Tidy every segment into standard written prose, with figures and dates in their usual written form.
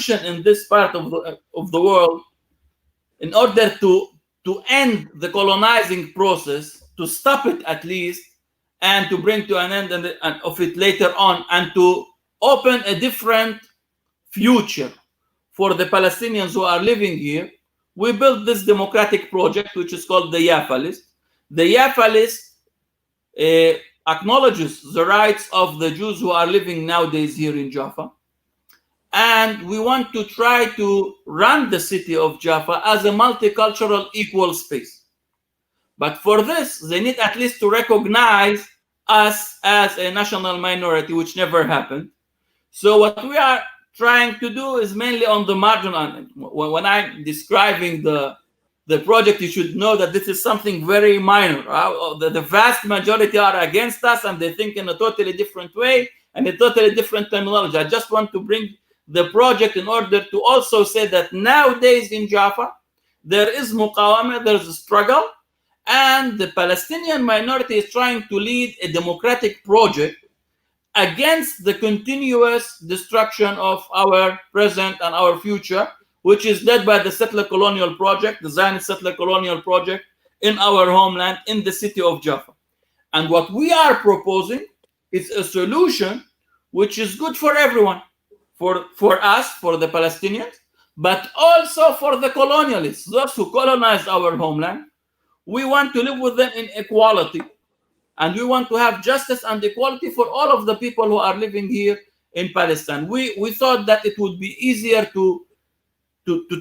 solution in this part of the world, in order to end the colonizing process, to stop it at least, and to bring to an end of it later on, and to open a different future for the Palestinians who are living here, we built this democratic project, which is called the Yafa List. The Yafa List acknowledges the rights of the Jews who are living nowadays here in Jaffa. And we want to try to run the city of Jaffa as a multicultural equal space. But for this, they need at least to recognize us as a national minority, which never happened. So what we are trying to do is mainly on the margin. When I'm describing the project, you should know that this is something very minor. The vast majority are against us, and they think in a totally different way and a totally different terminology. I just want to bring the project in order to also say that nowadays in Jaffa, there is muqawama, there's a struggle, and the Palestinian minority is trying to lead a democratic project against the continuous destruction of our present and our future, which is led by the settler colonial project, the Zionist settler colonial project in our homeland, in the city of Jaffa. And what we are proposing is a solution which is good for everyone, for us, for the Palestinians, but also for the colonialists, those who colonized our homeland. We want to live with them in equality, and we want to have justice and equality for all of the people who are living here in Palestine. We thought that it would be easier to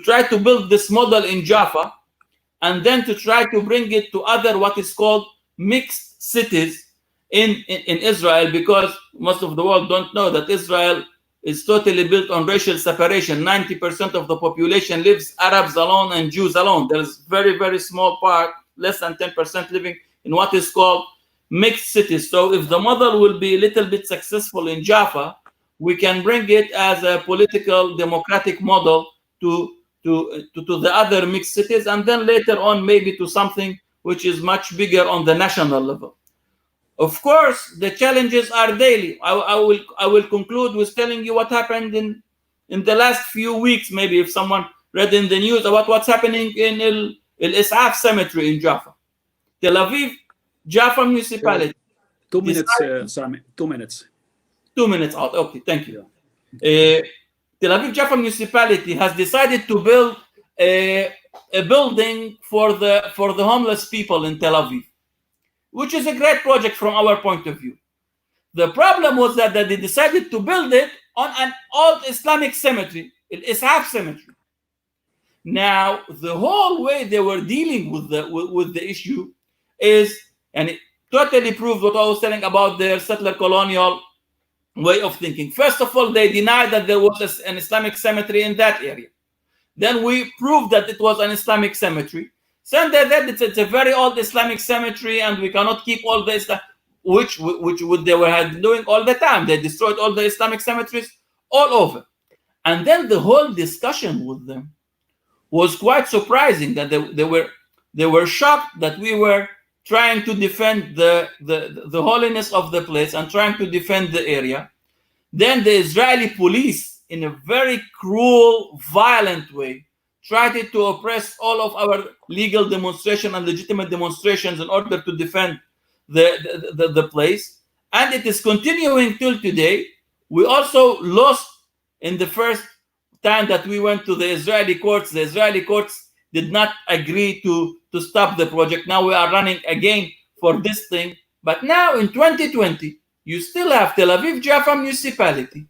try to build this model in Jaffa, and then to try to bring it to other what is called mixed cities in Israel, because most of the world don't know that Israel is totally built on racial separation. 90% of the population lives Arabs alone and Jews alone. There's very, very small part, less than 10%, living in what is called mixed cities. So if the model will be a little bit successful in Jaffa, we can bring it as a political democratic model to the other mixed cities, and then later on maybe to something which is much bigger on the national level. Of course, the challenges are daily. I will conclude with telling you what happened in the last few weeks. Maybe if someone read in the news about what's happening in El Is'af cemetery in Jaffa. Tel Aviv, Jaffa municipality. 2 minutes, Sami. 2 minutes. 2 minutes out. Okay, thank you. Tel Aviv Jaffa municipality has decided to build a building for the homeless people in Tel Aviv, which is a great project from our point of view. The problem was that they decided to build it on an old Islamic cemetery, Al Is'af cemetery. Now, the whole way they were dealing with the issue is, and it totally proves what I was telling about their settler colonial way of thinking. First of all, they denied that there was an Islamic cemetery in that area. Then we proved that it was an Islamic cemetery. So they said it's a very old Islamic cemetery, and we cannot keep all the Islam, which they were doing all the time. They destroyed all the Islamic cemeteries all over. And then the whole discussion with them was quite surprising, that they were shocked that we were trying to defend the holiness of the place and trying to defend the area. Then the Israeli police, in a very cruel, violent way, tried to oppress all of our legal demonstration and legitimate demonstrations in order to defend the place. And it is continuing till today. We also lost in the first time that we went to the Israeli courts. The Israeli courts did not agree to stop the project. Now we are running again for this thing. But now in 2020, you still have Tel Aviv Jaffa municipality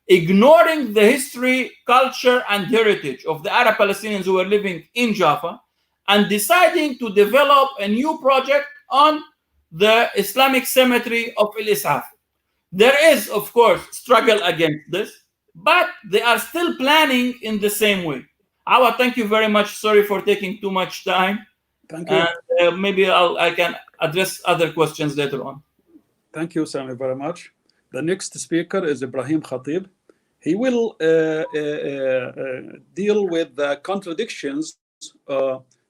ignoring the history, culture, and heritage of the Arab Palestinians who were living in Jaffa, and deciding to develop a new project on the Islamic cemetery of Al Is'af. There is, of course, struggle against this, but they are still planning in the same way. Awa, thank you very much. Sorry for taking too much time. Thank you. And maybe I can address other questions later on. Thank you, Sami, very much. The next speaker is Ibrahim Khatib. He will deal with the contradictions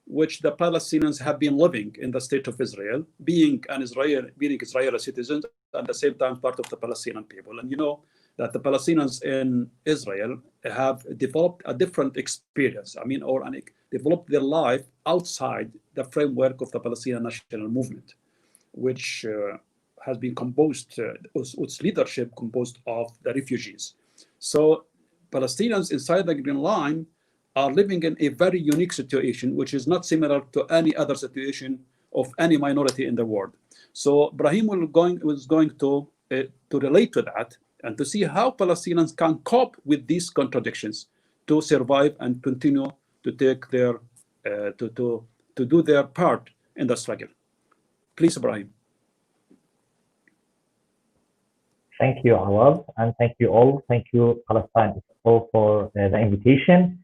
which the Palestinians have been living in the state of Israel, being Israeli citizens, and at the same time part of the Palestinian people. And you know, that the Palestinians in Israel have developed a different experience. I mean, developed their life outside the framework of the Palestinian national movement, which has been composed, its leadership composed of the refugees. So Palestinians inside the Green Line are living in a very unique situation, which is not similar to any other situation of any minority in the world. So Brahim was going to relate to that and to see how Palestinians can cope with these contradictions to survive and continue to take their to do their part in the struggle. Please, Brahim. Thank you, Awad, and thank you all. Thank you, Palestine Expo, for the invitation.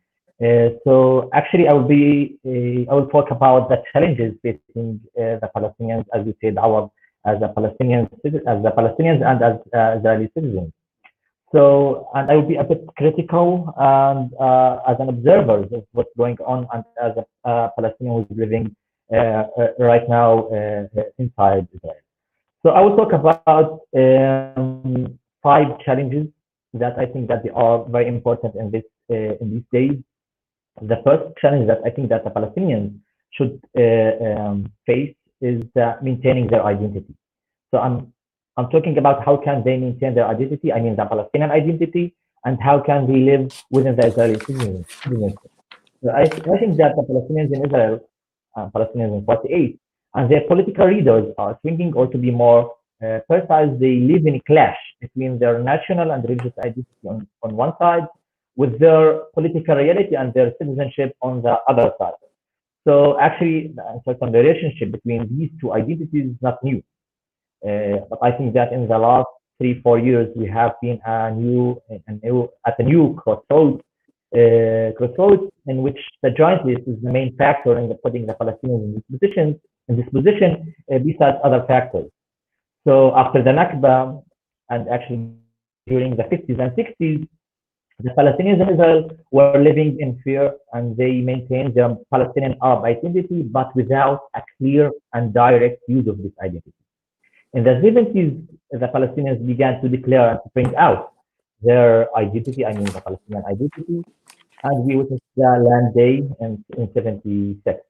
So actually, I will talk about the challenges facing the Palestinians, as you said, Awad, as the Palestinians and as Israeli citizens. So, and I will be a bit critical and as an observer of what's going on, and as a Palestinian who's living right now inside Israel. So I will talk about 5 challenges that I think that they are very important in these days. The first challenge that I think that the Palestinians should face is maintaining their identity. So I'm talking about how can they maintain their identity. I mean the Palestinian identity, and how can they live within the Israeli citizenship. So I think that the Palestinians in Israel, Palestinians in 48, and their political leaders are thinking, or to be more precise, they live in a clash between their national and religious identity on one side, with their political reality and their citizenship on the other side. So actually, a certain relationship between these two identities is not new. But I think that in the last 3-4 years, we have been at a new crossroads in which the joint list is the main factor in putting the Palestinians in this position, besides other factors. So after the Nakba, and actually during the 50s and 60s, the Palestinians in Israel were living in fear, and they maintained their Palestinian Arab identity, but without a clear and direct use of this identity. In the 70s, the Palestinians began to declare and to bring out their identity, I mean the Palestinian identity, and we witnessed the Land Day in 76.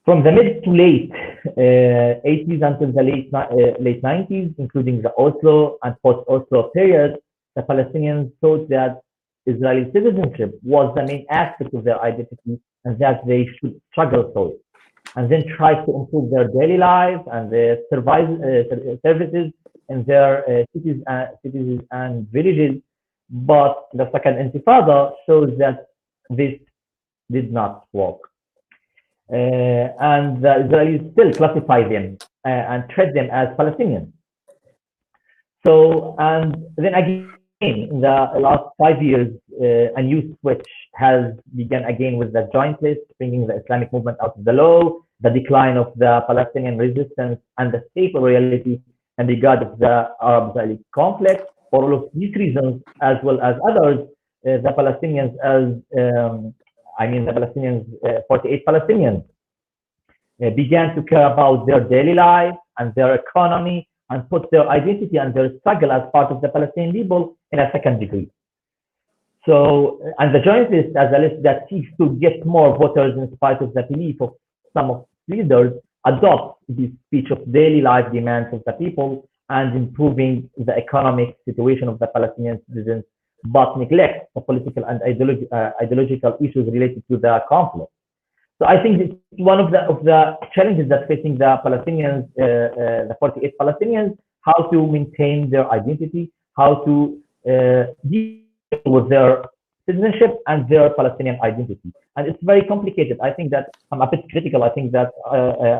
From the mid to late 80s until the late 90s, including the Oslo and post-Oslo period, the Palestinians thought that Israeli citizenship was the main aspect of their identity, and that they should struggle for it, and then try to improve their daily life and their services in their cities and villages. But the Second Intifada shows that this did not work. And the Israelis still classify them and treat them as Palestinians. So, and then again, in the last 5 years, a new switch has begun again with the joint list, bringing the Islamic movement out of the law, the decline of the Palestinian resistance, and the stable reality in regard of the Arab-Israeli conflict. For all of these reasons, as well as others, the Palestinians, the Palestinians, 48 Palestinians, began to care about their daily life and their economy, and put their identity and their struggle as part of the Palestinian people in a second degree. So, and the joint list as a list that seeks to get more voters in spite of the belief of some of leaders, adopts this speech of daily life demands of the people and improving the economic situation of the Palestinian citizens, but neglects the political and ideological issues related to the conflict. So I think it's one of the challenges that facing the Palestinians, the 48 Palestinians, how to maintain their identity, how to deal with their citizenship and their Palestinian identity. And it's very complicated. I think that I'm a bit critical. I think that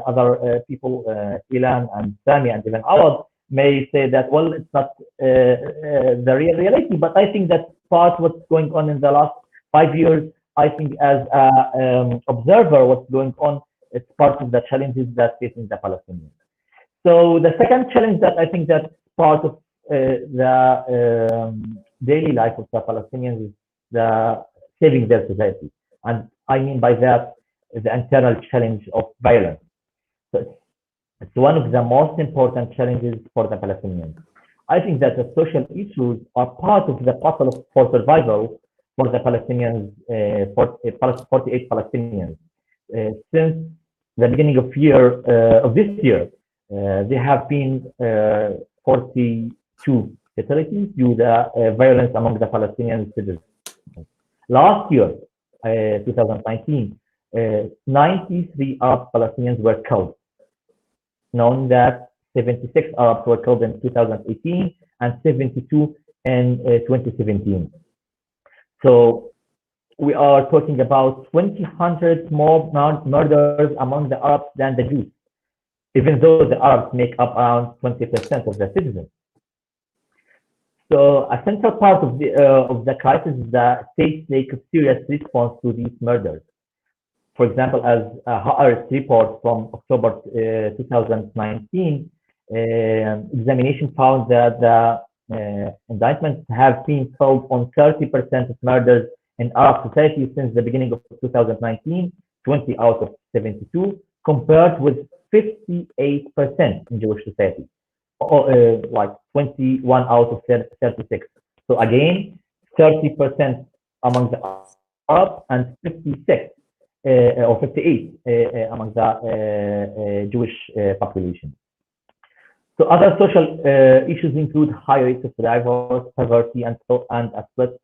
other people, Ilan and Sami and even Awad, may say that, well, it's not the real reality. But I think that part what's going on in the last 5 years, I think as an observer, what's going on, it's part of the challenges that facing the Palestinians. So the second challenge that I think that part of the daily life of the Palestinians is the saving their society. And I mean by that, the internal challenge of violence. So it's one of the most important challenges for the Palestinians. I think that the social issues are part of the puzzle for survival for the Palestinians, 48 Palestinians. Since the beginning of this year, there have been 42 fatalities due to violence among the Palestinian citizens. Last year, 2019, 93 Arab Palestinians were killed, knowing that 76 Arabs were killed in 2018 and 72 in 2017. So we are talking about 2,000 more murders among the Arabs than the Jews, even though the Arabs make up around 20% of the citizens. So a central part of the crisis is the state take a serious response to these murders. For example, as a Haaretz report from October 2019, examination found that the indictments have been filed on 30% of murders in Arab society since the beginning of 2019, 20 out of 72, compared with 58% in Jewish society, or like 21 out of 36. So again, 30% among the Arabs and 56 or 58 among the Jewish population. So other social issues include high rates of divorce, poverty, and a split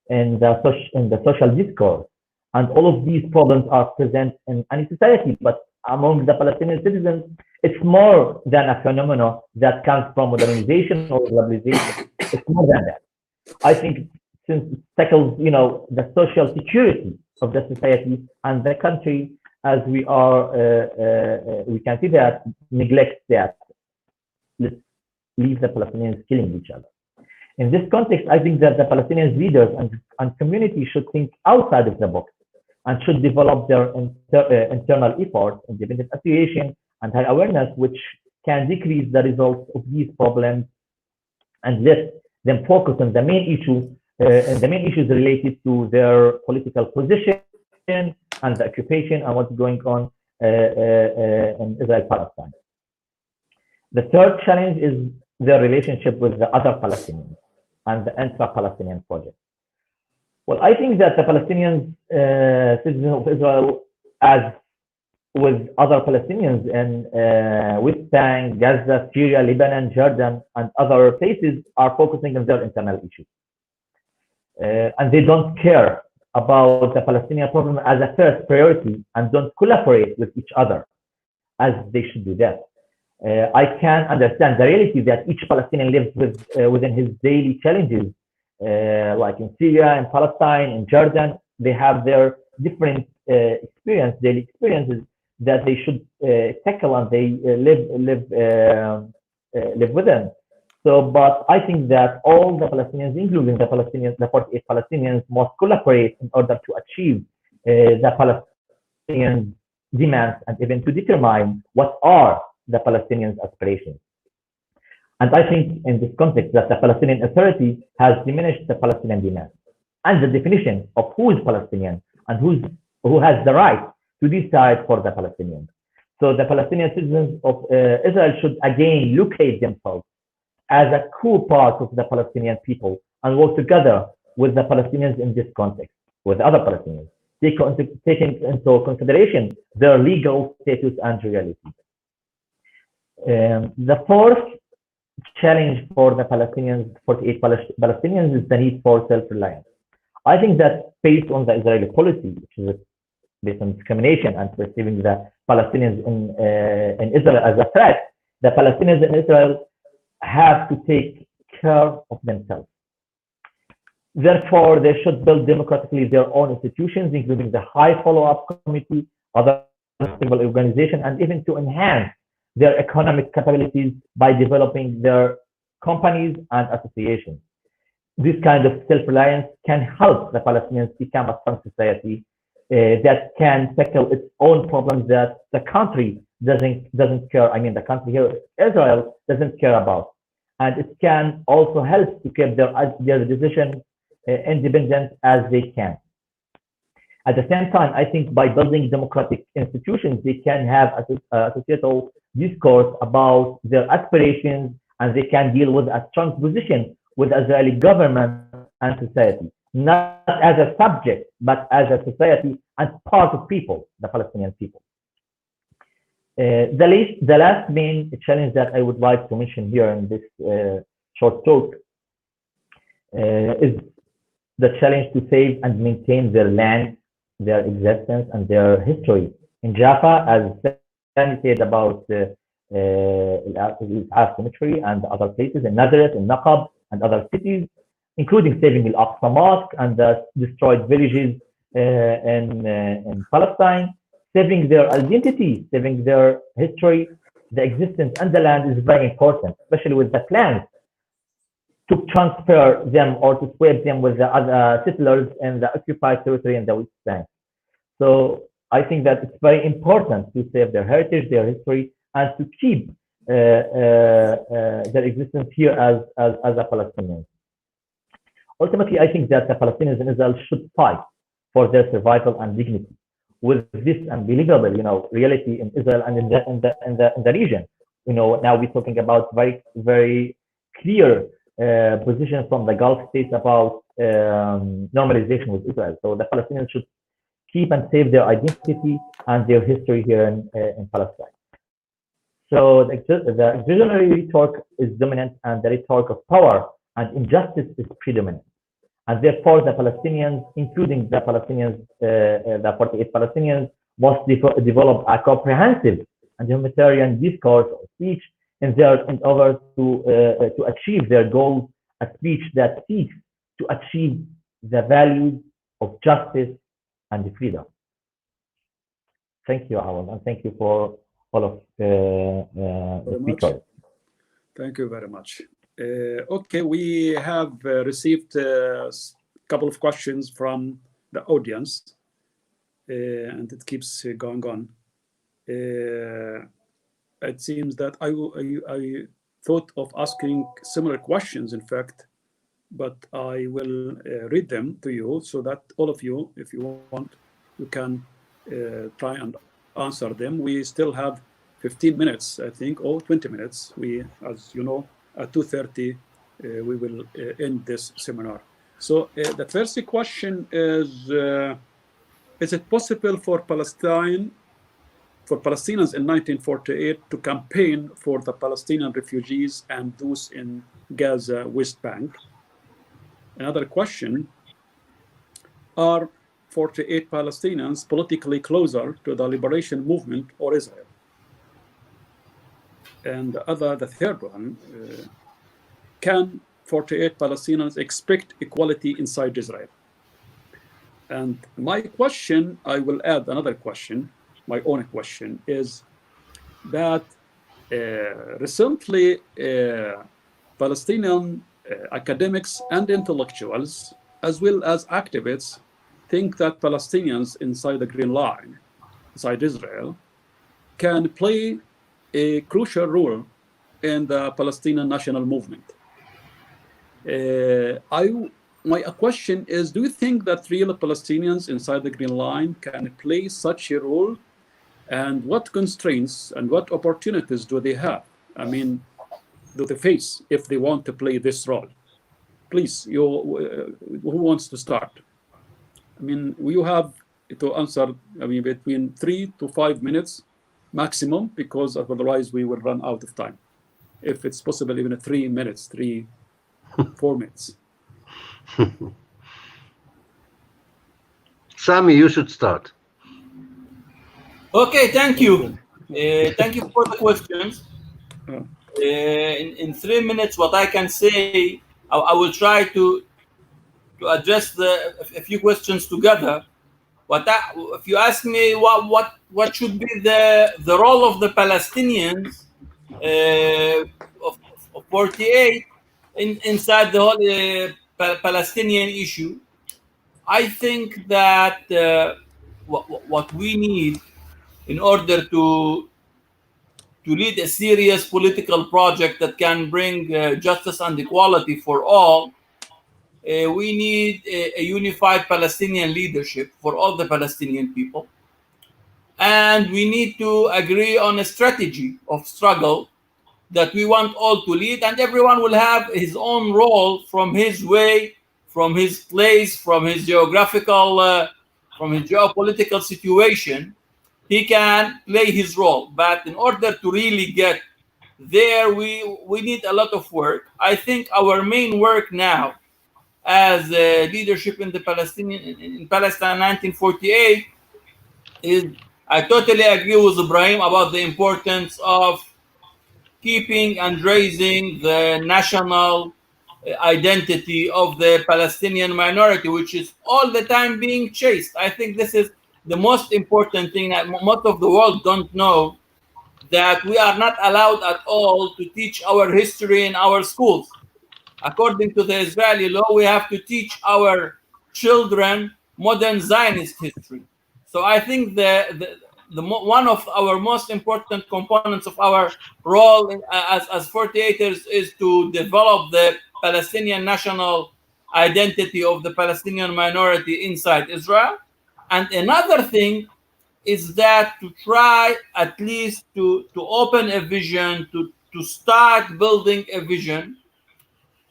in the social discourse. And all of these problems are present in any society, but among the Palestinian citizens, it's more than a phenomenon that comes from modernization or globalization. It's more than that. I think since it tackles, the social security of the society and the country, as we can see that neglect that. Let's leave the Palestinians killing each other. In this context, I think that the Palestinian leaders and community should think outside of the box and should develop their internal efforts, independent association, and high awareness, which can decrease the results of these problems and let them focus on the main issue, and the main issues related to their political position and the occupation and what's going on in Israel-Palestine. The third challenge is their relationship with the other Palestinians and the intra-Palestinian project. Well, I think that the Palestinian citizens of Israel, as with other Palestinians in West Bank, Gaza, Syria, Lebanon, Jordan, and other places, are focusing on their internal issues. And they don't care about the Palestinian problem as a first priority and don't collaborate with each other as they should do that. I can understand the reality that each Palestinian lives within his daily challenges, like in Syria, in Palestine, in Jordan. They have their different daily experiences that they should tackle, and they live with them. So, but I think that all the Palestinians, including the 48 Palestinians, must collaborate in order to achieve the Palestinian demands and even to determine what are the Palestinians' aspirations. And I think in this context that the Palestinian Authority has diminished the Palestinian demand and the definition of who is Palestinian and who has the right to decide for the Palestinians. So the Palestinian citizens of Israel should again locate themselves as a core part of the Palestinian people and work together with the Palestinians in this context, with other Palestinians, taking into consideration their legal status and reality. The fourth challenge for the 48 Palestinians is the need for self-reliance. I think that based on the Israeli policy, which is based on discrimination and perceiving the Palestinians in Israel as a threat, the Palestinians in Israel have to take care of themselves. Therefore, they should build democratically their own institutions, including the high follow-up committee, other civil organization, and even to enhance their economic capabilities by developing their companies and associations. This kind of self-reliance can help the Palestinians become a strong society that can tackle its own problems that the country doesn't care. I mean, the country here, Israel, doesn't care about, and it can also help to keep their decision independent as they can. At the same time, I think by building democratic institutions, they can have a societal discourse about their aspirations and they can deal with a strong position with Israeli government and society, not as a subject, but as a society and part of people, the Palestinian people. The last main challenge that I would like to mention here in this short talk is the challenge to save and maintain their land, their existence, and their history. In Jaffa, as Sami said about Al Cemetery and other places, in Nazareth, in Naqab, and other cities, including saving Al-Aqsa Mosque and the destroyed villages in Palestine, saving their identity, saving their history, the existence, and the land is very important, especially with the plans to transfer them or to swap them with the other settlers in the occupied territory in the West Bank. So I think that it's very important to save their heritage, their history, and to keep their existence here as a Palestinian. Ultimately, I think that the Palestinians in Israel should fight for their survival and dignity. With this unbelievable, reality in Israel and in the region, now we're talking about very clear position from the Gulf states about normalization with Israel. So the Palestinians should keep and save their identity and their history here in Palestine. So the exclusionary rhetoric is dominant, and the rhetoric of power and injustice is predominant. And therefore, the Palestinians, including the Palestinians, the 48 Palestinians, must develop a comprehensive and humanitarian discourse or speech in order to achieve their goals, a speech that seeks to achieve the values of justice and freedom. Thank you, Awal, and thank you for all of the speakers. Thank you very much. Okay, we have received a couple of questions from the audience, and it keeps going on. It seems that I thought of asking similar questions, in fact, but I will read them to you so that all of you, if you want, you can try and answer them. We still have 15 minutes, I think, or 20 minutes. As you know, at 2:30, we will end this seminar. So the first question is it possible for Palestinians in 1948 to campaign for the Palestinian refugees and those in Gaza, West Bank? Another question, are 48 Palestinians politically closer to the liberation movement or Israel? And the third one, can 48 Palestinians expect equality inside Israel? And my question, I will add another question, my own question, is that recently Palestinian academics and intellectuals, as well as activists, think that Palestinians inside the Green Line, inside Israel, can play a crucial role in the Palestinian national movement. My question is, do you think that real Palestinians inside the Green Line can play such a role? And what constraints and what opportunities do they have? I mean, do they face if they want to play this role? Please, who wants to start? I mean, you have to answer, between 3 to 5 minutes maximum, because otherwise we will run out of time. If it's possible, even 3 minutes, 4 minutes. Sami, you should start. Okay, thank you. Thank you for the questions. In 3 minutes, what I can say, I will try to address a few questions together. If you ask me what should be the role of the Palestinians of 48 inside the whole Palestinian issue, I think that what we need in order to lead a serious political project that can bring justice and equality for all, we need a unified Palestinian leadership for all the Palestinian people. And we need to agree on a strategy of struggle that we want all to lead, and everyone will have his own role from his way, from his place, from his geopolitical situation. He can play his role, but in order to really get there, we need a lot of work. I think our main work now as leadership in the Palestinian in Palestine 1948 is, I totally agree with Ibrahim about the importance of keeping and raising the national identity of the Palestinian minority, which is all the time being chased. I think this is the most important thing that most of the world don't know, that we are not allowed at all to teach our history in our schools. According to the Israeli law, we have to teach our children modern Zionist history. So I think one of our most important components of our role as 48ers is to develop the Palestinian national identity of the Palestinian minority inside Israel. And another thing is that to try at least to open a vision, to start building a vision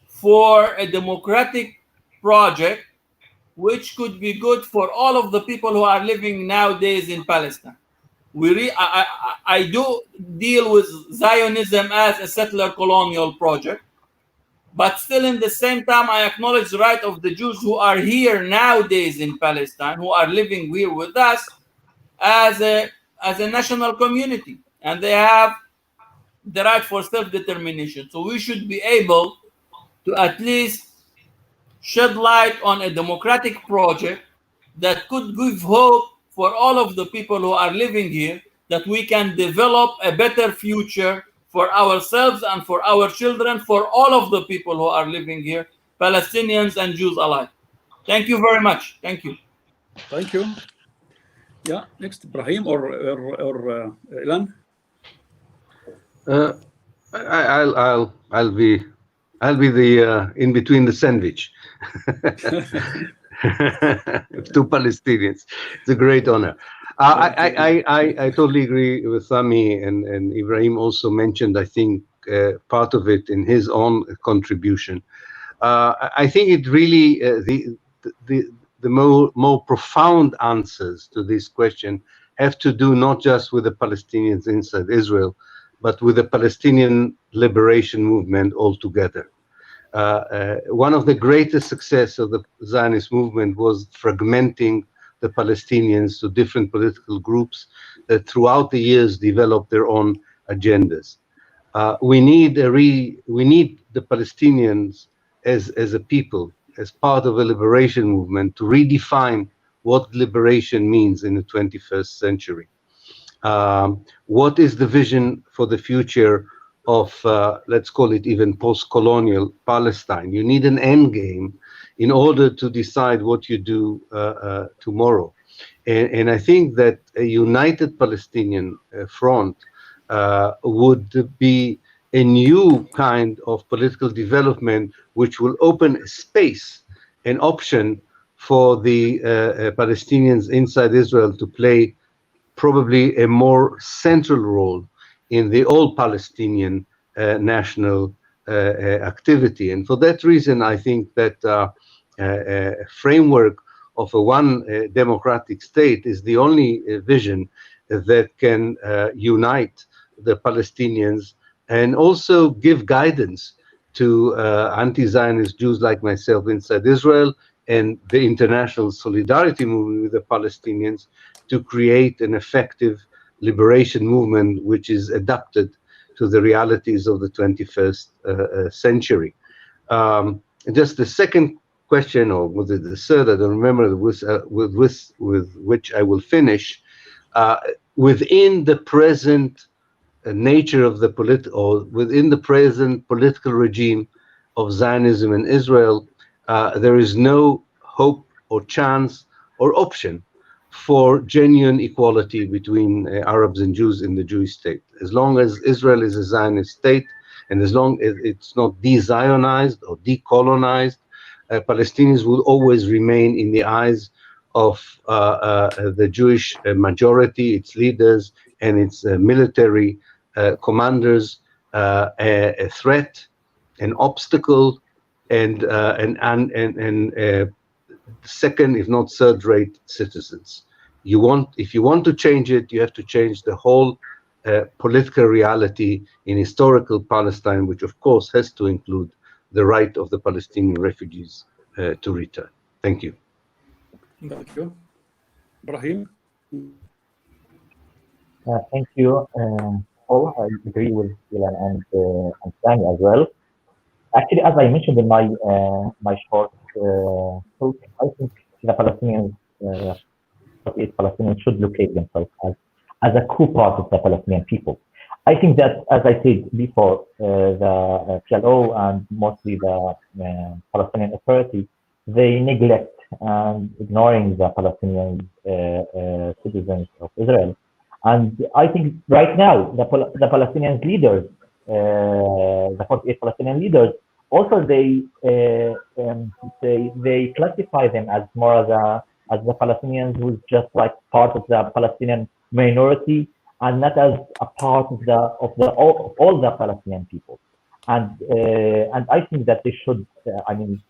for a democratic project which could be good for all of the people who are living nowadays in Palestine. I do deal with Zionism as a settler colonial project, but still in the same time I acknowledge the right of the Jews who are here nowadays in Palestine, who are living here with us as a national community, and they have the right for self-determination. So we should be able to at least shed light on a democratic project that could give hope for all of the people who are living here, that we can develop a better future for ourselves and for our children, for all of the people who are living here, Palestinians and Jews alike. Thank you very much. Thank you. Thank you. Yeah, next, Ibrahim or Ilan. I'll be the in between the sandwich. Two Palestinians. It's a great honor. I totally agree with Sami, and Ibrahim also mentioned, I think, part of it in his own contribution. I think it really, the more profound answers to this question have to do not just with the Palestinians inside Israel, but with the Palestinian liberation movement altogether. One of the greatest success of the Zionist movement was fragmenting the Palestinians to different political groups that throughout the years developed their own agendas. We need the Palestinians as a people, as part of a liberation movement, to redefine what liberation means in the 21st century. What is the vision for the future of, let's call it even post-colonial Palestine? You need an end game in order to decide what you do tomorrow. And I think that a united Palestinian front would be a new kind of political development, which will open a space, an option for the Palestinians inside Israel to play probably a more central role in the all-Palestinian national activity. And for that reason, I think that a framework of a one democratic state is the only vision that can unite the Palestinians and also give guidance to anti-Zionist Jews like myself inside Israel and the international solidarity movement with the Palestinians to create an effective liberation movement which is adapted to the realities of the 21st century. Just the second question, or was it the third? I don't remember, with which I will finish. Within the present nature of the within the present political regime of Zionism in Israel, there is no hope or chance or option for genuine equality between Arabs and Jews in the Jewish state. As long as Israel is a Zionist state, and as long as it's not de-Zionized or decolonized, Palestinians will always remain in the eyes of the Jewish majority, its leaders, and its military commanders, a threat, an obstacle, and second, if not third-rate citizens. If you want to change it, you have to change the whole political reality in historical Palestine, which of course has to include the right of the Palestinian refugees to return. Thank you. Thank you. Ibrahim? Thank you, Paul. I agree with Ilan and Sami as well. Actually, as I mentioned in my short talk, I think the Palestinians, Palestinians should locate themselves as a core part of the Palestinian people. I think that, as I said before, the PLO and mostly the Palestinian Authority, they neglect and ignoring the Palestinian citizens of Israel. And I think right now, the Palestinian leaders, the 48 Palestinian leaders, also they classify them as more as the Palestinians who's just like part of the Palestinian minority and not as a part of all the Palestinian people. And I think that they should,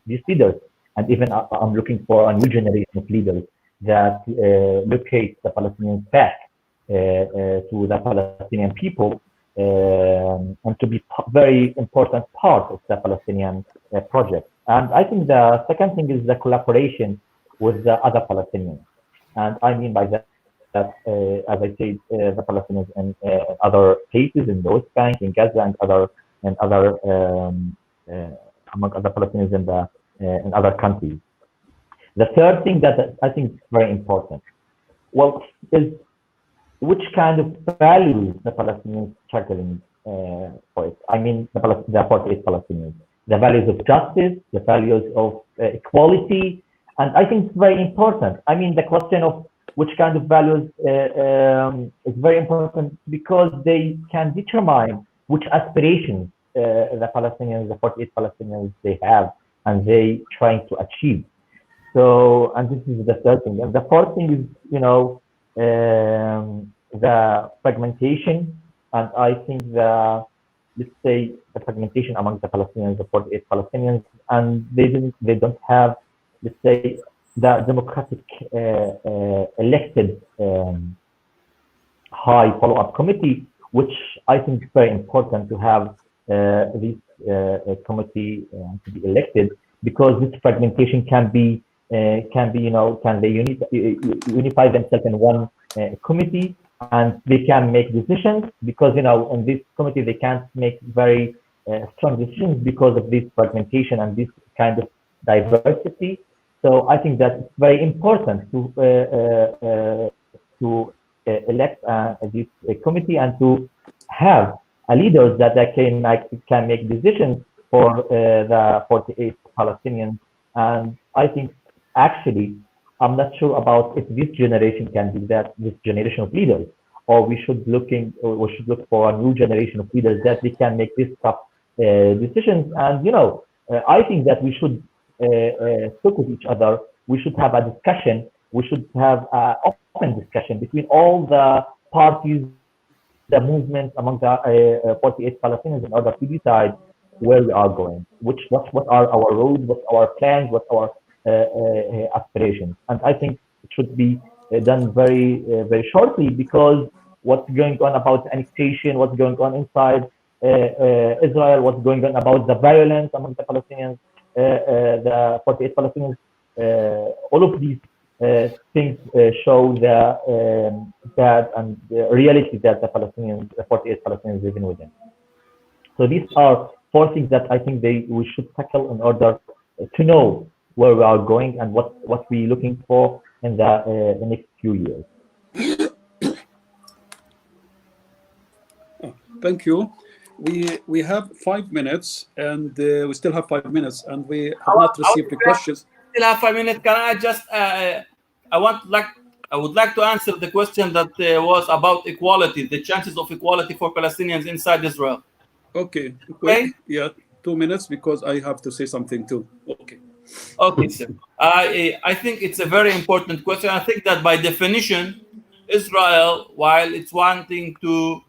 these leaders, and even I'm looking for a new generation of leaders that locate the Palestinians back to the Palestinian people and to be very important part of the Palestinian project. And I think the second thing is the collaboration with the other Palestinians. And I mean by that, as I said, the Palestinians in other cases in the West Bank, in Gaza, and other among other Palestinians in other countries. The third thing that I think is very important, is which kind of values the Palestinians struggling for it. I mean, the 48 Palestinians, the values of justice, the values of equality, and I think it's very important. I mean, the question of which kind of values is very important because they can determine which aspirations the Palestinians, the 48 Palestinians, they have and they trying to achieve. So, and this is the third thing. And the fourth thing is, the fragmentation, and I think let's say the fragmentation among the Palestinians, the 48 Palestinians, and they don't have, let's say, the democratic elected high follow-up committee, which I think is very important to have this committee to be elected, because this fragmentation can they unify themselves in one committee, and they can make decisions, because in this committee they can't make very strong decisions because of this fragmentation and this kind of diversity. So I think that it's very important to elect this committee and to have a leaders that can make decisions for the 48 Palestinians. And I think actually, I'm not sure about if this generation can be this generation of leaders, or we should look for a new generation of leaders that they can make these tough decisions. And I think that we should talk with each other. We should have a discussion. We should have an open discussion between all the parties, the movements among the 48 Palestinians, in order to decide where we are going, what are our roads, what are our plans, what are aspirations. And I think it should be done very very shortly, because what's going on about annexation, what's going on inside Israel, what's going on about the violence among the Palestinians, the 48 Palestinians, all of these things show the bad and the reality that the 48 Palestinians living within. So these are four things that I think we should tackle in order to know where we are going and what we're looking for in the next few years. Thank you. We have 5 minutes, and we still have 5 minutes, and we have not received the questions. Still have 5 minutes. Can I just? I would like to answer the question that was about equality, the chances of equality for Palestinians inside Israel. Okay. Quick. Yeah, 2 minutes, because I have to say something too. Okay. Okay, sir. I think it's a very important question. I think that by definition, Israel, while it's wanting to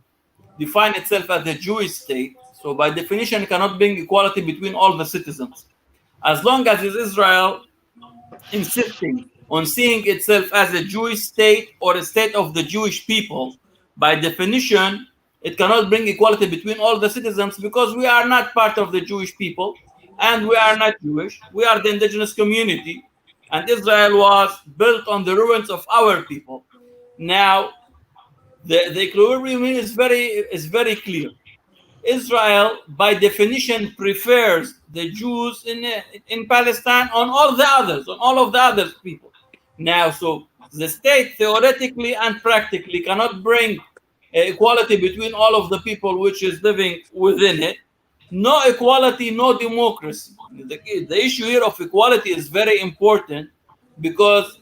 define itself as a Jewish state, So by definition, it cannot bring equality between all the citizens. As long as is Israel insisting on seeing itself as a Jewish state or a state of the Jewish people, by definition, it cannot bring equality between all the citizens because we are not part of the Jewish people and we are not Jewish. We are the indigenous community, and Israel was built on the ruins of our people. Now, the equilibrium is very clear. Israel, by definition, prefers the Jews in Palestine on all of the other people. Now, so the state theoretically and practically cannot bring equality between all of the people which is living within it. No equality, no democracy. The issue here of equality is very important because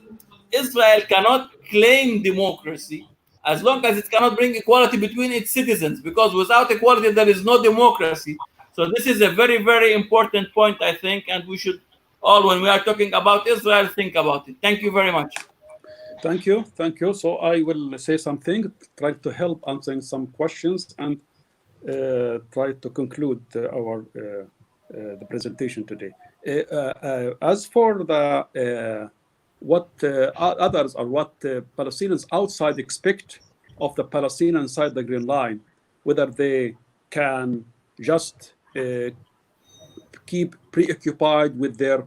Israel cannot claim democracy as long as it cannot bring equality between its citizens, because without equality there is no democracy. So this is a very, very important point, I think, and we should all, when we are talking about Israel, think about it. Thank you very much. Thank you. So I will say something, try to help answering some questions, and try to conclude the presentation today. As for the what others or what Palestinians outside expect of the Palestinians inside the Green Line, whether they can just keep preoccupied with their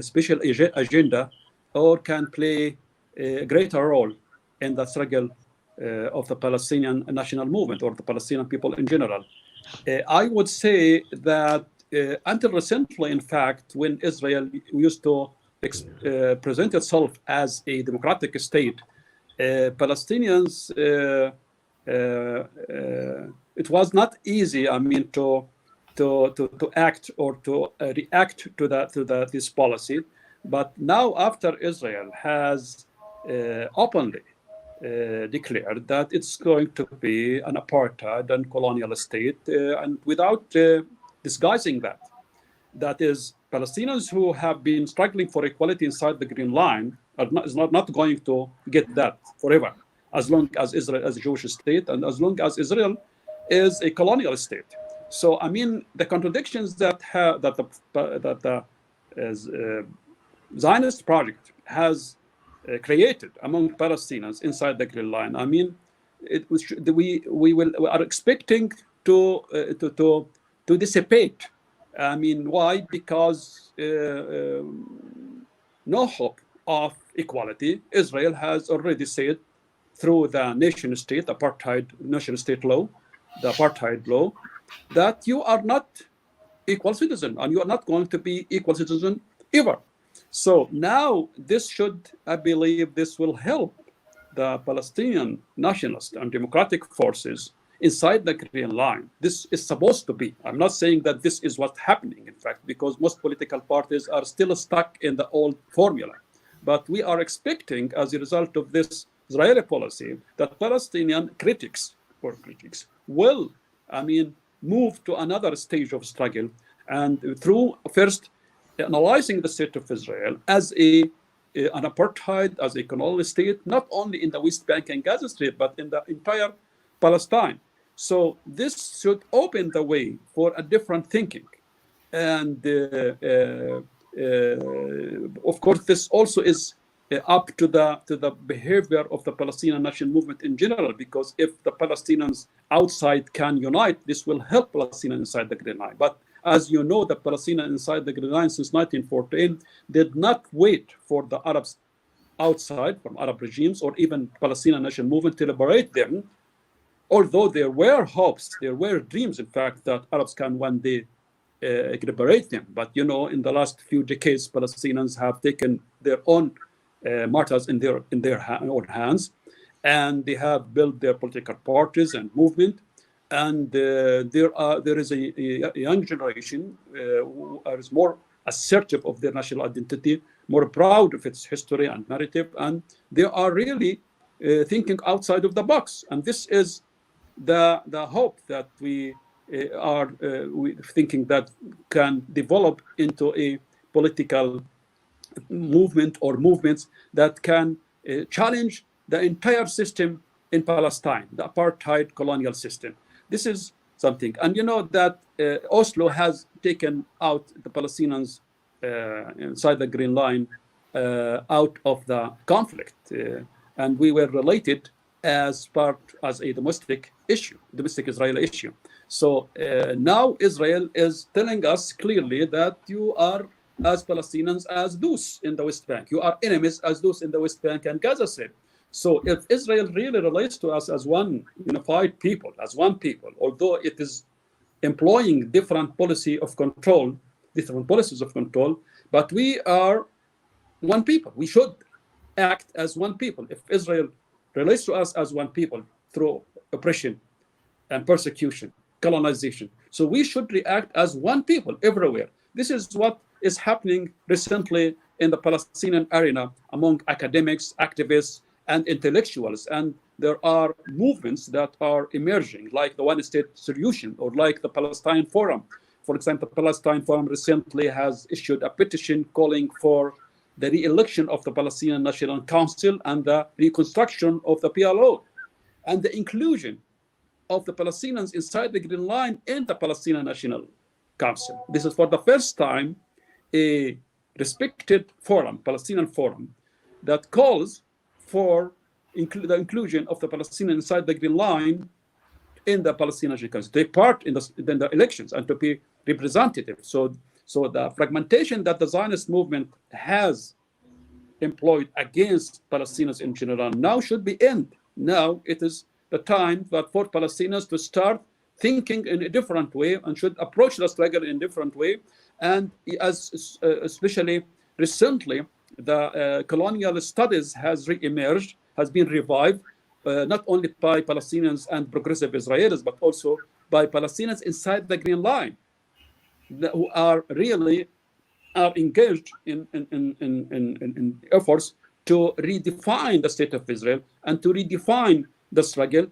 special agenda, or can play a greater role in the struggle of the Palestinian national movement or the Palestinian people in general. I would say that until recently, in fact, when Israel used to present itself as a democratic state, Palestinians, it was not easy, I mean, to act or to react to this policy. But now, after Israel has openly declared that it's going to be an apartheid and colonial state, and without disguising that is, Palestinians who have been struggling for equality inside the Green Line is not going to get that forever, as long as Israel is a Jewish state and as long as Israel is a colonial state. So, I mean, the contradictions that the Zionist project has created among Palestinians inside the Green Line, I mean, we are expecting to dissipate. I mean, why? Because no hope of equality. Israel has already said through the nation state, apartheid nation state law, the apartheid law, that you are not equal citizen and you are not going to be equal citizen ever. So now this should, I believe, this will help the Palestinian nationalist and democratic forces inside the Green Line. This is supposed to be. I'm not saying that this is what's happening, in fact, because most political parties are still stuck in the old formula. But we are expecting, as a result of this Israeli policy, that Palestinian critics will, I mean, move to another stage of struggle, and through first analyzing the state of Israel as an apartheid, as a colonial state, not only in the West Bank and Gaza Strip, but in the entire Palestine. So this should open the way for a different thinking. And of course, this also is up to the behavior of the Palestinian national movement in general, because if the Palestinians outside can unite, this will help Palestinians inside the Green Line. But as you know, the Palestinians inside the Green Line since 1948 did not wait for the Arabs outside, from Arab regimes or even Palestinian national movement, to liberate them. Although there were hopes, there were dreams, in fact, that Arabs can one day liberate them. But you know, in the last few decades, Palestinians have taken their own matters in their own hands, and they have built their political parties and movement. And there is a young generation who is more assertive of their national identity, more proud of its history and narrative, and they are really thinking outside of the box. And this is the hope that we are thinking that can develop into a political movement or movements that can challenge the entire system in Palestine, the apartheid colonial system. This is something. And you know that Oslo has taken out the Palestinians inside the Green Line out of the conflict, and we were related as a domestic issue, domestic Israeli issue. So now Israel is telling us clearly that you are as Palestinians as those in the West Bank. You are enemies as those in the West Bank and Gaza Strip. So if Israel really relates to us as one unified people, as one people, although it is employing different policies of control, but we are one people. We should act as one people. If Israel relates to us as one people through oppression and persecution, colonization, so we should react as one people everywhere. This is what is happening recently in the Palestinian arena among academics, activists, and intellectuals. And there are movements that are emerging, like the one-state solution or like the Palestine Forum. For example, the Palestine Forum recently has issued a petition calling for the re-election of the Palestinian National Council and the reconstruction of the PLO and the inclusion of the Palestinians inside the Green Line in the Palestinian National Council. This is for the first time a respected forum, Palestinian forum, that calls for the inclusion of the Palestinians inside the Green Line in the Palestinian National Council, take part in the elections and to be representative. So the fragmentation that the Zionist movement has employed against Palestinians in general now should be end. Now it is the time for Palestinians to start thinking in a different way and should approach the struggle in a different way. And as especially recently, the colonial studies has re-emerged, has been revived, not only by Palestinians and progressive Israelis, but also by Palestinians inside the Green Line, who are really engaged in efforts to redefine the state of Israel and to redefine the struggle,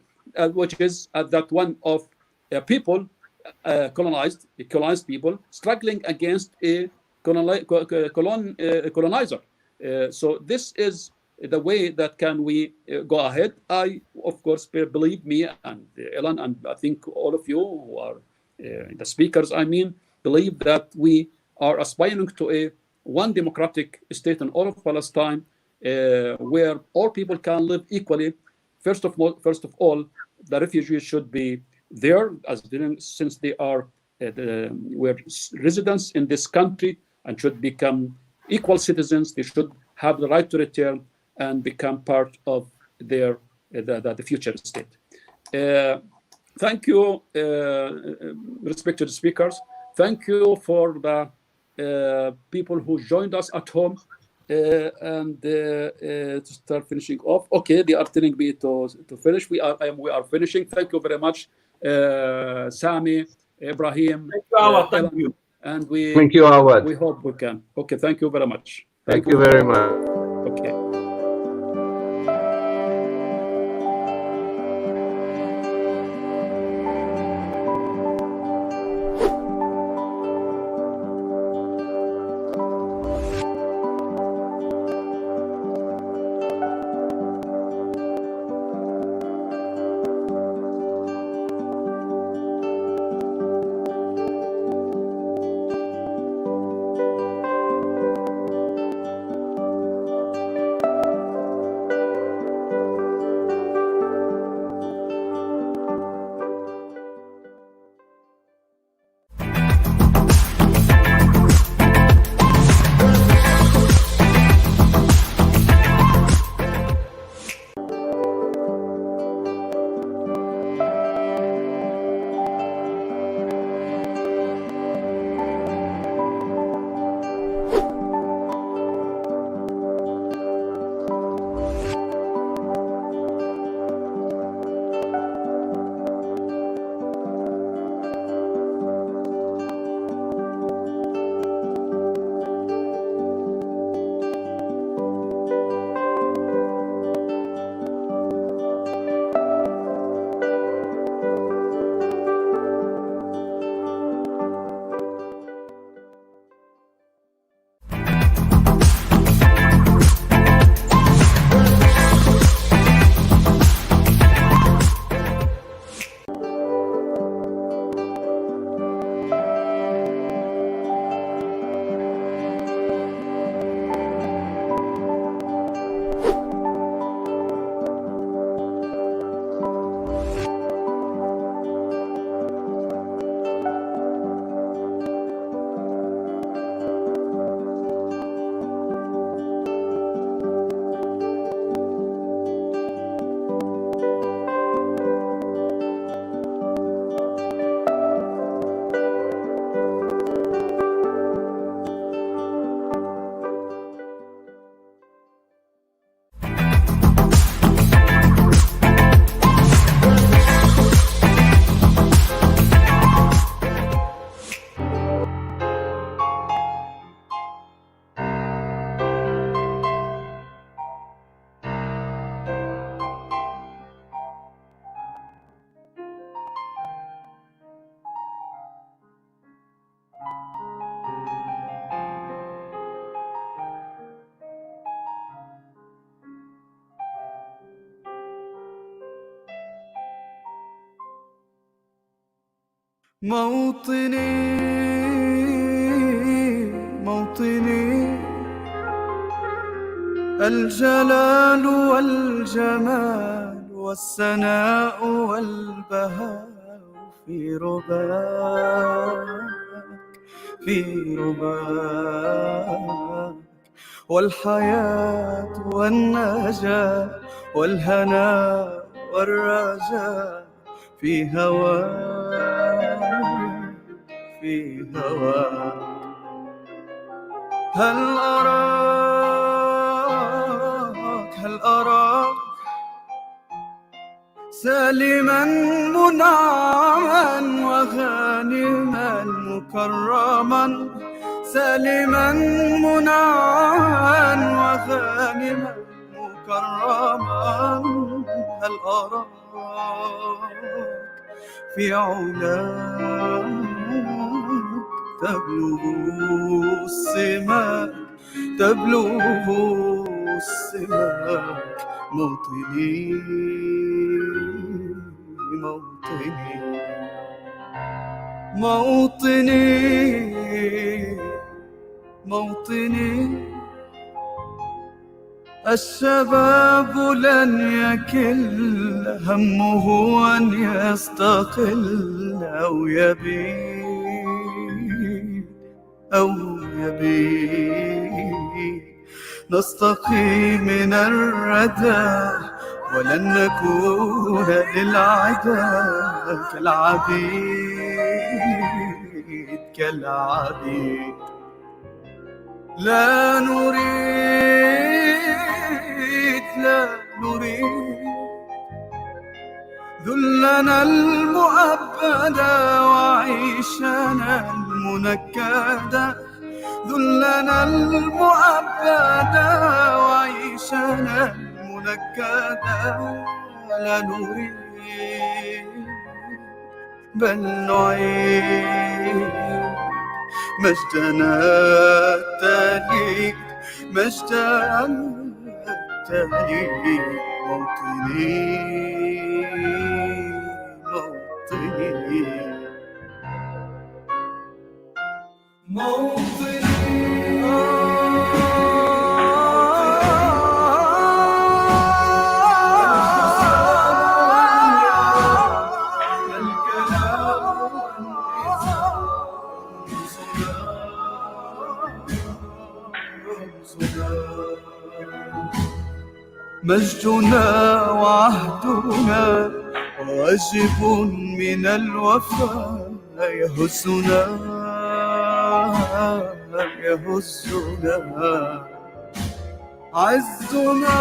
which is that one of people, colonized people, struggling against a colonizer. So this is the way that can we go ahead. I, of course, believe me and Elan, and I think all of you who are the speakers, believe that we are aspiring to a one democratic state in all of Palestine, where all people can live equally. First of all, the refugees should be there since they are were residents in this country and should become equal citizens. They should have the right to return and become part of their the future state. Thank you, respected speakers. Thank you for the people who joined us at home. And to start finishing off. Okay, they are telling me to finish. We are finishing. Thank you very much, Sami, Ibrahim. Thank you, Awad. Thank you. And thank you, Awad. We hope we can. Okay, thank you very much. Thank you very much. Okay. موطني موطني الجلال والجمال والسناء والبهاء في رباك في رباك، والحياة والنجاة والهناء والرجاء في هواك في هواك. هل أراك سالما منعما وغانما مكرما، سالما منعما وغانما مكرما. هل أراك في علاك تبلغ السماء تبلغ السماء. موطني موطني موطني موطني. الشباب لن يكل همه أن يستقل أو يبيد أو يبيد. نستقي من الردى ولن نكون للعدا كالعبيد كالعبيد. لا نريد ذلنا المؤبدا وعيشنا المنكدا، ذلنا المؤبدا وعيشنا المنكدا. لا نريد بل نعيد مجدنا التالي مجدنا التالي. موطني موطني موطني. مجدنا وعهدنا واجب من الوفاء يهزنا يهزنا. عزنا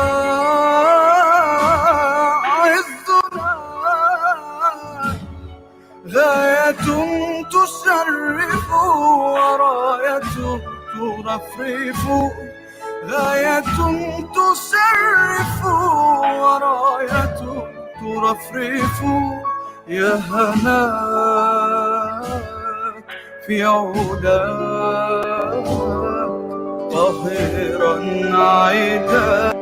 عزنا غاية تشرف وراية ترفرف، غاية تشرف وراية ترفرف. يا هناك في علاك طاهرا عيدا.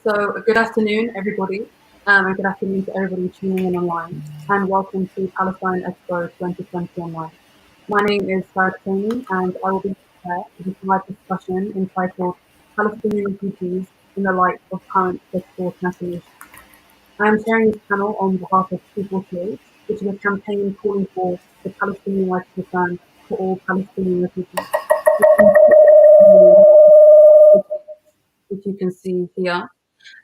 So good afternoon, everybody, and good afternoon to everybody tuning in online, and welcome to Palestine Expo 2020 online. My name is Farah Tony, and I will be here for this live discussion entitled Palestinian Refugees in the Light of Current Political Transformation. I am chairing this panel on behalf of Q48, which is a campaign calling for the Palestinian rights return for all Palestinian refugees, which you can see here.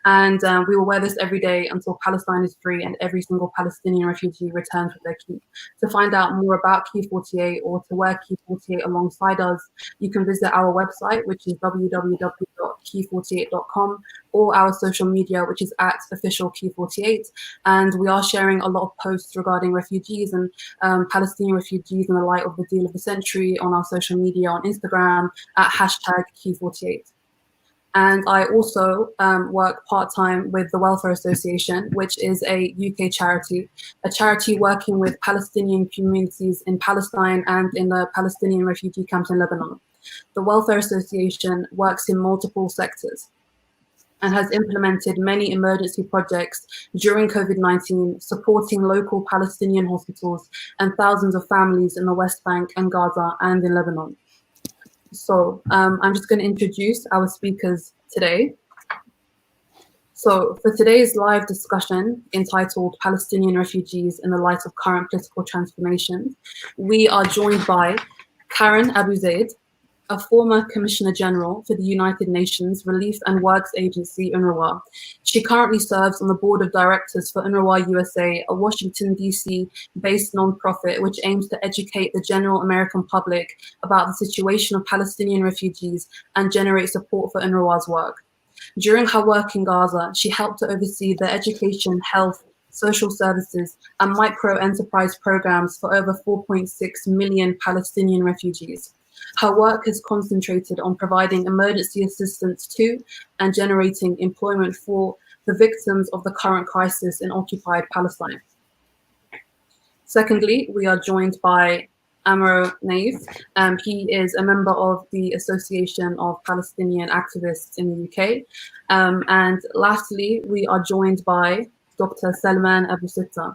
And we will wear this every day until Palestine is free and every single Palestinian refugee returns with their keep. To find out more about Q48 or to wear Q48 alongside us, you can visit our website, which is www.q48.com, or our social media, which is at official Q48. And we are sharing a lot of posts regarding refugees and Palestinian refugees in the light of the deal of the century on our social media on Instagram at hashtag Q48. And I also work part-time with the Welfare Association, which is a UK charity, a charity working with Palestinian communities in Palestine and in the Palestinian refugee camps in Lebanon. The Welfare Association works in multiple sectors and has implemented many emergency projects during COVID-19, supporting local Palestinian hospitals and thousands of families in the West Bank and Gaza and in Lebanon. So I'm just going to introduce our speakers today. So for today's live discussion entitled Palestinian Refugees in the Light of Current Political Transformations, we are joined by Karen Abu Zaid, a former Commissioner General for the United Nations Relief and Works Agency, UNRWA. She currently serves on the board of directors for UNRWA USA, a Washington, D.C. based nonprofit which aims to educate the general American public about the situation of Palestinian refugees and generate support for UNRWA's work. During her work in Gaza, she helped to oversee the education, health, social services, and micro-enterprise programs for over 4.6 million Palestinian refugees. Her work has concentrated on providing emergency assistance to and generating employment for the victims of the current crisis in occupied Palestine. Secondly, we are joined by Amro Naif. He is a member of the Association of Palestinian Activists in the UK. And lastly, we are joined by Dr. Salman Abu Sitta,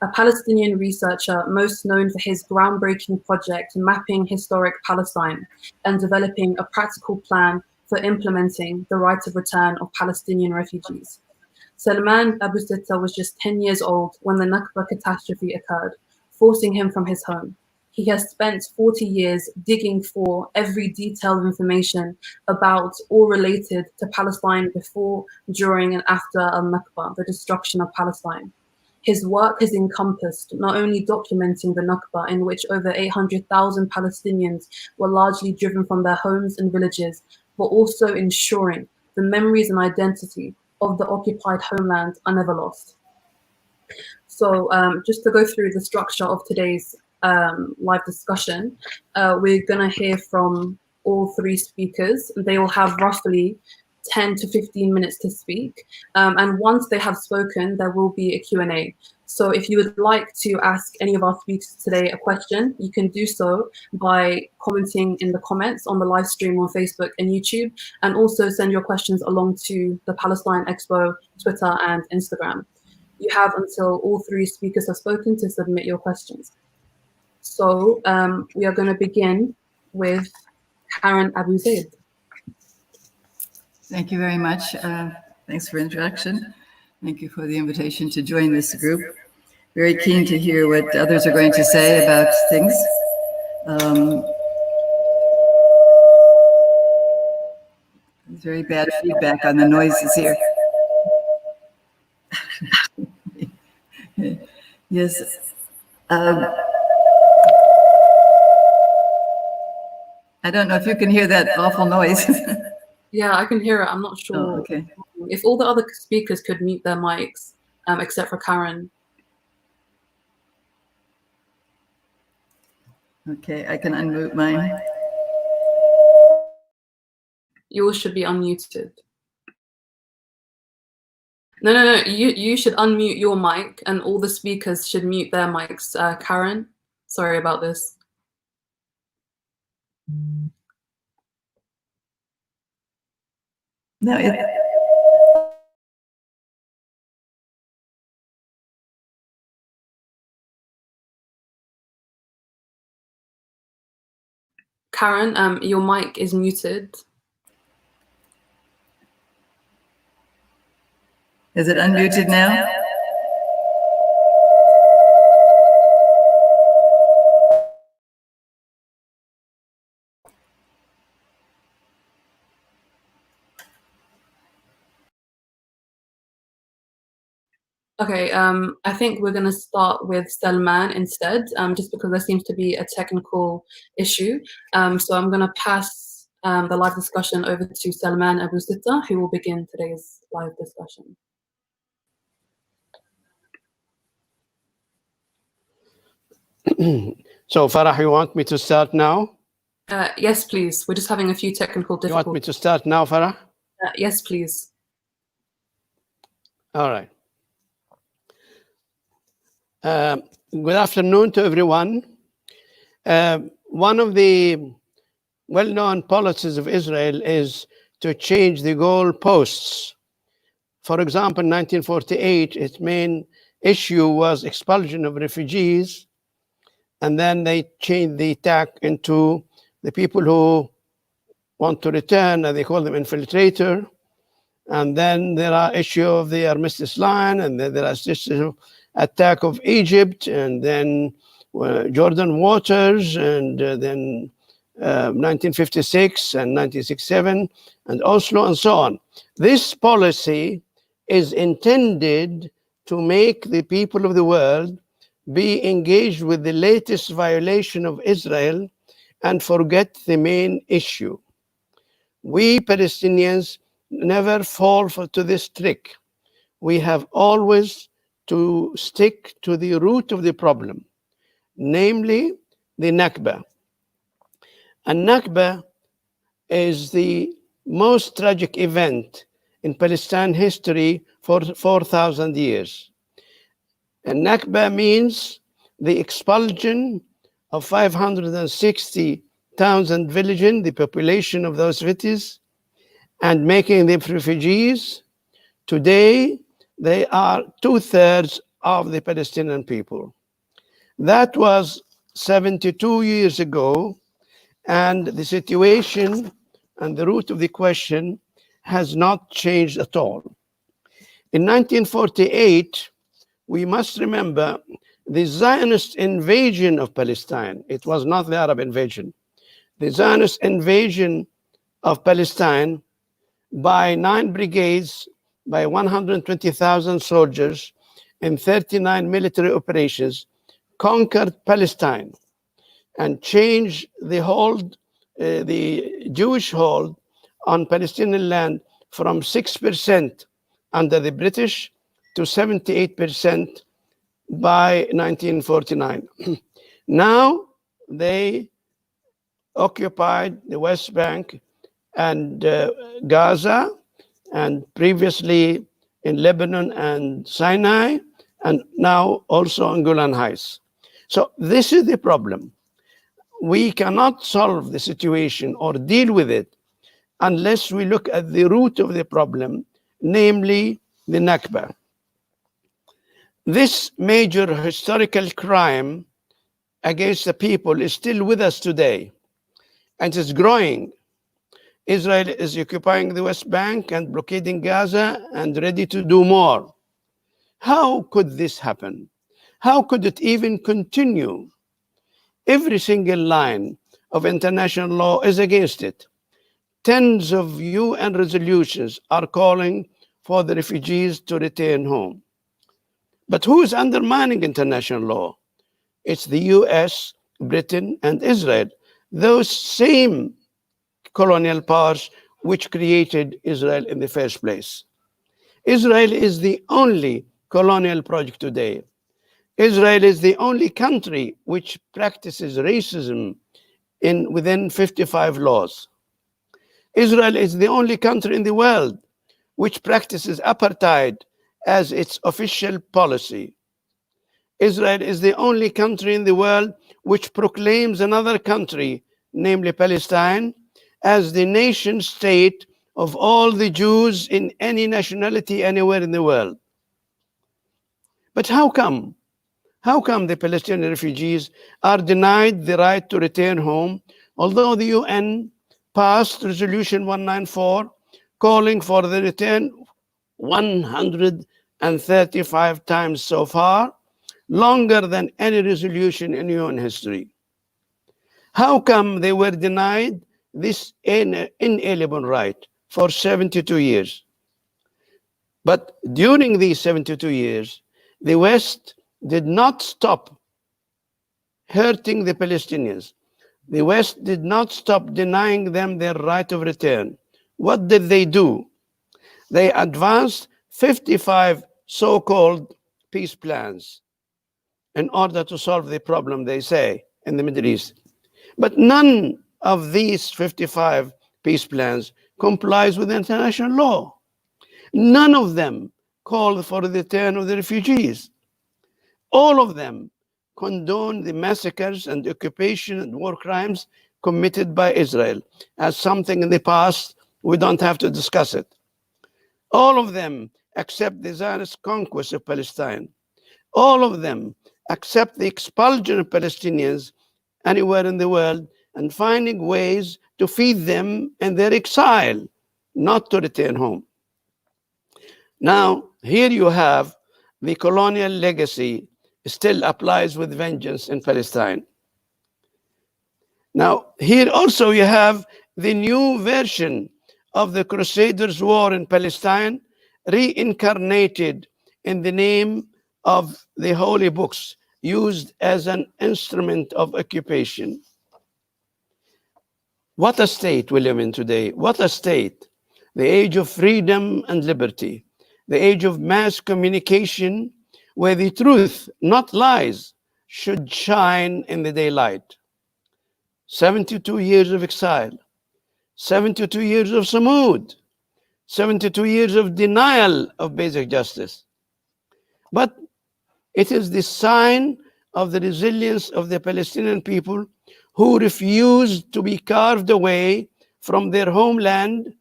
a Palestinian researcher most known for his groundbreaking project mapping historic Palestine and developing a practical plan for implementing the right of return of Palestinian refugees. Salman Abu Sitta was just 10 years old when the Nakba catastrophe occurred, forcing him from his home. He has spent 40 years digging for every detailed information about or related to Palestine before, during, and after al-Nakba, the destruction of Palestine. His work has encompassed not only documenting the Nakba, in which over 800,000 Palestinians were largely driven from their homes and villages, but also ensuring the memories and identity of the occupied homeland are never lost. So just to go through the structure of today's live discussion, we're going to hear from all three speakers. They will have roughly 10 to 15 minutes to speak. And once they have spoken, there will be a Q&A. So if you would like to ask any of our speakers today a question, you can do so by commenting in the comments on the live stream on Facebook and YouTube, and also send your questions along to the Palestine Expo Twitter and Instagram. You have until all three speakers have spoken to submit your questions. So we are going to begin with Karen Abu Zaid. Thank you very much. Thanks for introduction. Thank you for the invitation to join this group. Very keen to hear what others are going to say about things. There's very bad feedback on the noises here. Yes. I don't know if you can hear that awful noise. Yeah, I can hear it. I'm not sure. Oh, okay. If all the other speakers could mute their mics, except for Karen. Okay, I can unmute mine. Yours should be unmuted. No. You should unmute your mic, and all the speakers should mute their mics. Karen, sorry about this. No, Karen, your mic is muted. Is it unmuted now? Okay, I think we're going to start with Salman instead, just because there seems to be a technical issue. So I'm going to pass the live discussion over to Salman Abu Sitta, who will begin today's live discussion. So, Farah, you want me to start now? Yes, please. We're just having a few technical You want me difficulties. to start now, Farah? Yes, please. All right. Good afternoon to everyone. One of the well-known policies of Israel is to change the goalposts. For example, in 1948, its main issue was expulsion of refugees, and then they changed the attack into the people who want to return, and they call them infiltrator. And then there are issue of the armistice line, and then there is this attack of Egypt, and then Jordan waters, and then 1956 and 1967, and Oslo, and so on. This policy is intended to make the people of the world be engaged with the latest violation of Israel and forget the main issue. We Palestinians never fall to this trick. We have always to stick to the root of the problem, namely the Nakba. And Nakba is the most tragic event in Palestine history for 4,000 years. And Nakba means the expulsion of 560 towns and villages, the population of those cities, and making them refugees. Today, they are 2/3 of the Palestinian people. That was 72 years ago, and the situation and the root of the question has not changed at all. In 1948, we must remember the Zionist invasion of Palestine. It was not the Arab invasion. The Zionist invasion of Palestine by 9 brigades, by 120,000 soldiers in 39 military operations, conquered Palestine and changed the hold, the Jewish hold on Palestinian land from 6% under the British to 78% by 1949. Now they occupied the West Bank and Gaza, and previously in Lebanon and Sinai, and now also on Golan Heights. So this is the problem. We cannot solve the situation or deal with it unless we look at the root of the problem, namely the Nakba. This major historical crime against the people is still with us today, and it's growing. Israel is occupying the West Bank and blockading Gaza and ready to do more. How could this happen? How could it even continue? Every single line of international law is against it. Tens of UN resolutions are calling for the refugees to return home. But who is undermining international law? It's the US, Britain, and Israel, those same colonial powers which created Israel in the first place. Israel is the only colonial project today. Israel is the only country which practices racism within 55 laws. Israel is the only country in the world which practices apartheid as its official policy. Israel is the only country in the world which proclaims another country, namely Palestine, as the nation state of all the Jews in any nationality anywhere in the world. But how come? How come the Palestinian refugees are denied the right to return home although the UN passed Resolution 194 calling for the return 135 times so far, longer than any resolution in UN history. How come they were denied this inalienable right for 72 years? But during these 72 years, the West did not stop hurting the Palestinians. The West did not stop denying them their right of return. What did they do? They advanced 55 so-called peace plans in order to solve the problem, they say, in the Middle East. But none of these 55 peace plans complies with international law. None of them called for the return of the refugees. All of them condone the massacres and occupation and war crimes committed by Israel as something in the past. We don't have to discuss it. All of them accept the Zionist conquest of Palestine. All of them accept the expulsion of Palestinians anywhere in the world and finding ways to feed them in their exile, not to return home. Now, here you have the colonial legacy still applies with vengeance in Palestine. Now, here also you have the new version of the Crusaders' war in Palestine, reincarnated in the name of the holy books, used as an instrument of occupation. What a state we live in today. What a state. The age of freedom and liberty. The age of mass communication, where the truth, not lies, should shine in the daylight. 72 years of exile, 72 years of Samud, 72 years of denial of basic justice. But it is the sign of the resilience of the Palestinian people who refused to be carved away from their homeland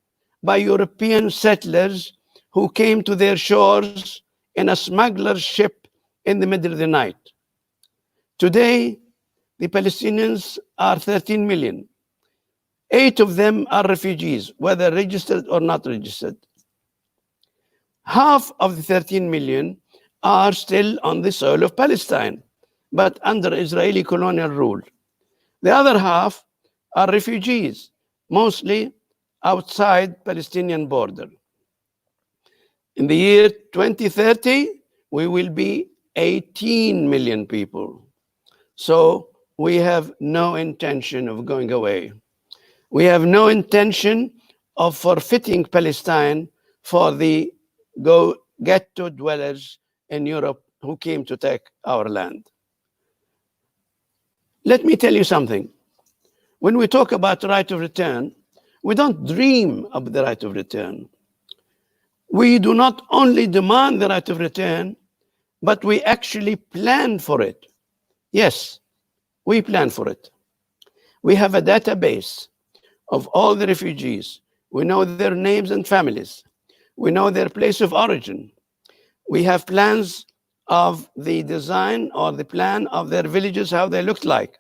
by European settlers who came to their shores in a smuggler's ship in the middle of the night. Today, the Palestinians are 13 million. 8 of them are refugees, whether registered or not registered. Half of the 13 million are still on the soil of Palestine, but under Israeli colonial rule. The other half are refugees, mostly outside Palestinian border. In the year 2030, we will be 18 million people. So we have no intention of going away. We have no intention of forfeiting Palestine for the ghetto dwellers in Europe who came to take our land. Let me tell you something. When we talk about the right of return, we don't dream of the right of return. We do not only demand the right of return, but we actually plan for it. Yes, we plan for it. We have a database of all the refugees. We know their names and families. We know their place of origin. We have plans of the design or the plan of their villages, how they looked like.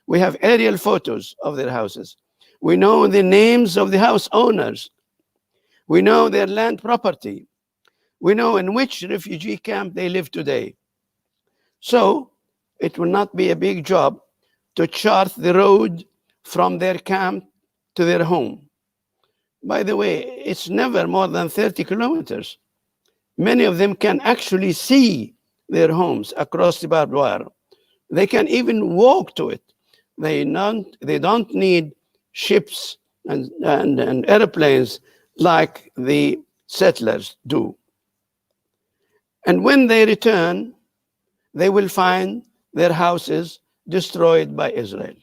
We have aerial photos of their houses. We know the names of the house owners. We know their land property. We know in which refugee camp they live today. So it will not be a big job to chart the road from their camp to their home. By the way, it's never more than 30 kilometers. Many of them can actually see their homes across the barbed wire. They can even walk to it. They don't need ships and airplanes like the settlers do. And when they return, they will find their houses destroyed by Israel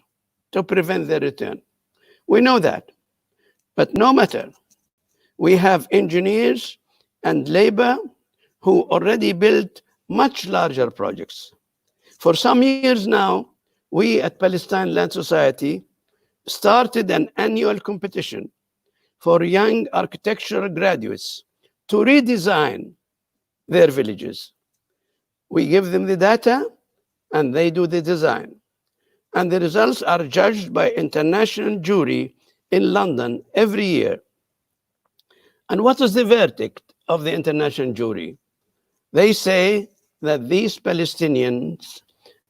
to prevent their return. We know that. But no matter, we have engineers and labor who already built much larger projects. For some years now, we at Palestine Land Society started an annual competition for young architectural graduates to redesign their villages. We give them the data and they do the design. and the results are judged by international jury in London every year. And what is the verdict of the international jury? They say that these Palestinians,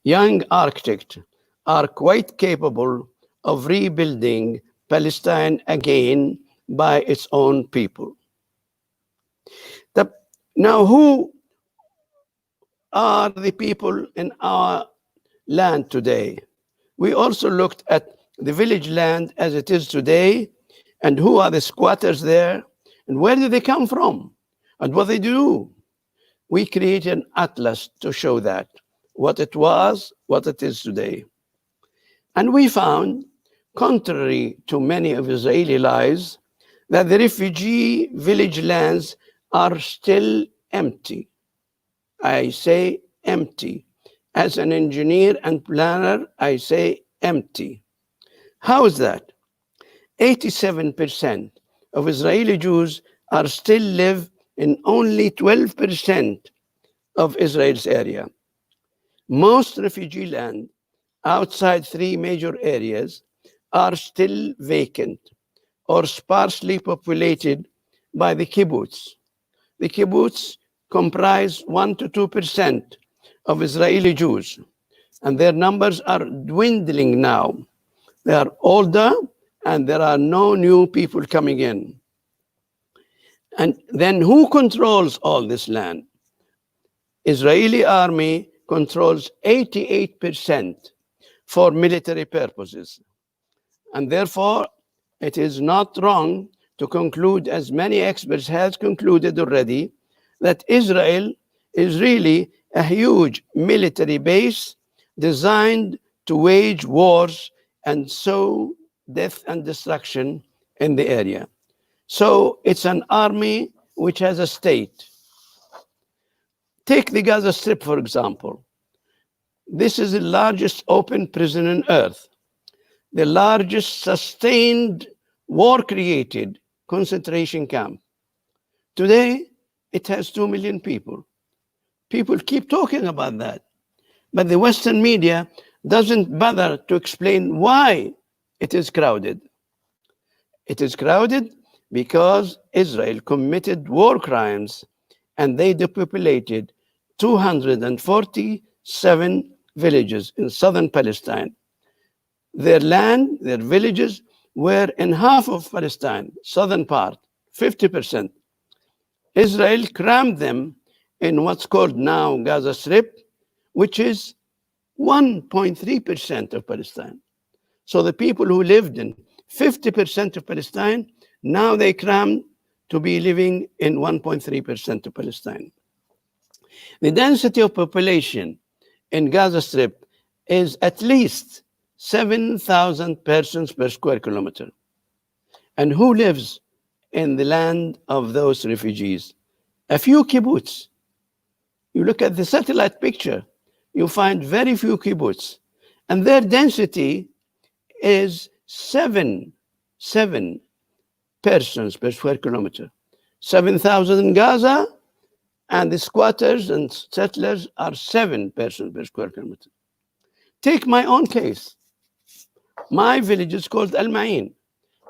young architects, are quite capable of rebuilding Palestine again by its own people. Now, who are the people in our land today? We also looked at the village land as it is today, and who are the squatters there, and where do they come from, and what they do. We created an atlas to show that, what it was, what it is today. And we found, contrary to many of Israeli lies, that the refugee village lands are still empty. I say empty. As an engineer and planner, I say empty. How is that? 87% of Israeli Jews are still live in only 12% of Israel's area. Most refugee land outside 3 major areas are still vacant or sparsely populated by the kibbutz. The kibbutz comprise 1 to 2% of Israeli Jews, and their numbers are dwindling now. They are older, and there are no new people coming in. And then who controls all this land? Israeli army controls 88% for military purposes. And therefore, it is not wrong to conclude, as many experts have concluded already, that Israel is really a huge military base designed to wage wars and sow death and destruction in the area. So it's an army which has a state. Take the Gaza Strip, for example. This is the largest open prison on earth, the largest sustained war-created concentration camp. Today, it has 2 million people. People keep talking about that, but the Western media doesn't bother to explain why it is crowded. It is crowded because Israel committed war crimes and they depopulated 247 villages in southern Palestine. Their land, their villages were in half of Palestine, southern part, 50%. Israel crammed them in what's called now Gaza Strip, which is 1.3% of Palestine. So the people who lived in 50% of Palestine, now they crammed to be living in 1.3% of Palestine. The density of population in Gaza Strip is at least 7,000 persons per square kilometer. And who lives in the land of those refugees? A few kibbutz. You look at the satellite picture, you find very few kibbutz. And their density is 7 persons per square kilometer. 7,000 in Gaza, and the squatters and settlers are 7 persons per square kilometer. Take my own case. My village is called Al Ma'in.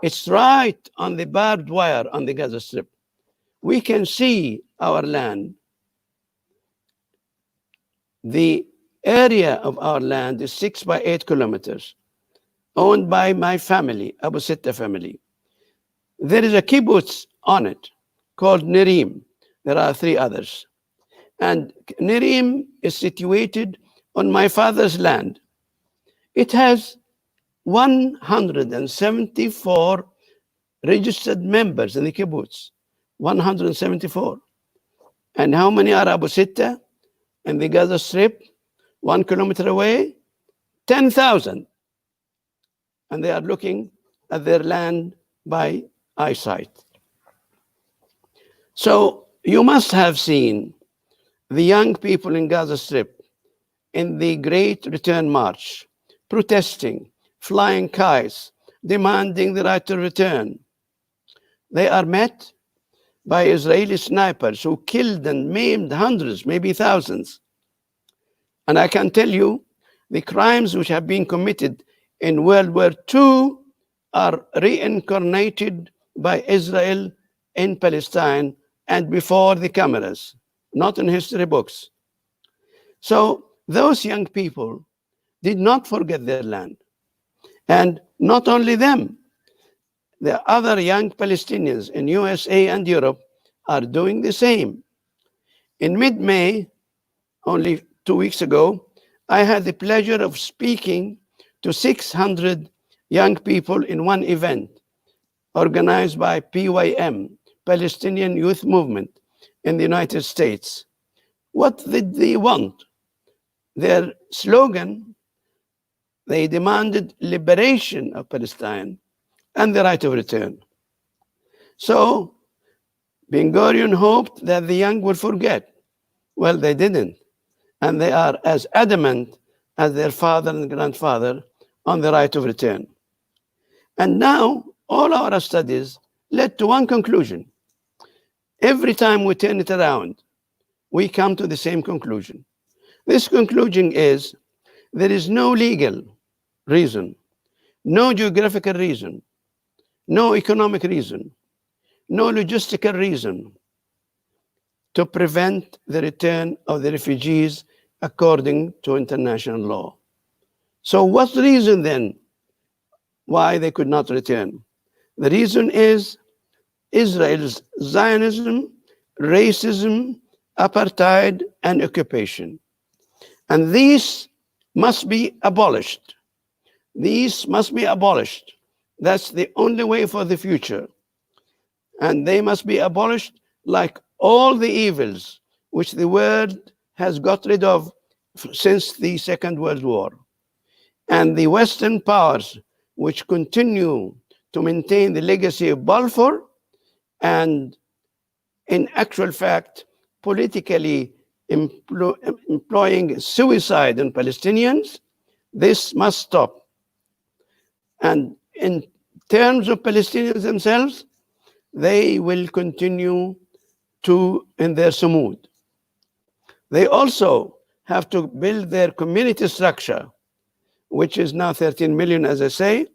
It's right on the barbed wire on the Gaza Strip. We can see our land. The area of our land is 6 by 8 kilometers, owned by my family, Abu Sitta family. There is a kibbutz on it called Nerim. There are 3 others. And Nerim is situated on my father's land. It has 174 registered members in the kibbutz, 174. And how many are Abu Sitta in the Gaza Strip, 1 kilometer away? 10,000. And they are looking at their land by eyesight. So you must have seen the young people in Gaza Strip in the Great Return March, protesting, flying kites, demanding the right to return. They are met by Israeli snipers who killed and maimed hundreds, maybe thousands. And I can tell you the crimes which have been committed in World War II are reincarnated by Israel in Palestine and before the cameras, not in history books. So those young people did not forget their land. And not only them, the other young Palestinians in USA and Europe are doing the same. In mid-May, only 2 weeks ago, I had the pleasure of speaking to 600 young people in one event organized by PYM, Palestinian Youth Movement in the United States. What did they want? Their slogan, they demanded liberation of Palestine and the right of return. So Ben-Gurion hoped that the young would forget. Well, they didn't. And they are as adamant as their father and grandfather on the right of return. And now all our studies led to one conclusion. Every time we turn it around, we come to the same conclusion. This conclusion is there is no legal reason, no geographical reason, no economic reason, no logistical reason to prevent the return of the refugees according to international law. So what's the reason then why they could not return? The reason is Israel's Zionism, racism, apartheid, and occupation. And these must be abolished. These must be abolished. That's the only way for the future. And they must be abolished like all the evils which the world has got rid of since the Second World War. And the Western powers which continue to maintain the legacy of Balfour and in actual fact politically employing suicide in Palestinians, this must stop. And in terms of Palestinians themselves, they will continue in their sumud. They also have to build their community structure, which is now 13 million, as I say,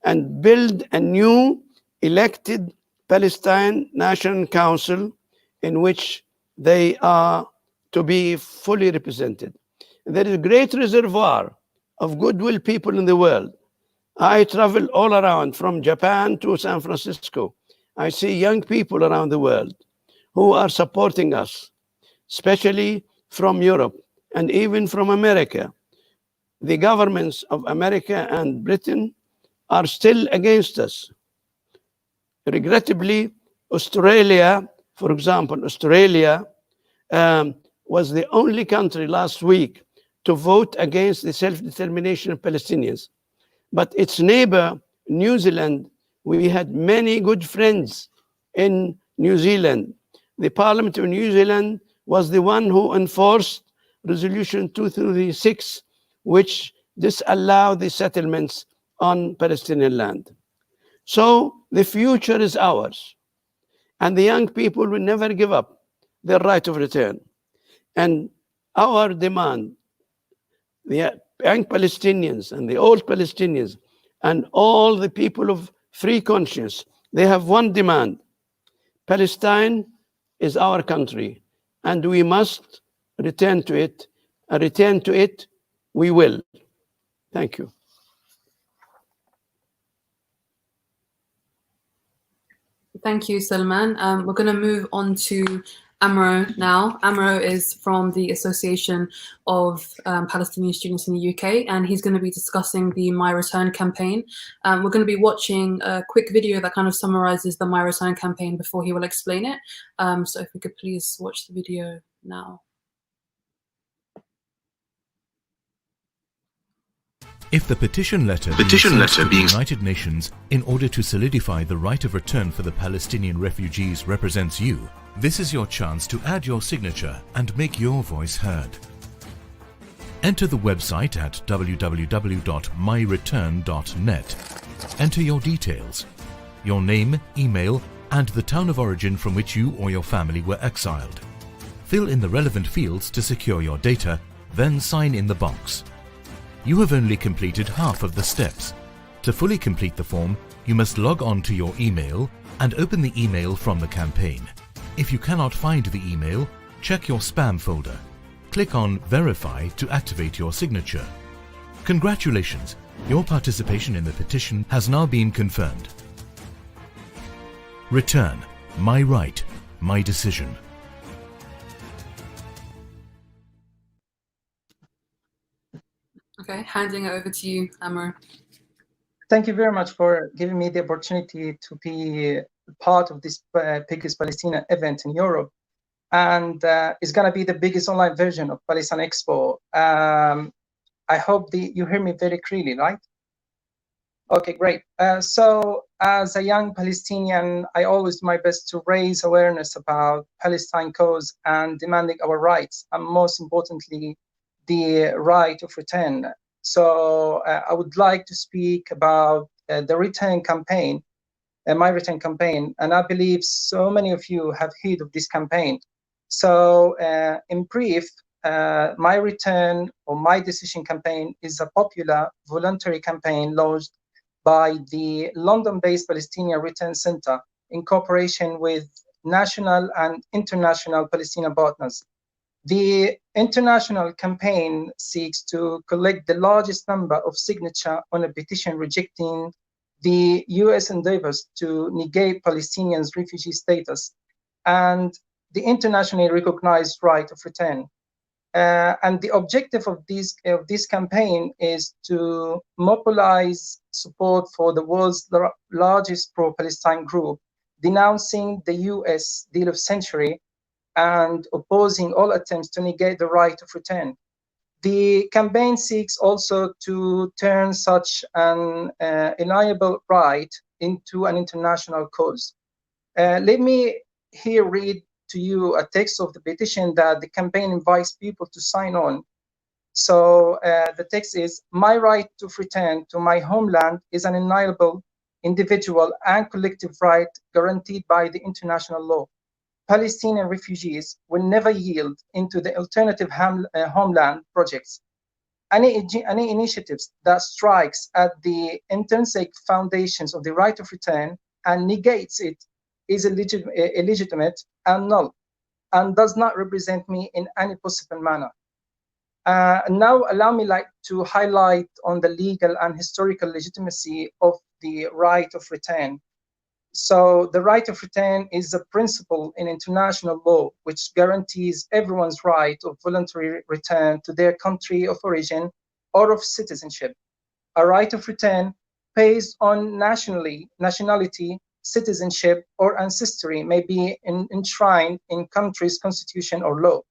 and build a new elected Palestine National Council in which they are to be fully represented. There is a great reservoir of goodwill people in the world. I travel all around from Japan to San Francisco. I see young people around the world who are supporting us, especially from Europe and even from America. The governments of America and Britain are still against us. Regrettably, Australia, for example, Australia was the only country last week to vote against the self-determination of Palestinians. But its neighbor, New Zealand, we had many good friends in New Zealand. The Parliament of New Zealand was the one who enforced Resolution 236, which disallowed the settlements on Palestinian land. So the future is ours. And the young people will never give up their right of return. And our demand, the young Palestinians and the old Palestinians and all the people of free conscience, they have one demand. Palestine is our country, and we must return to it, and return to it we will. Thank you. Thank you, Salman. We're going to move on to Amro now. Amro is from the Association of Palestinian Students in the UK, and he's going to be discussing the My Return campaign. We're going to be watching a quick video that kind of summarizes the My Return campaign before he will explain it. So if we could please watch the video now. If the petition letter being sent to the United Nations in order to solidify the right of return for the Palestinian refugees represents you, this is your chance to add your signature and make your voice heard. Enter the website at www.myreturn.net. Enter your details, your name, email, and the town of origin from which you or your family were exiled. Fill in the relevant fields to secure your data, then sign in the box. You have only completed half of the steps. To fully complete the form, you must log on to your email and open the email from the campaign. If you cannot find the email, check your spam folder. Click on Verify to activate your signature. Congratulations! Your participation in the petition has now been confirmed. Return. My right. My decision. Okay, handing it over to you, Amr. Thank you very much for giving me the opportunity to be part of this biggest Palestinian event in Europe. And it's going to be the biggest online version of Palestine Expo. I hope you hear me very clearly, right? Okay, great. So as a young Palestinian, I always do my best to raise awareness about Palestine cause and demanding our rights, and most importantly, the right of return. So I would like to speak about the return campaign, my return campaign, and I believe so many of you have heard of this campaign. So in brief, my return or my decision campaign is a popular voluntary campaign launched by the London-based Palestinian Return Center in cooperation with national and international Palestinian partners. The international campaign seeks to collect the largest number of signatures on a petition rejecting the US endeavors to negate Palestinians' refugee status and the internationally recognized right of return. And the objective of this campaign is to mobilize support for the world's largest pro-Palestine group, denouncing the US deal of century and opposing all attempts to negate the right of return. The campaign seeks also to turn such an inalienable right into an international cause. Let me here read to you a text of the petition that the campaign invites people to sign on. So the text is, my right to return to my homeland is an inalienable individual and collective right guaranteed by the international law. Palestinian refugees will never yield into the alternative homeland projects. Any initiatives that strikes at the intrinsic foundations of the right of return and negates it is illegitimate and null, and does not represent me in any possible manner. Now allow me to highlight on the legal and historical legitimacy of the right of return. So the right of return is a principle in international law which guarantees everyone's right of voluntary return to their country of origin or of citizenship. A right of return based on nationality, citizenship, or ancestry may be enshrined in country's constitution or law.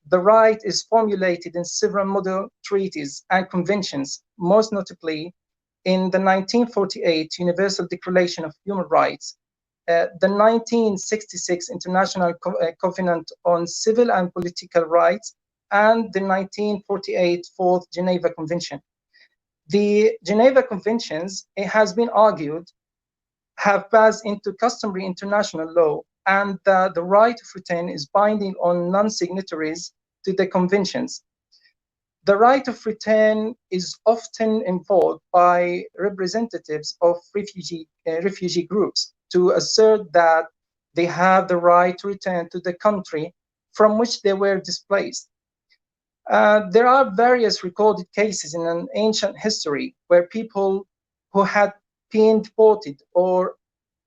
The right is formulated in several model treaties and conventions, most notably in the 1948 Universal Declaration of Human Rights, the 1966 International Covenant on Civil and Political Rights, and the 1948 Fourth Geneva Convention. The Geneva Conventions, it has been argued, have passed into customary international law, and the right of return is binding on non-signatories to the conventions. The right of return is often invoked by representatives of refugee groups to assert that they have the right to return to the country from which they were displaced. There are various recorded cases in an ancient history where people who had been deported or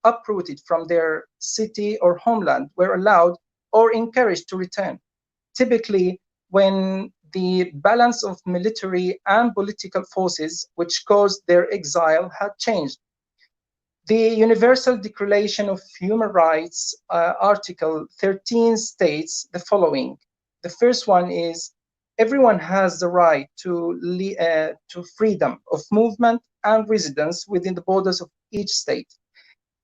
uprooted from their city or homeland were allowed or encouraged to return, typically when the balance of military and political forces which caused their exile had changed. The Universal Declaration of Human Rights, Article 13 states the following. The first one is, everyone has the right to freedom of movement and residence within the borders of each state.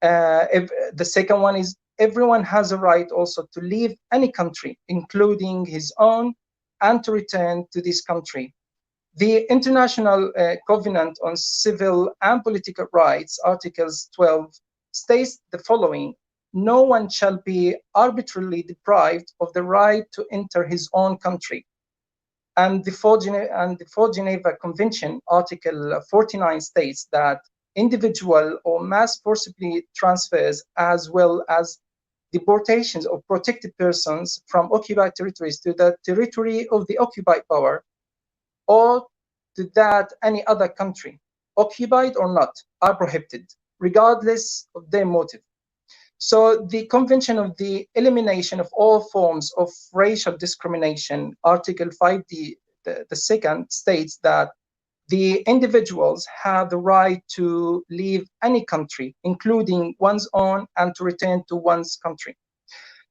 The second one is, everyone has a right also to leave any country, including his own, and to return to this country. The International Covenant on Civil and Political Rights, Articles 12, states the following: no one shall be arbitrarily deprived of the right to enter his own country. And the fourth Geneva Convention, Article 49, states that individual or mass forcibly transfers, as well as deportations of protected persons from occupied territories to the territory of the occupied power, or to that any other country, occupied or not, are prohibited, regardless of their motive. So the Convention of the Elimination of All Forms of Racial Discrimination, Article 5D, the second, states that the individuals have the right to leave any country, including one's own, and to return to one's country.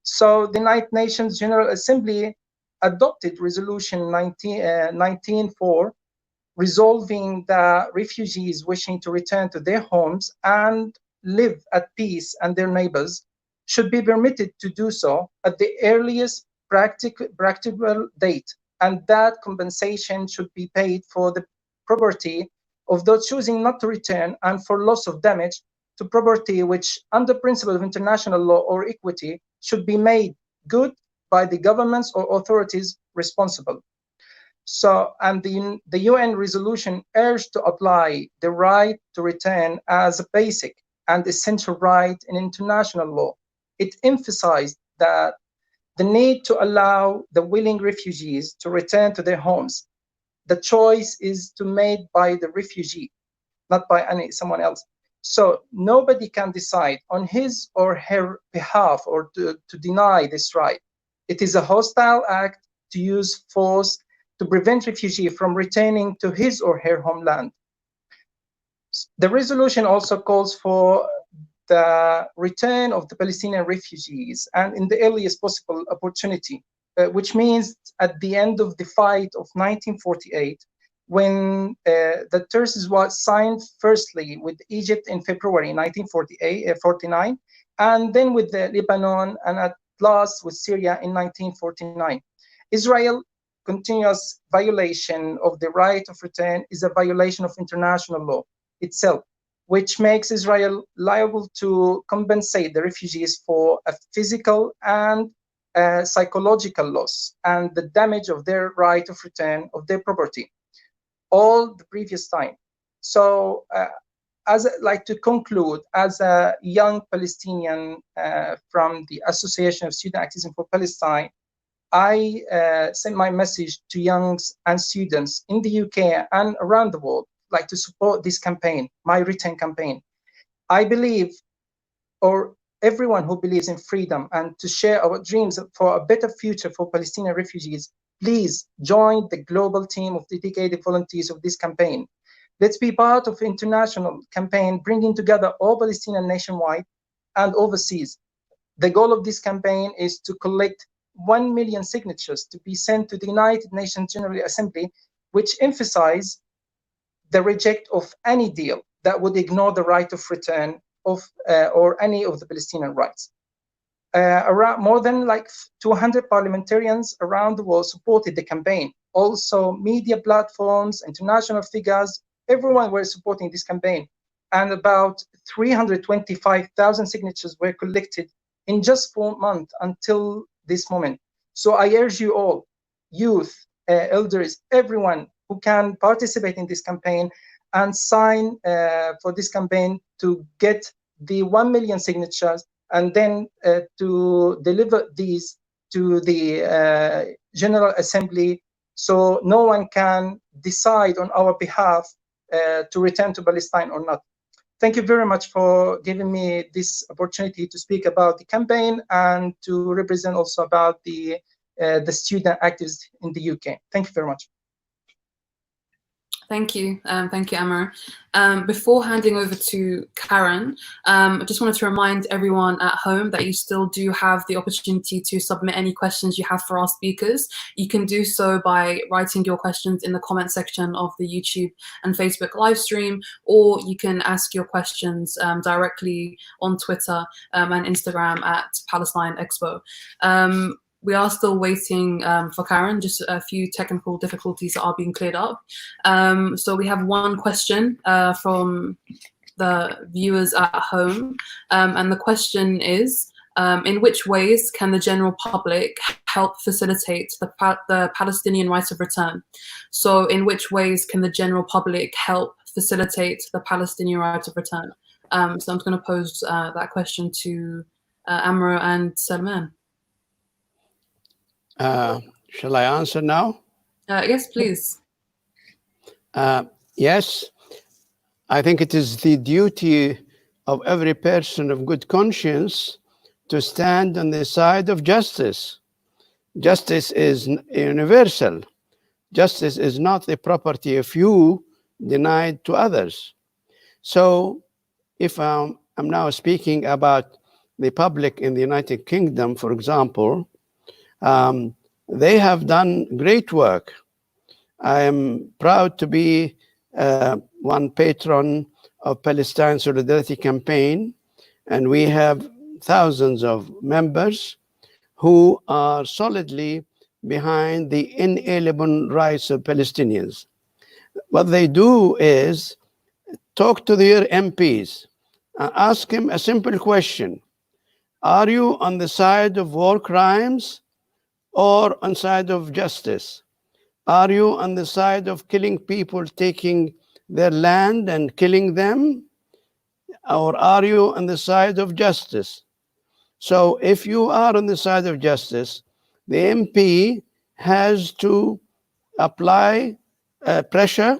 So the United Nations General Assembly adopted Resolution 19.4, resolving the refugees wishing to return to their homes and live at peace and their neighbors should be permitted to do so at the earliest practicable date, and that compensation should be paid for the property of those choosing not to return and for loss of damage to property which, under principle of international law or equity, should be made good by the governments or authorities responsible. So, and the UN resolution urged to apply the right to return as a basic and essential right in international law. It emphasized that the need to allow the willing refugees to return to their homes. The choice is to made by the refugee, not by someone else. So nobody can decide on his or her behalf or to deny this right. It is a hostile act to use force to prevent refugee from returning to his or her homeland. The resolution also calls for the return of the Palestinian refugees and in the earliest possible opportunity, which means at the end of the fight of 1948, when the truce was signed firstly with Egypt in February 1949, and then with Lebanon, and at last with Syria in 1949. Israel's continuous violation of the right of return is a violation of international law itself, which makes Israel liable to compensate the refugees for a physical and psychological loss and the damage of their right of return of their property, all the previous time. So like to conclude, as a young Palestinian from the Association of Student Activism for Palestine, I send my message to youngs and students in the UK and around the world, like to support this campaign, my return campaign. I believe, or everyone who believes in freedom and to share our dreams for a better future for Palestinian refugees, please join the global team of dedicated volunteers of this campaign. Let's be part of international campaign bringing together all Palestinians nationwide and overseas. The goal of this campaign is to collect 1 million signatures to be sent to the United Nations General Assembly, which emphasize the reject of any deal that would ignore the right of return of or any of the Palestinian rights. Around more than like 200 parliamentarians around the world supported the campaign. Also, media platforms, international figures, everyone were supporting this campaign. And about 325,000 signatures were collected in just 4 months until this moment. So I urge you all, youth, elders, everyone who can participate in this campaign and sign for this campaign to get the 1 million signatures, and then to deliver these to the General Assembly, so no one can decide on our behalf to return to Palestine or not. Thank you very much for giving me this opportunity to speak about the campaign and to represent also about the student activists in the UK. Thank you very much. Thank you, Amr. Before handing over to Karen, I just wanted to remind everyone at home that you still do have the opportunity to submit any questions you have for our speakers. You can do so by writing your questions in the comment section of the YouTube and Facebook live stream, or you can ask your questions directly on Twitter and Instagram at Palestine Expo. We are still waiting for Karen, just a few technical difficulties that are being cleared up. So we have one question from the viewers at home. And the question is, In which ways can the general public help facilitate the Palestinian right of return? So in which ways can the general public help facilitate the Palestinian right of return? So I'm going to pose that question to Amro and Salman. Shall I answer now? Yes, please. Yes, I think it is the duty of every person of good conscience to stand on the side of justice. Justice is universal. Justice is not the property of few denied to others. So if I'm now speaking about the public in the United Kingdom, for example, they have done great work. I am proud to be one patron of Palestine Solidarity Campaign, and we have thousands of members who are solidly behind the inalienable rights of Palestinians. What they do is talk to their MPs and ask them a simple question. Are you on the side of war crimes or on the side of justice? Are you on the side of killing people, taking their land and killing them? Or are you on the side of justice? So if you are on the side of justice, the MP has to apply pressure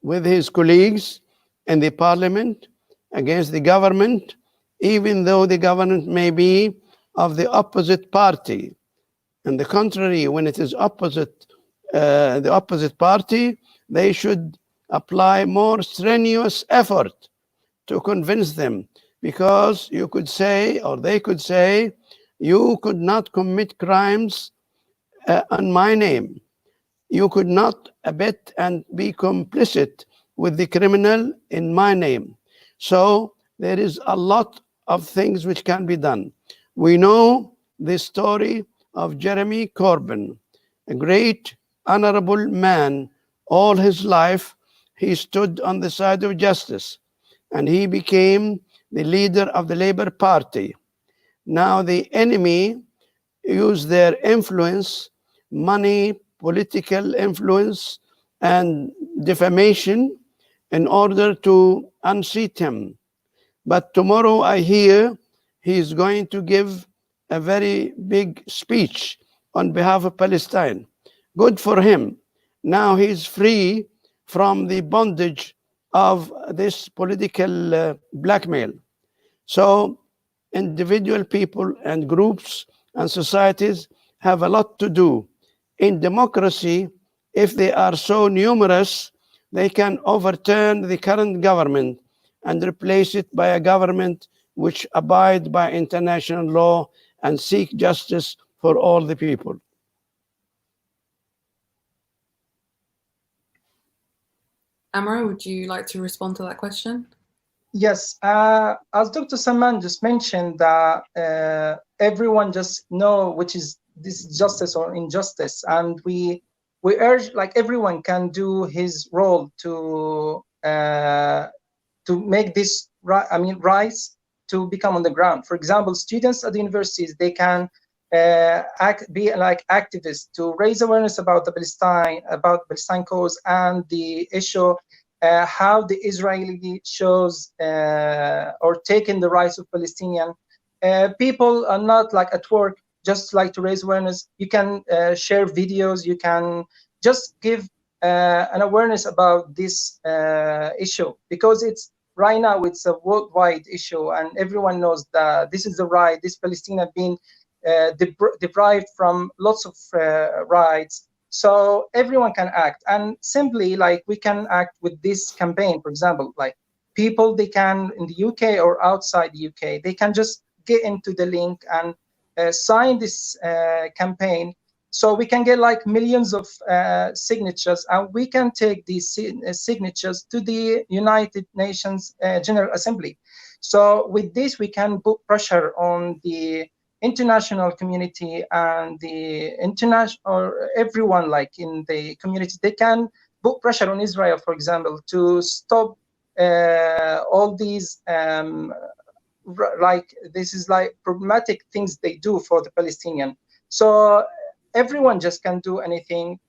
with his colleagues in the parliament against the government, even though the government may be of the opposite party. On the contrary, when it is opposite, the opposite party, they should apply more strenuous effort to convince them, because you could say, or they could say, you could not commit crimes on my name. You could not abet and be complicit with the criminal in my name. So there is a lot of things which can be done. We know the story of Jeremy Corbyn, a great honorable man. All his life he stood on the side of justice, and he became the leader of the Labour Party. Now the enemy use their influence, money, political influence, and defamation in order to unseat him. But tomorrow I hear he is going to give a very big speech on behalf of Palestine. Good for him. Now he's free from the bondage of this political blackmail. So individual people and groups and societies have a lot to do. In democracy, if they are so numerous, they can overturn the current government and replace it by a government which abides by international law and seek justice for all the people. Amro, would you like to respond to that question? Yes, as Dr. Salman just mentioned, that everyone just know which is this justice or injustice, and we urge like everyone can do his role to make this rise to become on the ground. For example, students at the universities, they can be like activists to raise awareness about the Palestine cause and the issue. How the Israeli shows or taking the rights of Palestinian people are not like at work, just like to raise awareness. You can share videos, you can just give an awareness about this issue, because it's right now it's a worldwide issue and everyone knows that this is the right, this Palestinian being deprived from lots of rights. So everyone can act, and simply like we can act with this campaign. For example, like people, they can in the UK or outside the UK, they can just get into the link and sign this campaign. So we can get like millions of signatures, and we can take these signatures to the United Nations General Assembly. So with this, we can put pressure on the international community and the international or everyone like in the community. They can put pressure on Israel, for example, to stop all these like this is like problematic things they do for the Palestinian. So everyone just can do anything,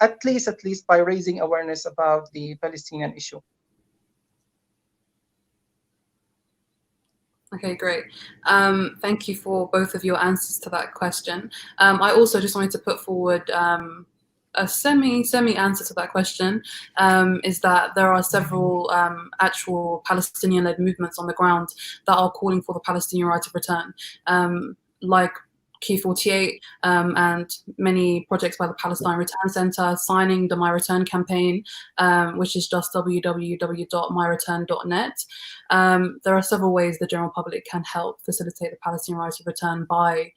at least by raising awareness about the Palestinian issue. Okay, great. Thank you for both of your answers to that question. I also just wanted to put forward a semi answer to that question, is that there are several actual Palestinian-led movements on the ground that are calling for the Palestinian right of return, like Q48 and many projects by the Palestine Return Center, signing the My Return campaign, which is just www.myreturn.net. There are several ways the general public can help facilitate the Palestinian right of return by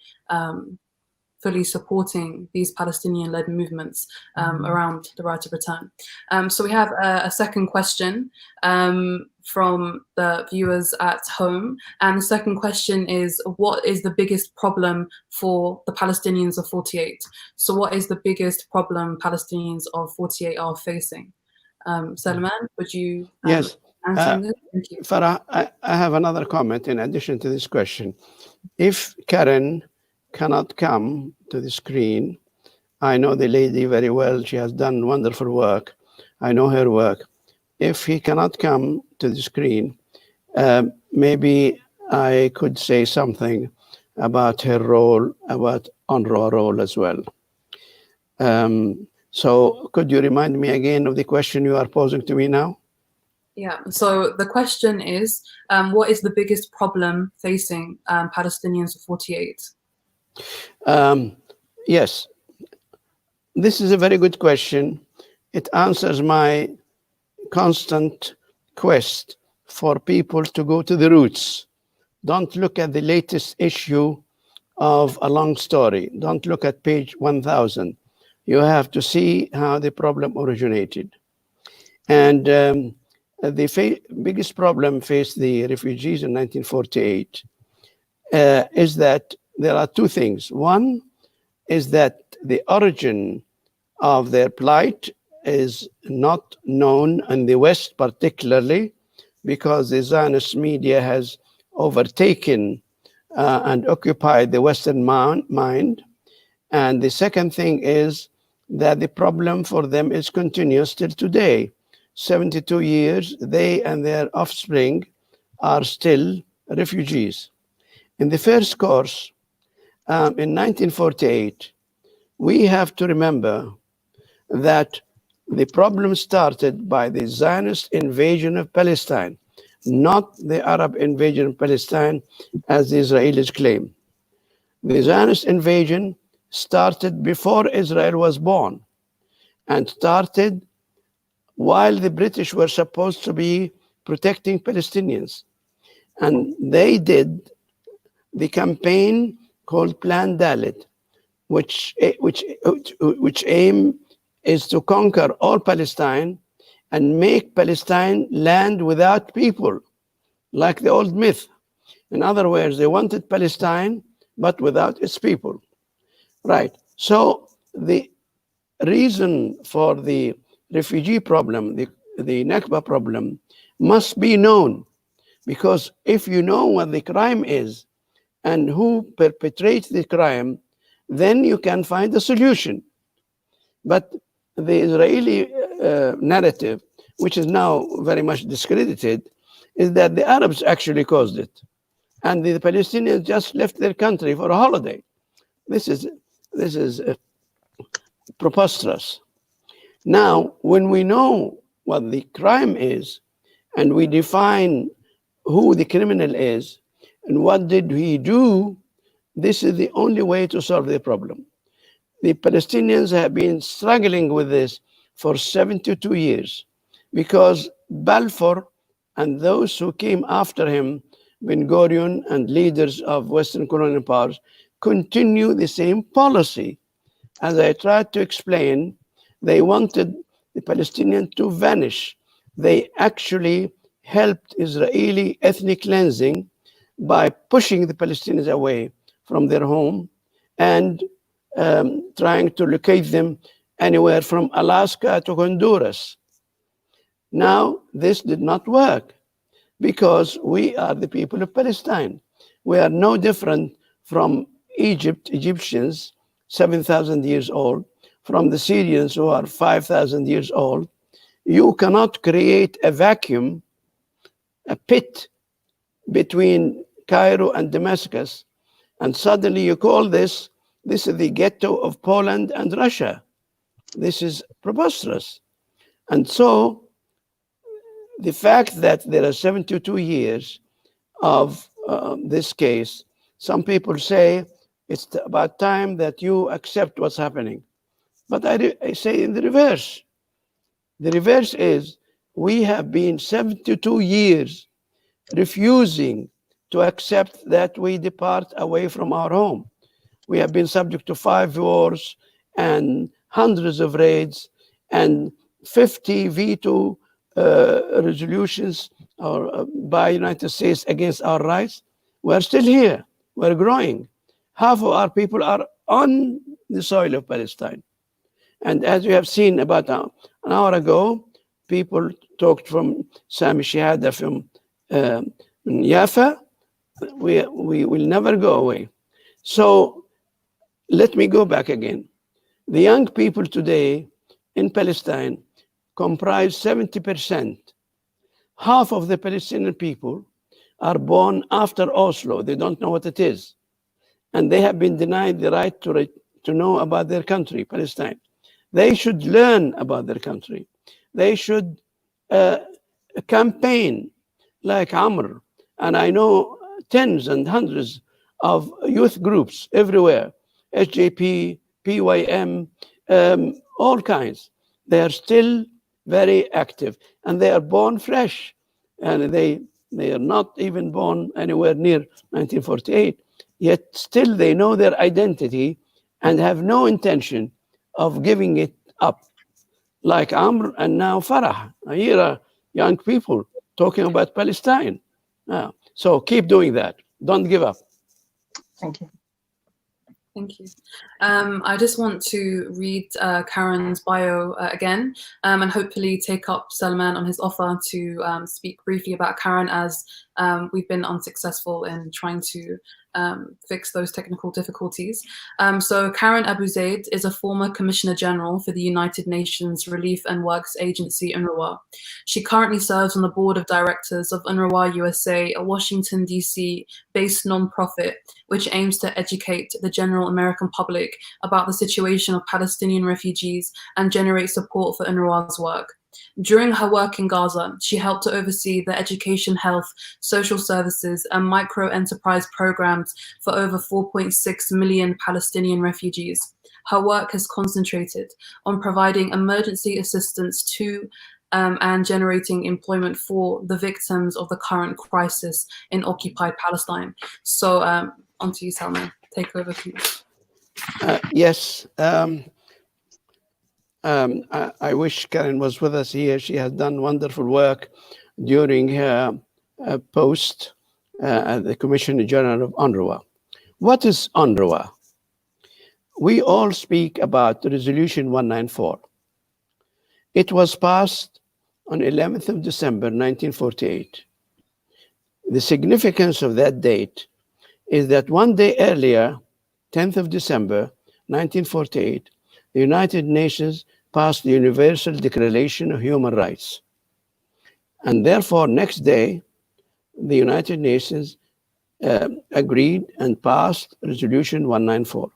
fully supporting these Palestinian-led movements around the right of return. So we have a second question from the viewers at home. And the second question is, what is the biggest problem for the Palestinians of 48? So what is the biggest problem Palestinians of 48 are facing? Salman, would you Yes. answer this? Thank you. Farah, I have another comment in addition to this question. If Karen cannot come to the screen, I know the lady very well. She has done wonderful work. I know her work. If he cannot come to the screen, maybe I could say something about her role, about UNRWA role as well. So could you remind me again of the question you are posing to me now? Yeah, so the question is, what is the biggest problem facing Palestinians of 48? Yes, this is a very good question. It answers my constant quest for people to go to the roots. Don't look at the latest issue of a long story. Don't look at page 1000. You have to see how the problem originated. And the biggest problem faced the refugees in 1948 is that there are two things. One is that the origin of their plight is not known in the West, particularly because the Zionist media has overtaken and occupied the Western mind. And the second thing is that the problem for them is continuous till today. 72 years, they and their offspring are still refugees. In the first course, in 1948, we have to remember that the problem started by the Zionist invasion of Palestine, not the Arab invasion of Palestine, as the Israelis claim. The Zionist invasion started before Israel was born and started while the British were supposed to be protecting Palestinians. And they did the campaign called Plan Dalit, which aim is to conquer all Palestine and make Palestine land without people, like the old myth. In other words, they wanted Palestine, but without its people. Right. So the reason for the refugee problem, the Nakba problem, must be known. Because if you know what the crime is and who perpetrates the crime, then you can find a solution. But the Israeli narrative, which is now very much discredited, is that the Arabs actually caused it. And the Palestinians just left their country for a holiday. This is preposterous. Now, when we know what the crime is, and we define who the criminal is, and what did he do, this is the only way to solve the problem. The Palestinians have been struggling with this for 72 years because Balfour and those who came after him, Ben Gurion and leaders of Western colonial powers, continue the same policy. As I tried to explain, they wanted the Palestinians to vanish. They actually helped Israeli ethnic cleansing by pushing the Palestinians away from their home and trying to locate them anywhere from Alaska to Honduras. Now, this did not work. because we are the people of Palestine. We are no different from Egyptians, 7,000 years old, from the Syrians who are 5,000 years old. You cannot create a vacuum, a pit between Cairo and Damascus, and suddenly you call this is the ghetto of Poland and Russia. This is preposterous. And so the fact that there are 72 years of this case, some people say it's about time that you accept what's happening. But I say in the reverse. The reverse is we have been 72 years refusing to accept that we depart away from our home. We have been subject to 5 wars and hundreds of raids and 50 veto resolutions by United States against our rights. We're still here. We're growing. Half of our people are on the soil of Palestine. And as you have seen about an hour ago, people talked from Sami Shihada from Jaffa. We will never go away. So let me go back again. The young people today in Palestine comprise 70%. Half of the Palestinian people are born after Oslo. They don't know what it is. And they have been denied the right to know about their country, Palestine. They should learn about their country. They should campaign like Amr. And I know tens and hundreds of youth groups everywhere, SJP, PYM, all kinds. They are still very active, and they are born fresh, and they are not even born anywhere near 1948, yet still they know their identity and have no intention of giving it up. Like Amr and now Farah. I hear young people talking about Palestine. So keep doing that. Don't give up. Thank you. Thank you. I just want to read Karen's bio again and hopefully take up Salman on his offer to speak briefly about Karen, as we've been unsuccessful in trying to fix those technical difficulties. So Karen Abu Zaid is a former Commissioner General for the United Nations Relief and Works Agency, UNRWA. She currently serves on the board of directors of UNRWA USA, a Washington, D.C. based nonprofit which aims to educate the general American public about the situation of Palestinian refugees and generate support for UNRWA's work. During her work in Gaza, she helped to oversee the education, health, social services, and micro-enterprise programs for over 4.6 million Palestinian refugees. Her work has concentrated on providing emergency assistance to and generating employment for the victims of the current crisis in occupied Palestine. So on to you, Salman. Take over, please. Yes. I wish Karen was with us here. She has done wonderful work during her post as the Commissioner General of UNRWA. What is UNRWA? We all speak about Resolution 194. It was passed on 11th of December, 1948. The significance of that date is that one day earlier, 10th of December, 1948, the United Nations passed the Universal Declaration of Human Rights. And therefore, next day, the United Nations agreed and passed Resolution 194.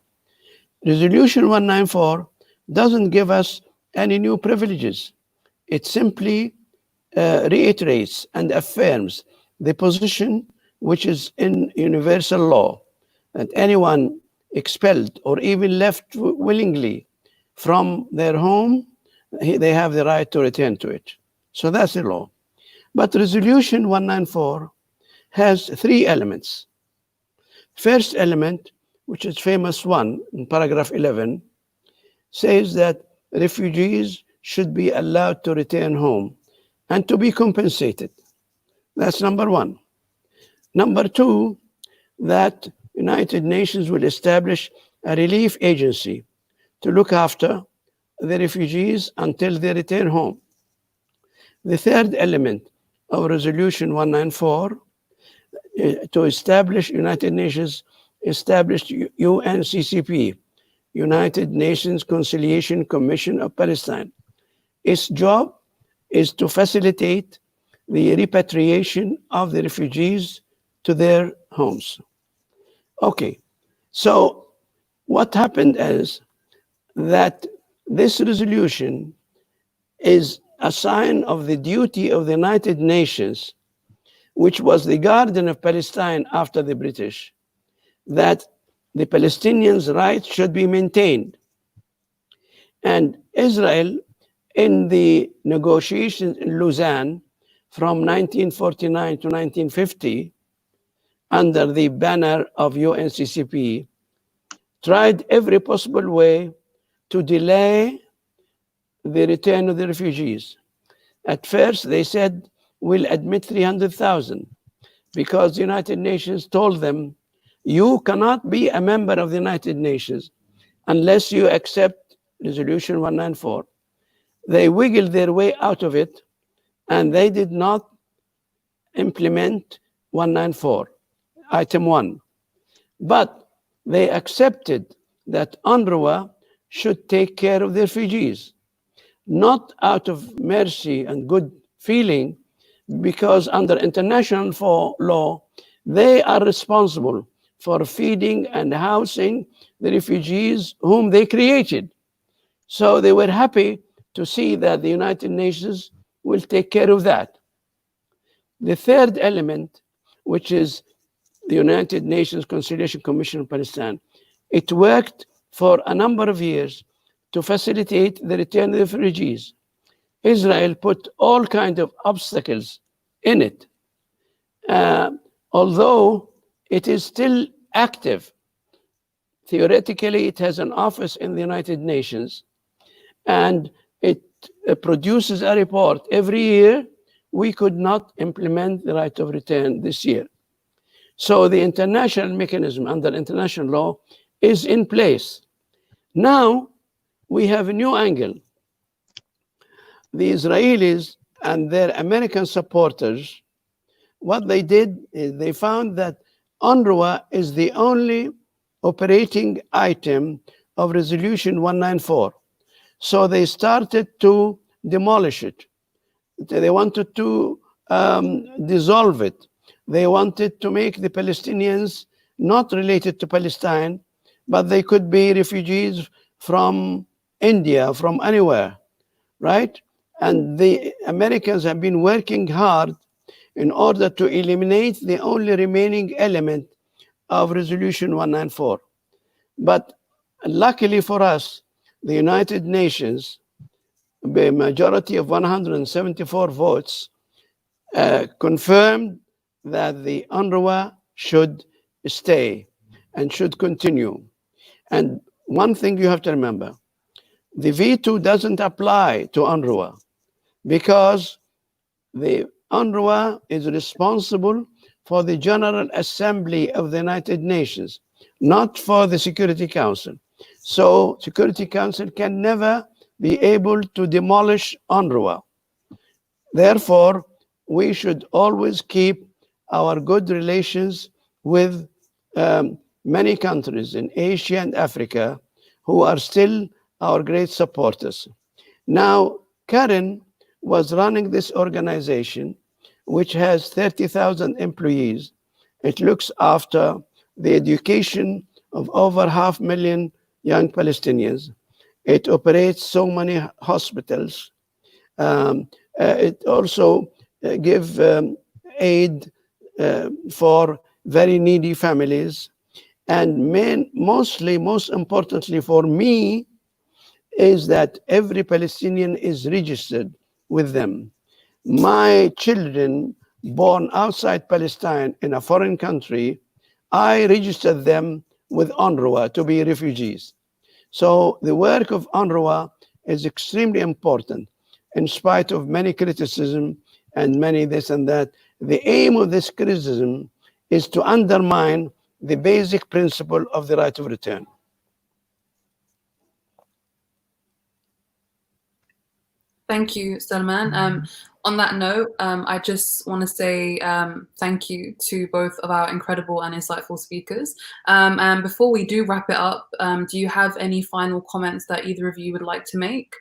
Resolution 194 doesn't give us any new privileges. It simply reiterates and affirms the position which is in universal law, that anyone expelled or even left willingly from their home, they have the right to return to it. So that's the law. But Resolution 194 has 3 elements. First element, which is famous one in paragraph 11, says that refugees should be allowed to return home and to be compensated. That's number 1. Number 2, that United Nations will establish a relief agency to look after the refugees until they return home. The third element of Resolution 194 to establish United Nations, established UNCCP, United Nations Conciliation Commission of Palestine. Its job is to facilitate the repatriation of the refugees to their homes. Okay, so what happened is that this resolution is a sign of the duty of the United Nations, which was the guardian of Palestine after the British, that the Palestinians' rights should be maintained. And Israel, in the negotiations in Lausanne from 1949 to 1950, under the banner of UNCCP, tried every possible way to delay the return of the refugees. At first, they said, we'll admit 300,000, because the United Nations told them, you cannot be a member of the United Nations unless you accept Resolution 194. They wiggled their way out of it, and they did not implement 194, item 1. But they accepted that UNRWA should take care of the refugees, not out of mercy and good feeling, because under international law, they are responsible for feeding and housing the refugees whom they created. So they were happy to see that the United Nations will take care of that. The third element, which is the United Nations Conciliation Commission of Palestine, it worked for a number of years to facilitate the return of the refugees. Israel put all kinds of obstacles in it. Although it is still active, theoretically it has an office in the United Nations, and it produces a report every year. We could not implement the right of return this year. So the international mechanism under international law is in place. Now we have a new angle. The Israelis and their American supporters, what they did is they found that UNRWA is the only operating item of Resolution 194. So they started to demolish it. They wanted to dissolve it. They wanted to make the Palestinians not related to Palestine, but they could be refugees from India, from anywhere, right? And the Americans have been working hard in order to eliminate the only remaining element of Resolution 194. But luckily for us, the United Nations, by a majority of 174 votes, confirmed that the UNRWA should stay and should continue. And one thing you have to remember, the veto doesn't apply to UNRWA, because the UNRWA is responsible for the General Assembly of the United Nations, not for the Security Council. So Security Council can never be able to demolish UNRWA. Therefore, we should always keep our good relations with many countries in Asia and Africa who are still our great supporters. Now, Karen was running this organization, which has 30,000 employees. It looks after the education of over 500,000 young Palestinians. It operates so many hospitals. It also gives aid for very needy families. And most importantly for me, is that every Palestinian is registered with them. My children born outside Palestine in a foreign country, I registered them with UNRWA to be refugees. So the work of UNRWA is extremely important, in spite of many criticism and many this and that. The aim of this criticism is to undermine the basic principle of the right of return. Thank you, Salman. On that note, I just want to say thank you to both of our incredible and insightful speakers. And before we do wrap it up, do you have any final comments that either of you would like to make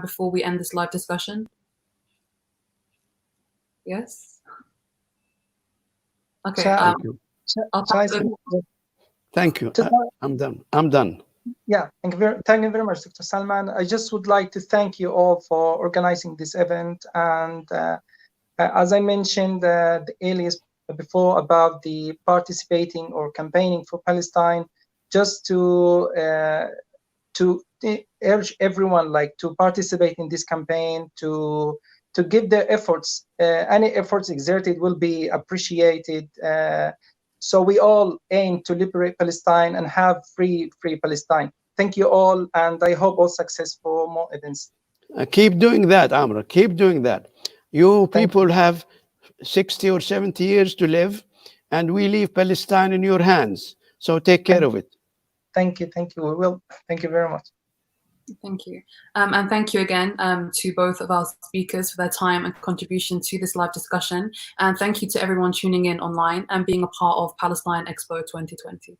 before we end this live discussion? Yes? Okay. Thank you. I'll pass it over. Thank you. I'm done. I'm done. Yeah, thank you very much, Dr. Salman. I just would like to thank you all for organizing this event. And as I mentioned earlier before about the participating or campaigning for Palestine, just to urge everyone like to participate in this campaign, to give their efforts. Any efforts exerted will be appreciated. So we all aim to liberate Palestine and have free Palestine. Thank you all, and I hope all success for more events. Keep doing that, Amr. Keep doing that. You people have 60 or 70 years to live, and we leave Palestine in your hands. So take care of it. Thank you. We will. Thank you very much. Thank you. And thank you again to both of our speakers for their time and contribution to this live discussion. And thank you to everyone tuning in online and being a part of Palestine Expo 2020.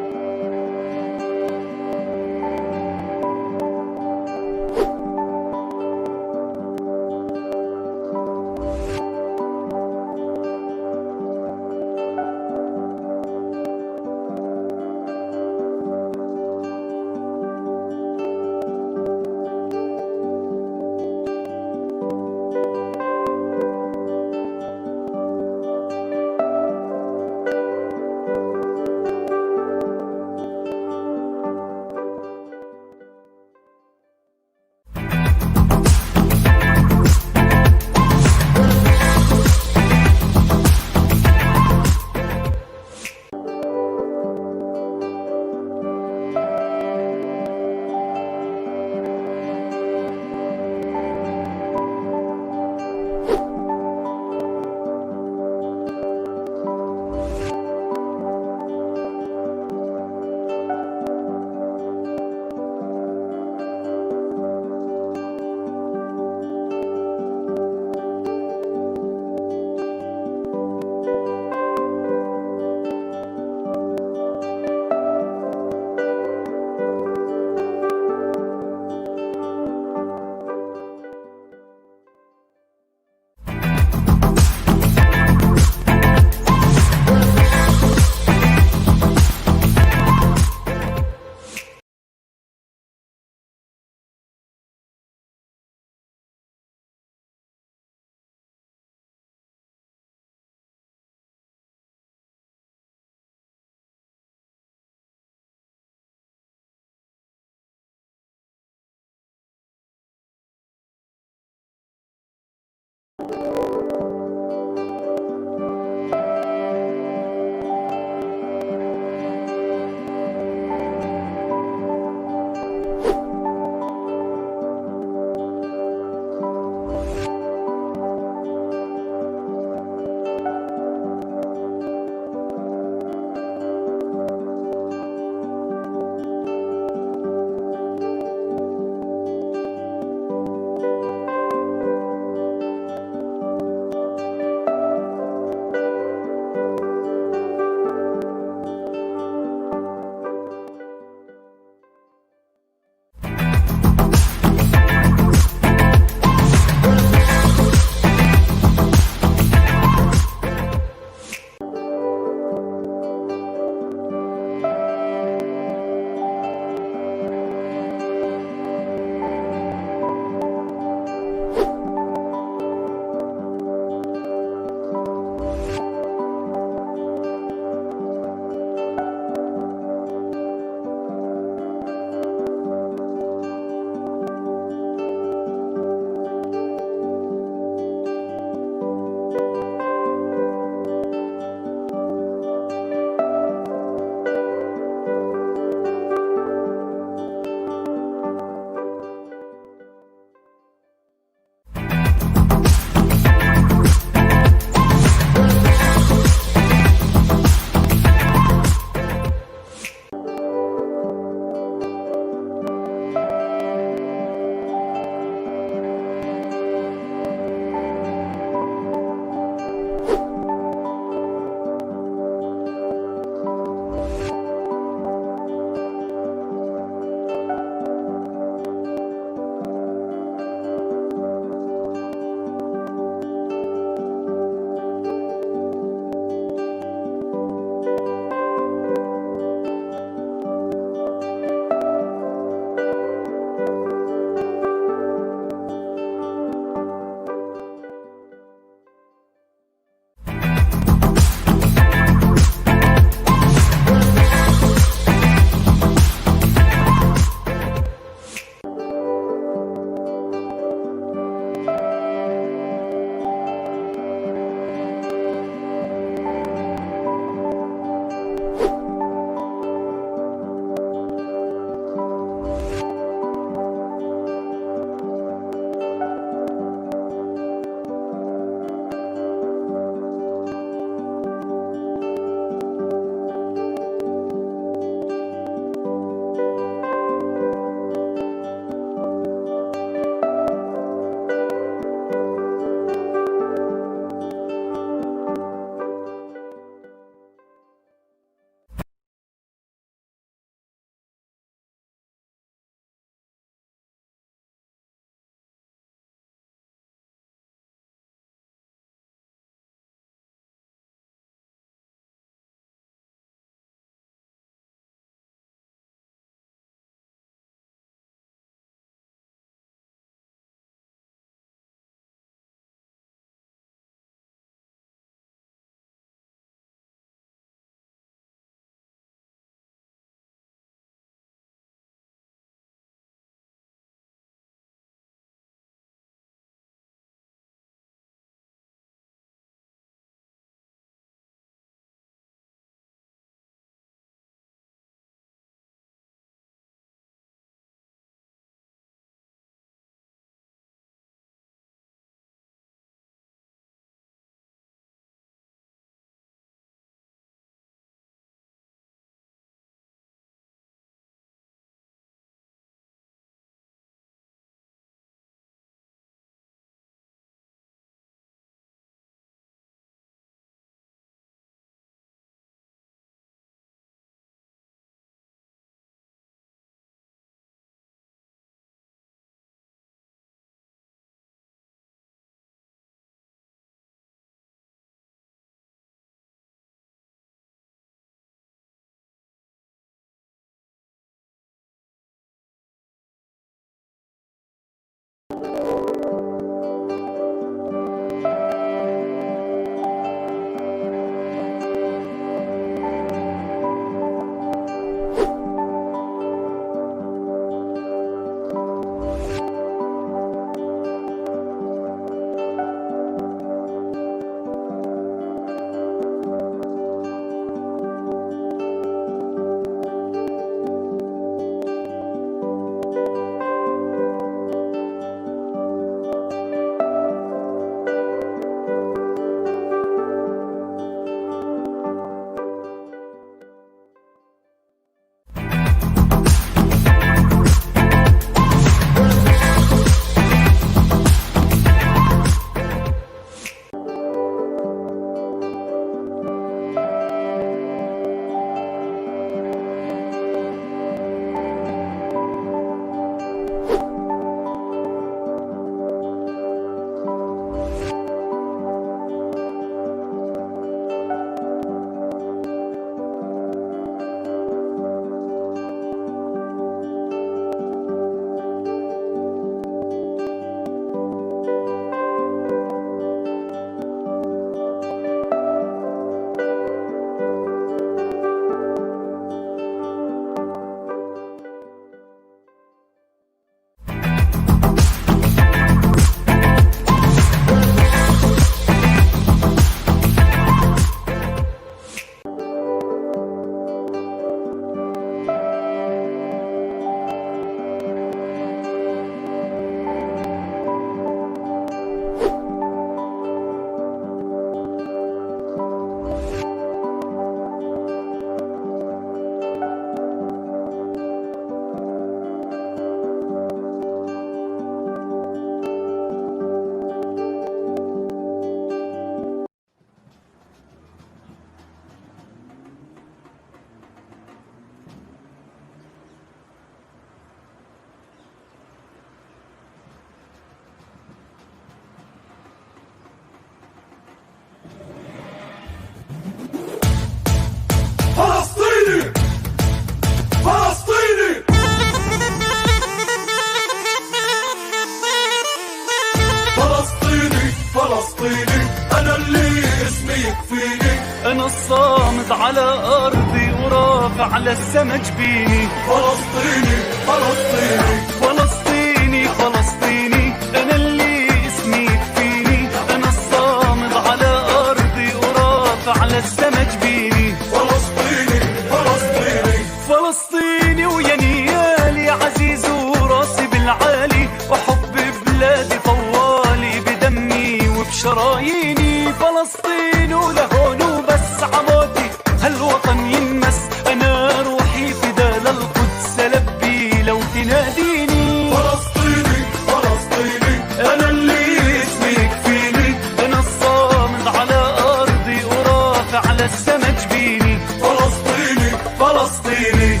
فلسطيني أنا اللي اسمي يكفيني، أنا الصامد على أرضي ورافع للسما جبيني. فلسطيني فلسطيني فلسطيني فلسطيني أنا اللي اسمي يكفيني، أنا الصامد على أرضي ورافع للسما جبيني. فلسطيني فلسطيني فلسطيني ويا نيالي عزيز وراسي بالعالي، وحب بلادي طوالي بدمي وبشراييني. فلسطين ولهون وبس عمودي هالوطن ينمس، أنا روحي فدا للقدس لبي لو تناديني. فلسطيني فلسطيني أنا اللي اسمي يكفيني، أنا الصامد على أرضي ورافع للسما جبيني. فلسطيني فلسطيني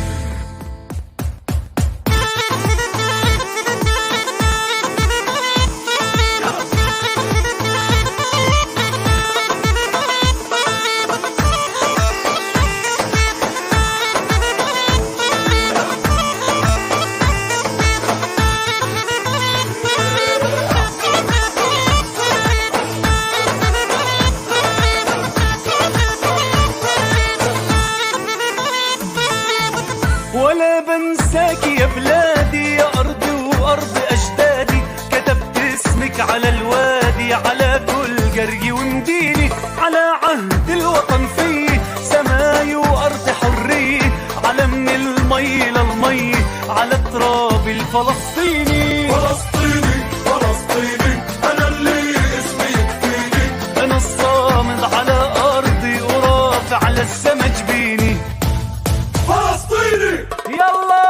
ولا بنساك يا بلادي، يا أرضي وأرض أجدادي، كتبت اسمك على الوادي على كل قرية ومديني، على عهد الوطن فيه سماي وأرض حرية، على من المي للمي على التراب الفلسطيني. فلسطيني فلسطيني أنا اللي اسمي يكفيني، أنا الصامد على أرضي ورافع للسما جبيني. فلسطيني يلا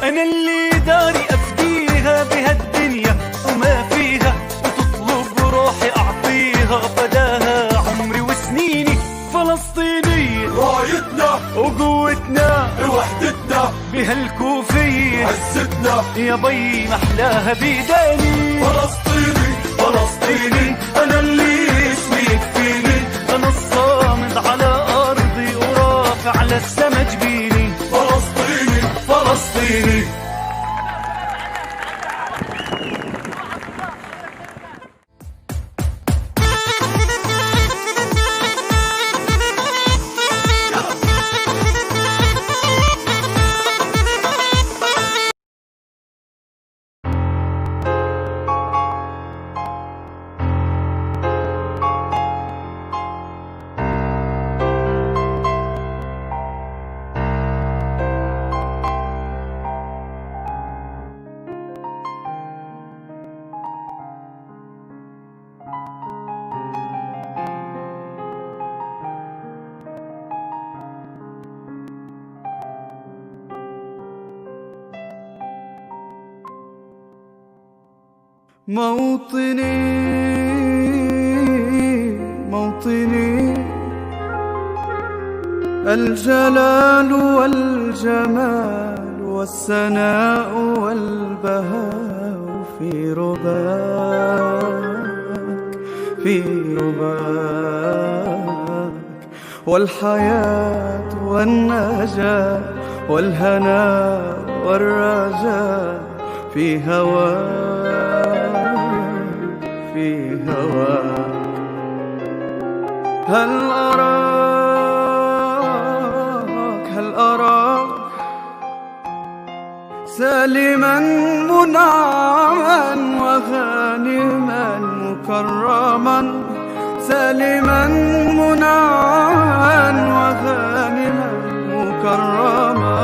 أنا اللي داري أفديها بهالدنيا وما فيها، وتطلب روحي أعطيها فداها عمري وسنيني. فلسطيني رايتنا وقوتنا وحدتنا بهالكوفية عزتنا، يا بي محلاها بيداني. فلسطيني فلسطيني أنا اللي اسمي يكفيني، أنا الصامد على أرضي ورافع للسما جبيني. فلسطيني فلسطيني موطني موطني الجلال والجمال والسناء والبهاء في رباك في رباك، والحياة والنجاة والهناء والرجاء في هواك في هواك. هل أراك سالما منعما وغانما مكرما، سالما منعما وغانما مكرما.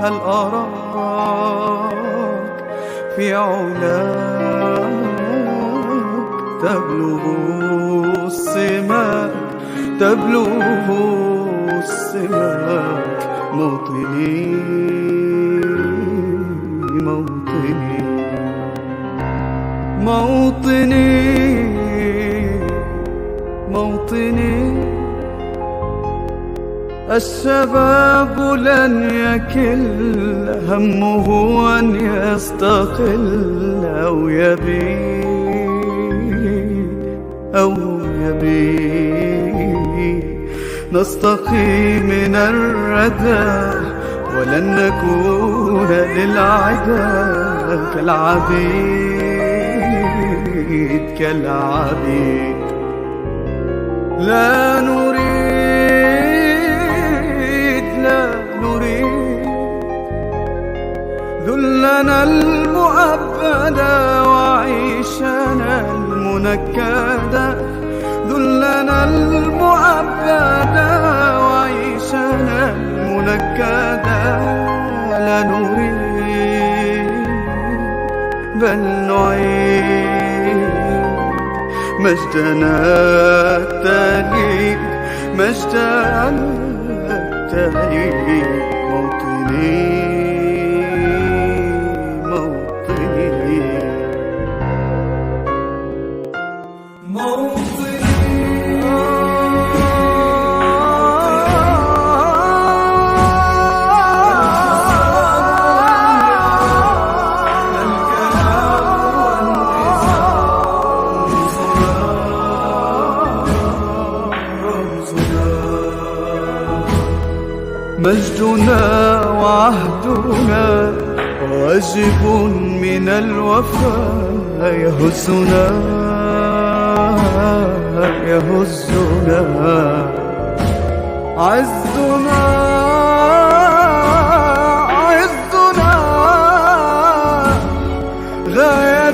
هل أراك في علاك تبلغ السماك تبلغ السماك موطني موطني موطني موطني الشباب لن يكل همه أن يستقل أو يبيد نستقي من الردى ولن نكون للعدا كالعبيد لا نريد ذلنا المؤبدا وعيشنا المنكدا ذلنا المؤبدا وعيشنا المنكدا لا نريد بل نعيد مجدنا التالي موطني مجدنا وعهدنا واجب من الوفاء يهزنا عزنا غاية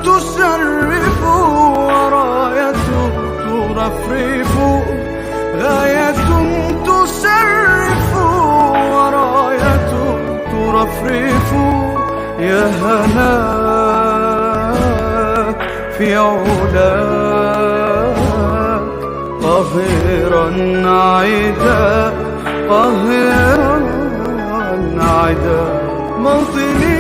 تشرف وراية ترفرف غاية تشرف وراية ترفرف يا هناك في علاك قاهرا عدا موطني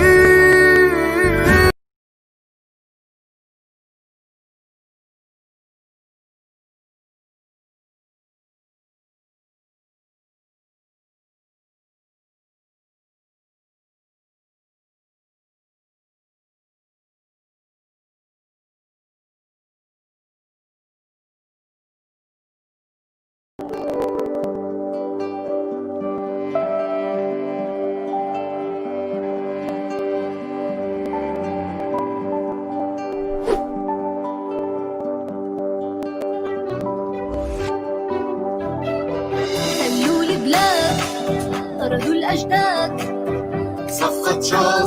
طردوا الأجداد صفقة تشاو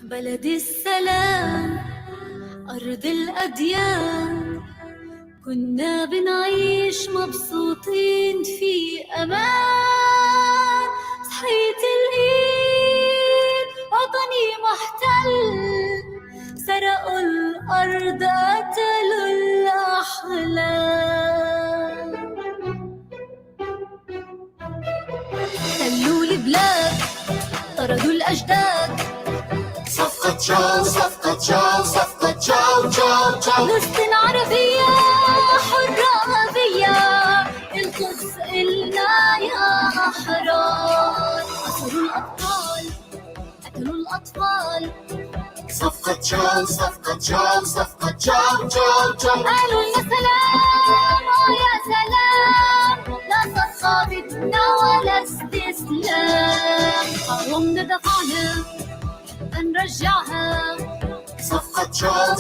بلد السلام أرض الأديان كنا بنعيش مبسوطين في أمان صحيت الإيد وطني محتل سرقوا الأرض قتلوا الأحلام خلوا البلاد طردوا الأجداد صفقة تشاو فلسطين عربية حرة أبية القدس إلنا يا أحرار قتلوا الأطفال صفقة تشاو قالوا لنا سلام يا سلام لا صفقة بدنا ولا استسلام قاومنا دفعنا نرجعها صفقة تشاو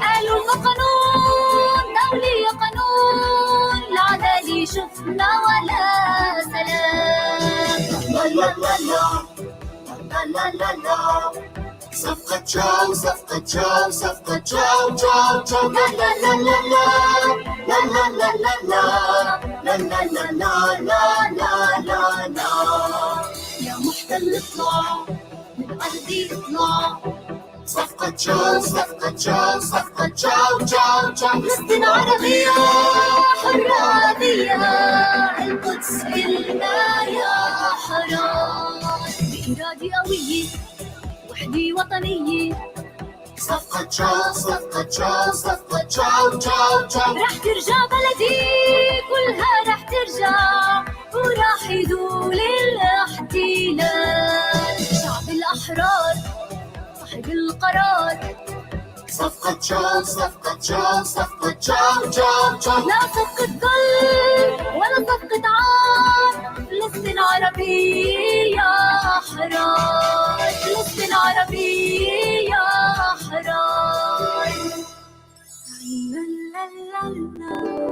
قالوا لنا قانون دولي قانون العدالي شفنا ولا سلام لا لا لا صفقة تشاو صفقة تشاو صفقة تشاو تشاو تشاو لا لا لا لا لا لا لا لا لا لا لا لا لا لا لا لا لا يا محتل اطلع من أرضي اطلع صفقة تشاو صفقة تشاو صفقة تشاو تشاو تشاو فلسطين عربية حرة أبية القدس إلنا يا حرام بإرادة قوية وحدي وطنية صفقة تشاو صفقة تشاو صفقة تشاو تشاو تشاو رح ترجع بلدي كلها رح ترجع وراح يزول الاحتلال شعب الأحرار صاحب القرار صفقة تشاو صفقة تشاو صفقة تشاو تشاو تشاو لا صفقة ظل ولا صفقة عار فلسطين عربية يا أحرار فلسطين عربية يا أحرار لا لا لا لا لا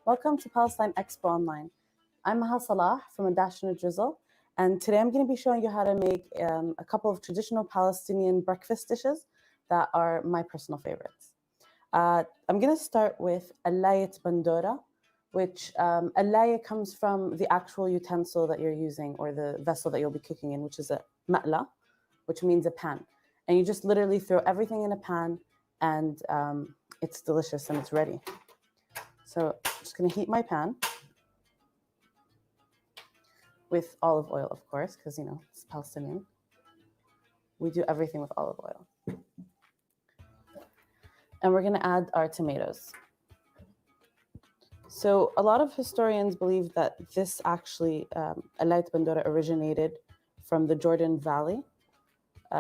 Welcome to Palestine Expo Online. I'm Maha Salah from A Dash and a Drizzle, and today I'm going to be showing you how to make a couple of traditional Palestinian breakfast dishes that are my personal favorites. I'm going to start with allayat bandora, which allayat comes from the actual utensil that you're using or the vessel that you'll be cooking in, which is a ma'la, which means a pan. And you just literally throw everything in a pan and it's delicious and it's ready. So I'm just going to heat my pan with olive oil, of course, because, you know, it's Palestinian. We do everything with olive oil. And we're going to add our tomatoes. So a lot of historians believe that this actually, allayat bandora, originated from the Jordan Valley,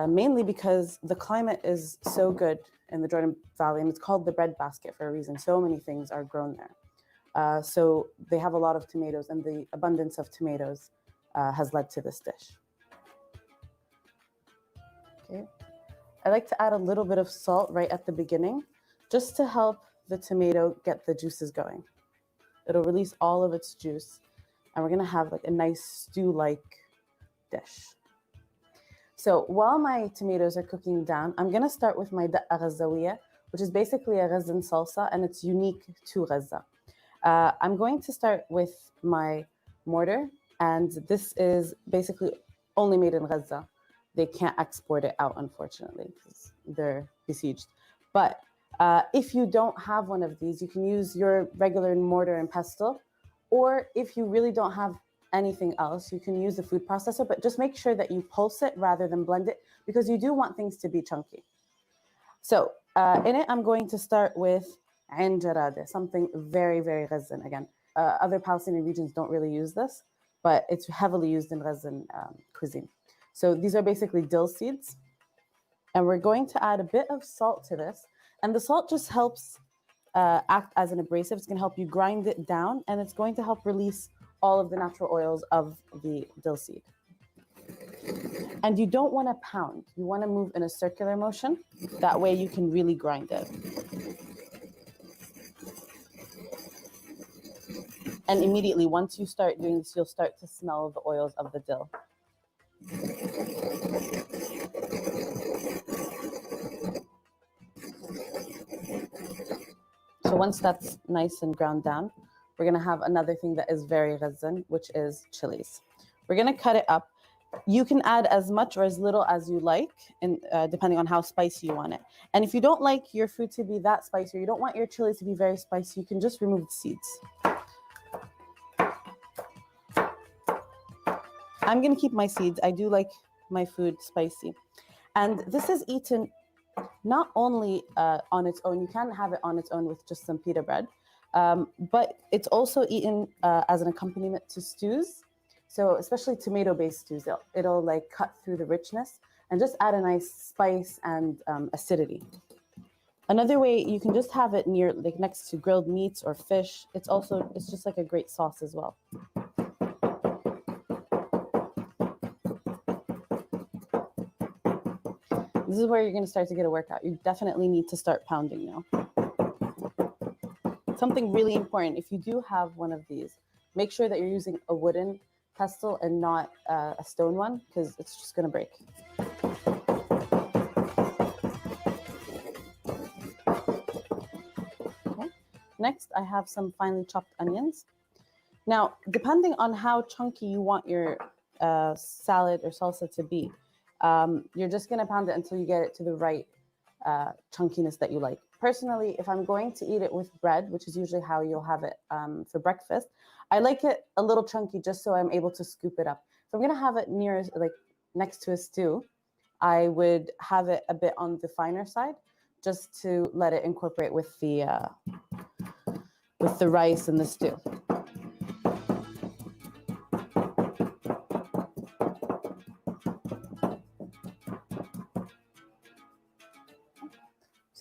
mainly because the climate is so good in the Jordan Valley, and it's called the breadbasket for a reason. So many things are grown there. So they have a lot of tomatoes, and the abundance of tomatoes has led to this dish. Okay. I like to add a little bit of salt right at the beginning, just to help the tomato get the juices going. It'll release all of its juice, and we're gonna have like a nice stew-like dish. So while my tomatoes are cooking down, I'm gonna start with my daqqa ghazawiya, which is basically a Ghazan salsa, and it's unique to Gaza. I'm going to start with my mortar, and this is basically only made in Gaza. They can't export it out, unfortunately, because they're besieged. But if you don't have one of these, you can use your regular mortar and pestle, or if you really don't have anything else. You can use the food processor, but just make sure that you pulse it rather than blend it, because you do want things to be chunky. So in it, I'm going to start with ain jarade, something very, very Ghazan. Again, other Palestinian regions don't really use this, but it's heavily used in Ghazan cuisine. So these are basically dill seeds. And we're going to add a bit of salt to this. And the salt just helps act as an abrasive. It's going to help you grind it down, and it's going to help release all of the natural oils of the dill seed. And you don't want to pound. You want to move in a circular motion. That way you can really grind it. And immediately, once you start doing this, you'll start to smell the oils of the dill. So once that's nice and ground down, we're going to have another thing that is very Ghazan, which is chilies. We're going to cut it up. You can add as much or as little as you like, and depending on how spicy you want it. And if you don't like your food to be that spicy, or you don't want your chili to be very spicy, you can just remove the seeds. I'm going to keep my seeds. I do like my food spicy. And this is eaten not only on its own. You can have it on its own with just some pita bread, but it's also eaten as an accompaniment to stews. So especially tomato-based stews, it'll like cut through the richness and just add a nice spice and acidity. Another way, you can just have it near, like next to grilled meats or fish. It's just like a great sauce as well. This is where you're going to start to get a workout. You definitely need to start pounding now. Something really important, if you do have one of these, make sure that you're using a wooden pestle and not a stone one, because it's just going to break. Okay. Next, I have some finely chopped onions. Now, depending on how chunky you want your salad or salsa to be, you're just going to pound it until you get it to the right chunkiness that you like. Personally, if I'm going to eat it with bread, which is usually how you'll have it for breakfast, I like it a little chunky just so I'm able to scoop it up. If I'm going to have it near, like next to a stew, I would have it a bit on the finer side just to let it incorporate with the rice and the stew.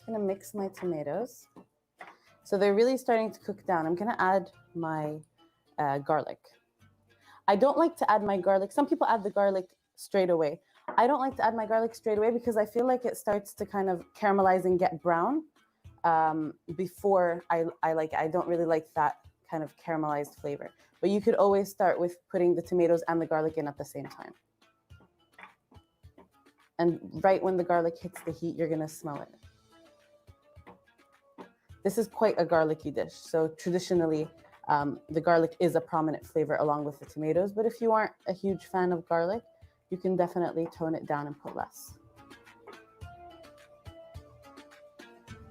Going to mix my tomatoes. So they're really starting to cook down. I'm going to add my garlic. I don't like to add my garlic. Some people add the garlic straight away. I don't like to add my garlic straight away because I feel like it starts to kind of caramelize and get brown before I like it. I don't really like that kind of caramelized flavor. But you could always start with putting the tomatoes and the garlic in at the same time. And right when the garlic hits the heat, you're going to smell it. This is quite a garlicky dish. So traditionally, the garlic is a prominent flavor along with the tomatoes. But if you aren't a huge fan of garlic, you can definitely tone it down and put less.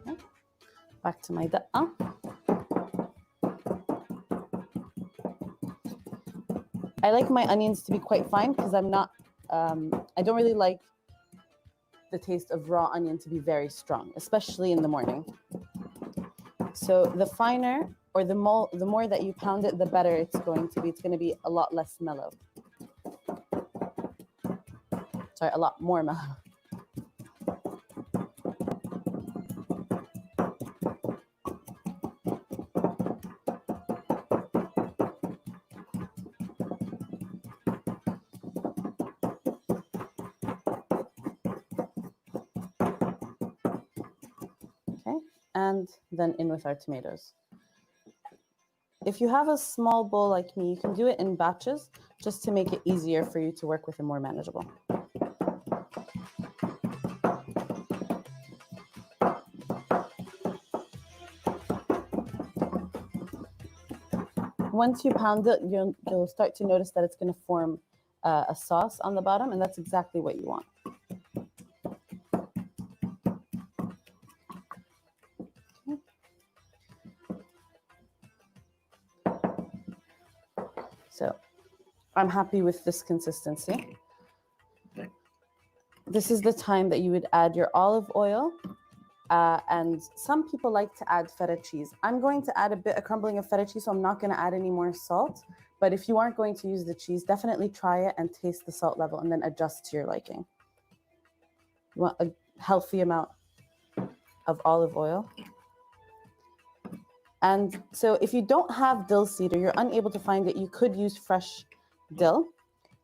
Okay. Back to my da'a. I like my onions to be quite fine because I don't really like the taste of raw onion to be very strong, especially in the morning. So the finer or the more that you pound it, the better it's going to be. It's going to be a lot less mellow. Sorry, a lot more mellow. And then in with our tomatoes. If you have a small bowl like me, you can do it in batches just to make it easier for you to work with and more manageable. Once you pound it, you'll start to notice that it's going to form a sauce on the bottom, and that's exactly what you want. So I'm happy with this consistency. This is the time that you would add your olive oil. And some people like to add feta cheese. I'm going to add a crumbling of feta cheese, so I'm not going to add any more salt. But if you aren't going to use the cheese, definitely try it and taste the salt level and then adjust to your liking. You want a healthy amount of olive oil. And so if you don't have dill seed or you're unable to find it, you could use fresh dill.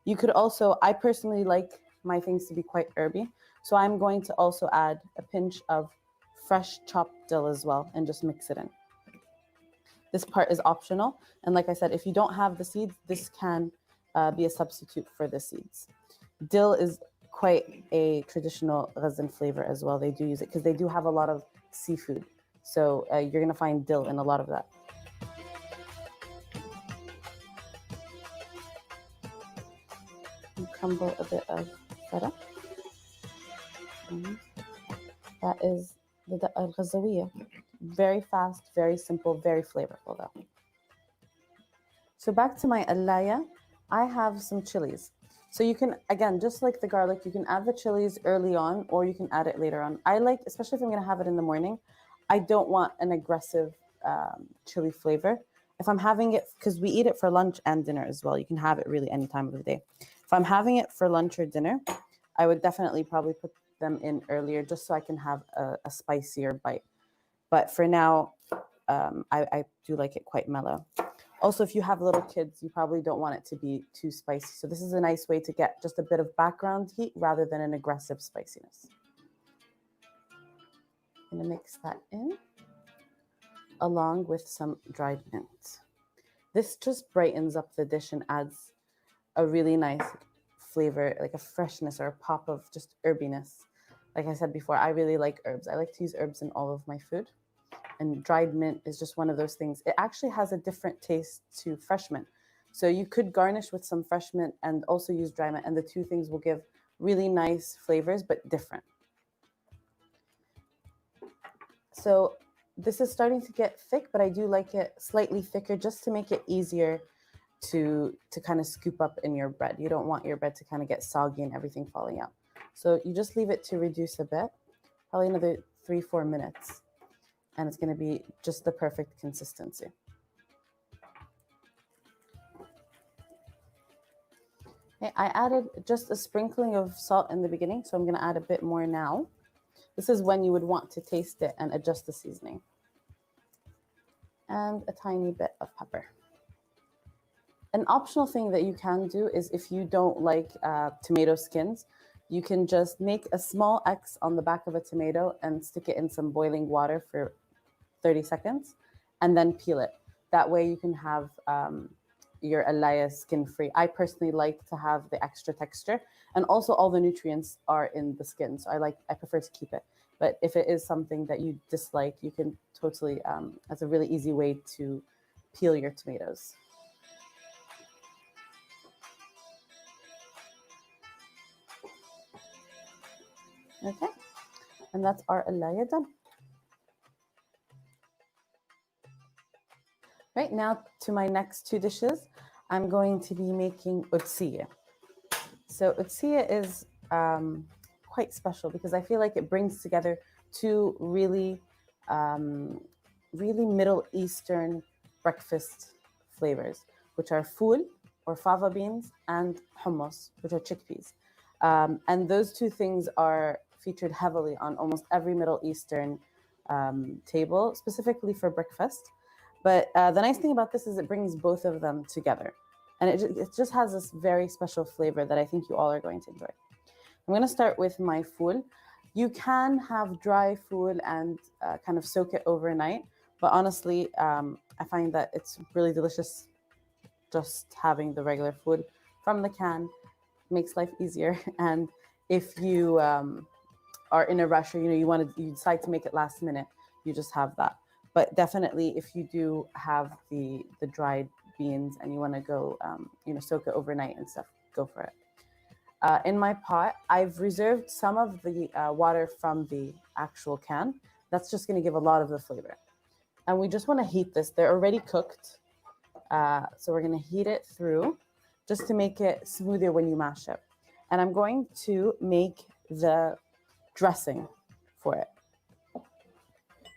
You could also, I personally like my things to be quite herby. So I'm going to also add a pinch of fresh chopped dill as well and just mix it in. This part is optional. And like I said, if you don't have the seeds, this can be a substitute for the seeds. Dill is quite a traditional Ghazan flavor as well. They do use it because they do have a lot of seafood. So you're going to find dill in a lot of that. You crumble a bit of feta. That is the al-Ghazawiya. Very fast, very simple, very flavorful though. So back to my alaya, I have some chilies. So you can, again, just like the garlic, you can add the chilies early on or you can add it later on. I like, especially if I'm going to have it in the morning, I don't want an aggressive chili flavor. If I'm having it, because we eat it for lunch and dinner as well, you can have it really any time of the day. If I'm having it for lunch or dinner, I would definitely probably put them in earlier just so I can have a spicier bite. But for now, I do like it quite mellow. Also, if you have little kids, you probably don't want it to be too spicy. So this is a nice way to get just a bit of background heat rather than an aggressive spiciness. I'm gonna mix that in along with some dried mint. This just brightens up the dish and adds a really nice flavor, like a freshness or a pop of just herbiness. Like I said before, I really like herbs. I like to use herbs in all of my food. And dried mint is just one of those things. It actually has a different taste to fresh mint. So you could garnish with some fresh mint and also use dry mint, and the two things will give really nice flavors, but different. So this is starting to get thick, but I do like it slightly thicker just to make it easier to kind of scoop up in your bread. You don't want your bread to kind of get soggy and everything falling out. So you just leave it to reduce a bit, probably another 3-4 minutes. And it's going to be just the perfect consistency. Okay, I added just a sprinkling of salt in the beginning, so I'm going to add a bit more now. This is when you would want to taste it and adjust the seasoning. And a tiny bit of pepper. An optional thing that you can do is if you don't like tomato skins, you can just make a small X on the back of a tomato and stick it in some boiling water for 30 seconds and then peel it. That way you can have your alaya skin-free. I personally like to have the extra texture, and also all the nutrients are in the skin. So I prefer to keep it. But if it is something that you dislike, you can totally, that's a really easy way to peel your tomatoes. Okay, and that's our alaya done. Right now, to my next two dishes, I'm going to be making utsiya. So utsiya is quite special because I feel like it brings together two really Middle Eastern breakfast flavors, which are ful, or fava beans, and hummus, which are chickpeas. And those two things are featured heavily on almost every Middle Eastern table, specifically for breakfast. But the nice thing about this is it brings both of them together. And it just has this very special flavor that I think you all are going to enjoy. I'm going to start with my ful. You can have dry ful and kind of soak it overnight. But honestly, I find that it's really delicious just having the regular ful from the can. Makes life easier. And if you are in a rush or you decide to make it last minute, you just have that. But definitely, if you do have the dried beans and you want to go, soak it overnight and stuff, go for it. In my pot, I've reserved some of the water from the actual can. That's just going to give a lot of the flavor. And we just want to heat this. They're already cooked. So we're going to heat it through just to make it smoother when you mash it. And I'm going to make the dressing for it.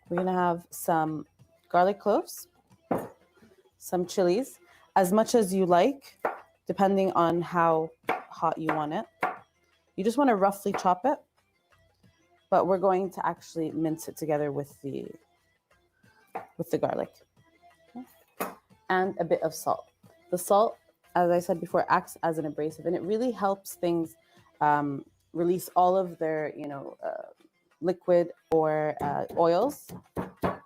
We're gonna have some garlic cloves, some chilies, as much as you like, depending on how hot you want it. You just wanna roughly chop it, but we're going to actually mince it together with the garlic. Okay. And a bit of salt. The salt, as I said before, acts as an abrasive, and it really helps things release all of their, liquid or oils,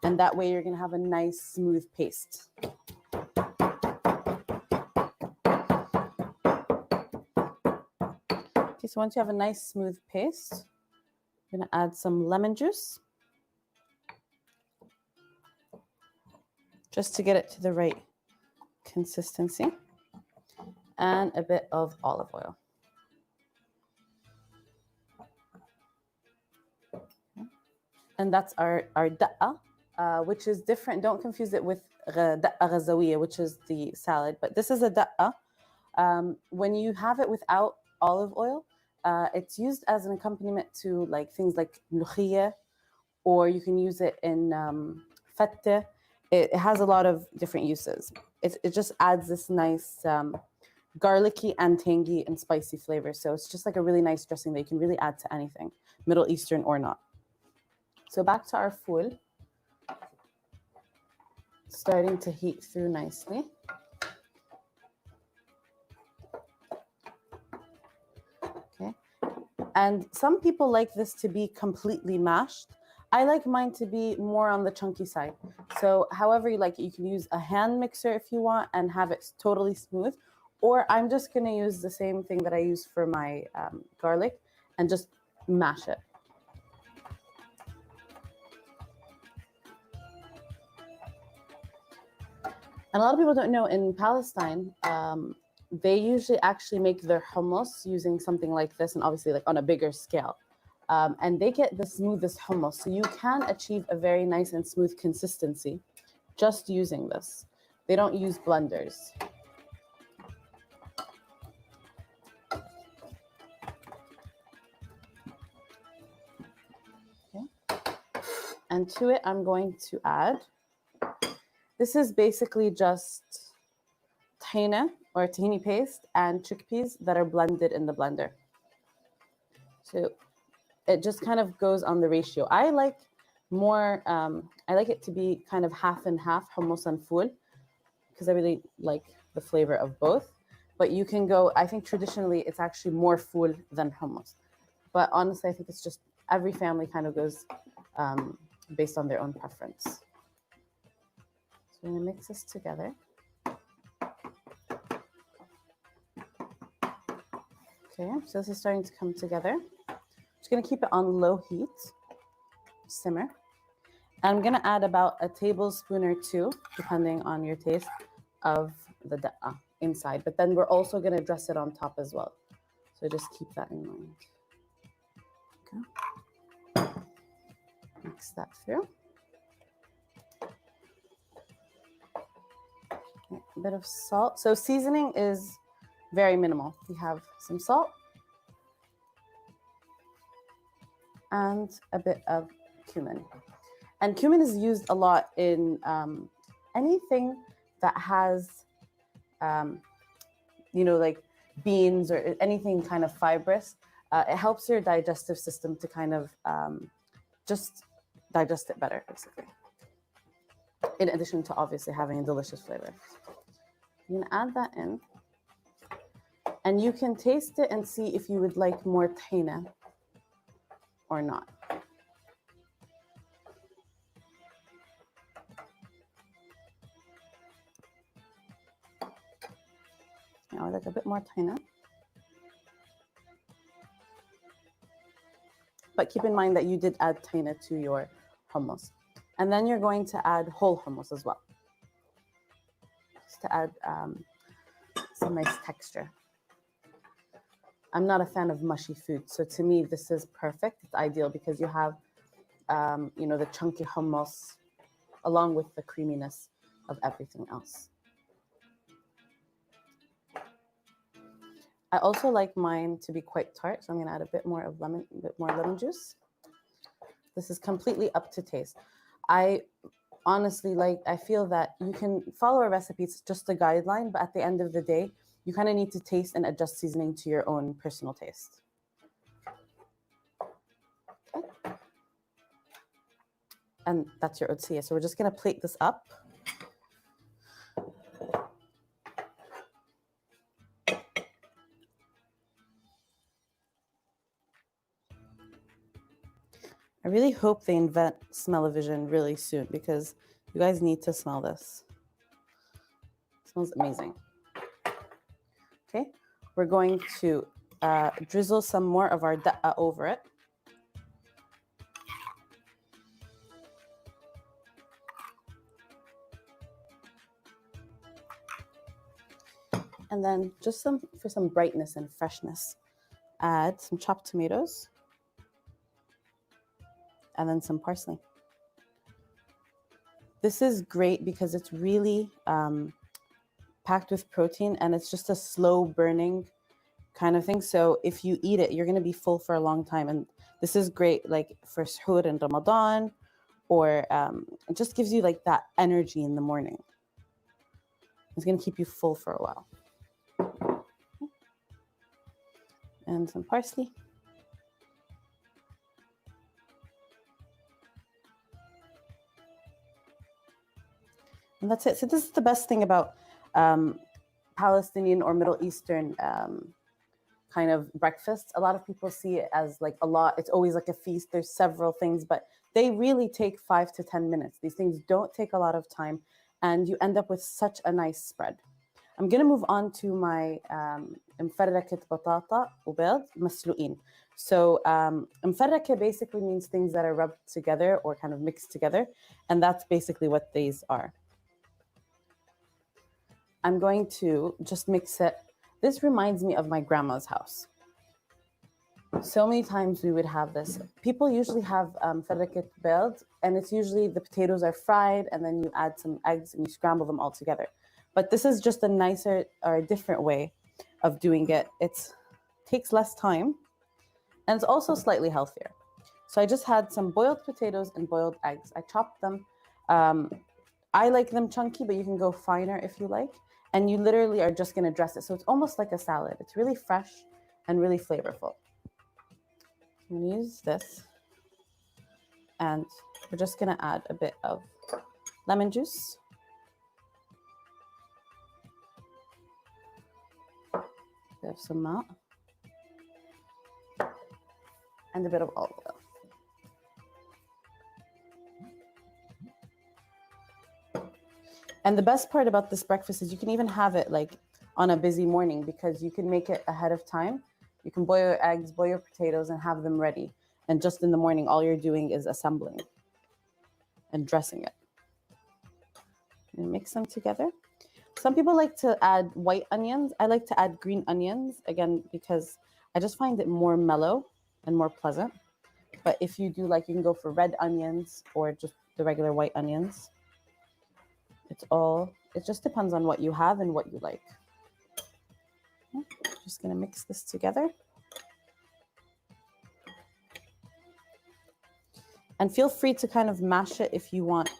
and that way you're going to have a nice smooth paste. Okay, so once you have a nice smooth paste, I'm going to add some lemon juice just to get it to the right consistency, and a bit of olive oil. And that's our da'a, which is different. Don't confuse it with da'a ghazawiya, which is the salad, but this is a da'a. When you have it without olive oil, it's used as an accompaniment to like things like mlukhiyya, or you can use it in fattah. It has a lot of different uses. It just adds this nice garlicky and tangy and spicy flavor. So it's just like a really nice dressing that you can really add to anything, Middle Eastern or not. So back to our fool, starting to heat through nicely. Okay, and some people like this to be completely mashed. I like mine to be more on the chunky side. So however you like it, you can use a hand mixer if you want and have it totally smooth, or I'm just gonna use the same thing that I use for my garlic and just mash it. And a lot of people don't know, in Palestine, they usually actually make their hummus using something like this, and obviously like on a bigger scale. And they get the smoothest hummus. So you can achieve a very nice and smooth consistency just using this. They don't use blenders. Okay. And to it, I'm going to add, this is basically just tahina or tahini paste and chickpeas that are blended in the blender. So it just kind of goes on the ratio. I like more, I like it to be kind of half and half, hummus and fool, because I really like the flavor of both. But you can go, I think traditionally it's actually more fool than hummus. But honestly, I think it's just every family kind of goes based on their own preference. So I'm gonna mix this together. Okay, so this is starting to come together. Just gonna keep it on low heat, simmer. And I'm gonna add about a tablespoon or two, depending on your taste, of the da'a inside. But then we're also gonna dress it on top as well. So just keep that in mind. Okay. Mix that through. Okay, a bit of salt. So seasoning is very minimal. We have some salt and a bit of cumin. And cumin is used a lot in anything that has, like beans or anything kind of fibrous. It helps your digestive system to kind of just digest it better, basically. In addition to obviously having a delicious flavor. I'm gonna add that in. And you can taste it and see if you would like more tahina or not. Now I like a bit more tahina. But keep in mind that you did add tahina to your hummus. And then you're going to add whole hummus as well, just to add some nice texture. I'm not a fan of mushy food, so to me this is perfect. It's ideal because you have, the chunky hummus along with the creaminess of everything else. I also like mine to be quite tart, so I'm going to add a bit more lemon juice. This is completely up to taste. I honestly I feel that you can follow a recipe, it's just a guideline, but at the end of the day, you kind of need to taste and adjust seasoning to your own personal taste. Okay. And that's your otsiyah. So we're just going to plate this up. I really hope they invent smell-o-vision really soon because you guys need to smell this. It smells amazing. Okay, we're going to drizzle some more of our da'a over it. And then just for some brightness and freshness, add some chopped tomatoes and then some parsley. This is great because it's really packed with protein and it's just a slow burning kind of thing. So if you eat it, you're going to be full for a long time. And this is great like for suhoor in Ramadan, or it just gives you like that energy in the morning. It's going to keep you full for a while. And some parsley. And that's it. So this is the best thing about Palestinian or Middle Eastern kind of breakfasts. A lot of people see it as like a lot. It's always like a feast. There's several things, but they really take 5 to 10 minutes. These things don't take a lot of time, and you end up with such a nice spread. I'm going to move on to my مفركة بطاطا وبيض مسلوقين. So مفركة basically means things that are rubbed together or kind of mixed together, and that's basically what these are. I'm going to just mix it. This reminds me of my grandma's house. So many times we would have this. People usually have فركة بيض, and it's usually the potatoes are fried and then you add some eggs and you scramble them all together. But this is just a nicer or a different way of doing it. It takes less time and it's also slightly healthier. So I just had some boiled potatoes and boiled eggs. I chopped them. I like them chunky, but you can go finer if you like. And you literally are just going to dress it. So it's almost like a salad. It's really fresh and really flavorful. I'm going to use this. And we're just going to add a bit of lemon juice. We have some milk and a bit of olive oil. And the best part about this breakfast is you can even have it like on a busy morning because you can make it ahead of time. You can boil your eggs, boil your potatoes, and have them ready. And just in the morning, all you're doing is assembling and dressing it. And mix them together. Some people like to add white onions. I like to add green onions, again, because I just find it more mellow and more pleasant. But if you do like, you can go for red onions or just the regular white onions. It just depends on what you have and what you like. Okay, just gonna mix this together. And feel free to kind of mash it if you want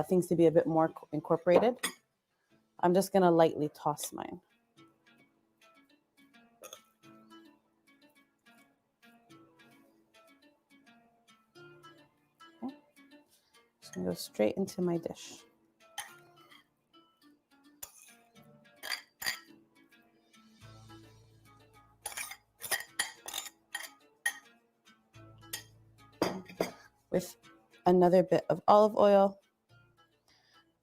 things to be a bit more incorporated. I'm just gonna lightly toss mine. Okay. Just gonna go straight into my dish. With another bit of olive oil.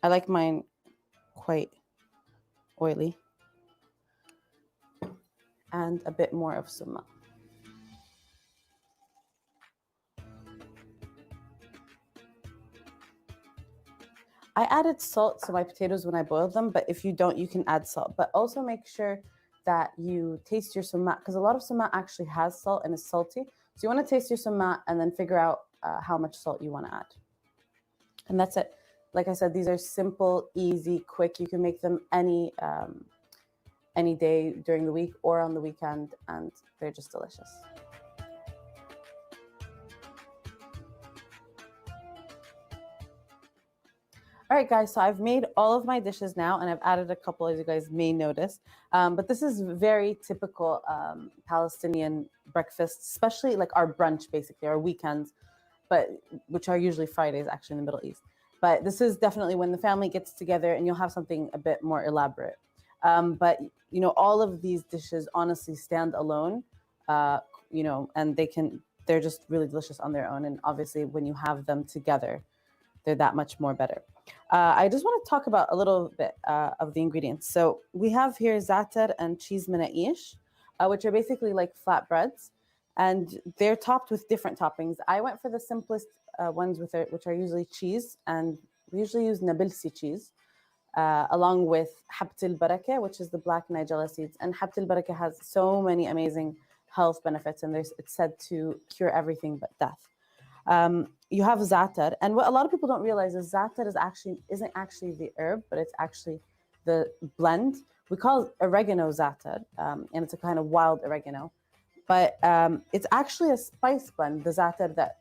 I like mine quite oily. And a bit more of summa. I added salt to my potatoes when I boiled them, but if you don't, you can add salt. But also make sure that you taste your summa, because a lot of summa actually has salt and is salty. So you want to taste your summa and then figure out how much salt you want to add. And that's it. Like I said, these are simple, easy, quick. You can make them any any day during the week or on the weekend, and they're just delicious. All right, guys, so I've made all of my dishes now, and I've added a couple, as you guys may notice. But this is very typical Palestinian breakfast, especially like our brunch, basically, our weekends, but which are usually Fridays, actually, in the Middle East. But this is definitely when the family gets together, and you'll have something a bit more elaborate. But, you know, all of these dishes honestly stand alone, you know, and they're just really delicious on their own. And obviously, when you have them together, they're that much more better. I just want to talk about a little bit of the ingredients. So we have here za'atar and cheese menaish, which are basically like flatbreads, and they're topped with different toppings. I went for the simplest ones which are usually cheese, and we usually use Nabilsi cheese, along with habt al-barakah, which is the black nigella seeds. And habt al-barakah has so many amazing health benefits, and it's said to cure everything but death. You have za'atar, and what a lot of people don't realize is za'atar isn't actually the herb, but it's actually the blend. We call it oregano za'atar, and it's a kind of wild oregano, but it's actually a spice blend, the za'atar that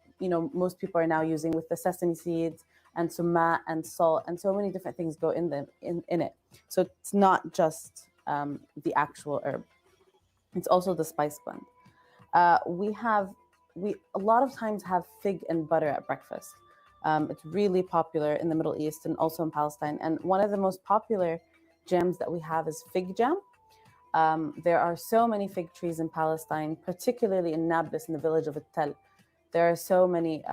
most people are now using with the sesame seeds and summa and salt, and so many different things go in it. So it's not just the actual herb; it's also the spice blend. We a lot of times have fig and butter at breakfast. It's really popular in the Middle East and also in Palestine. And one of the most popular jams that we have is fig jam. There are so many fig trees in Palestine, particularly in Nablus, in the village of Tel. There are so many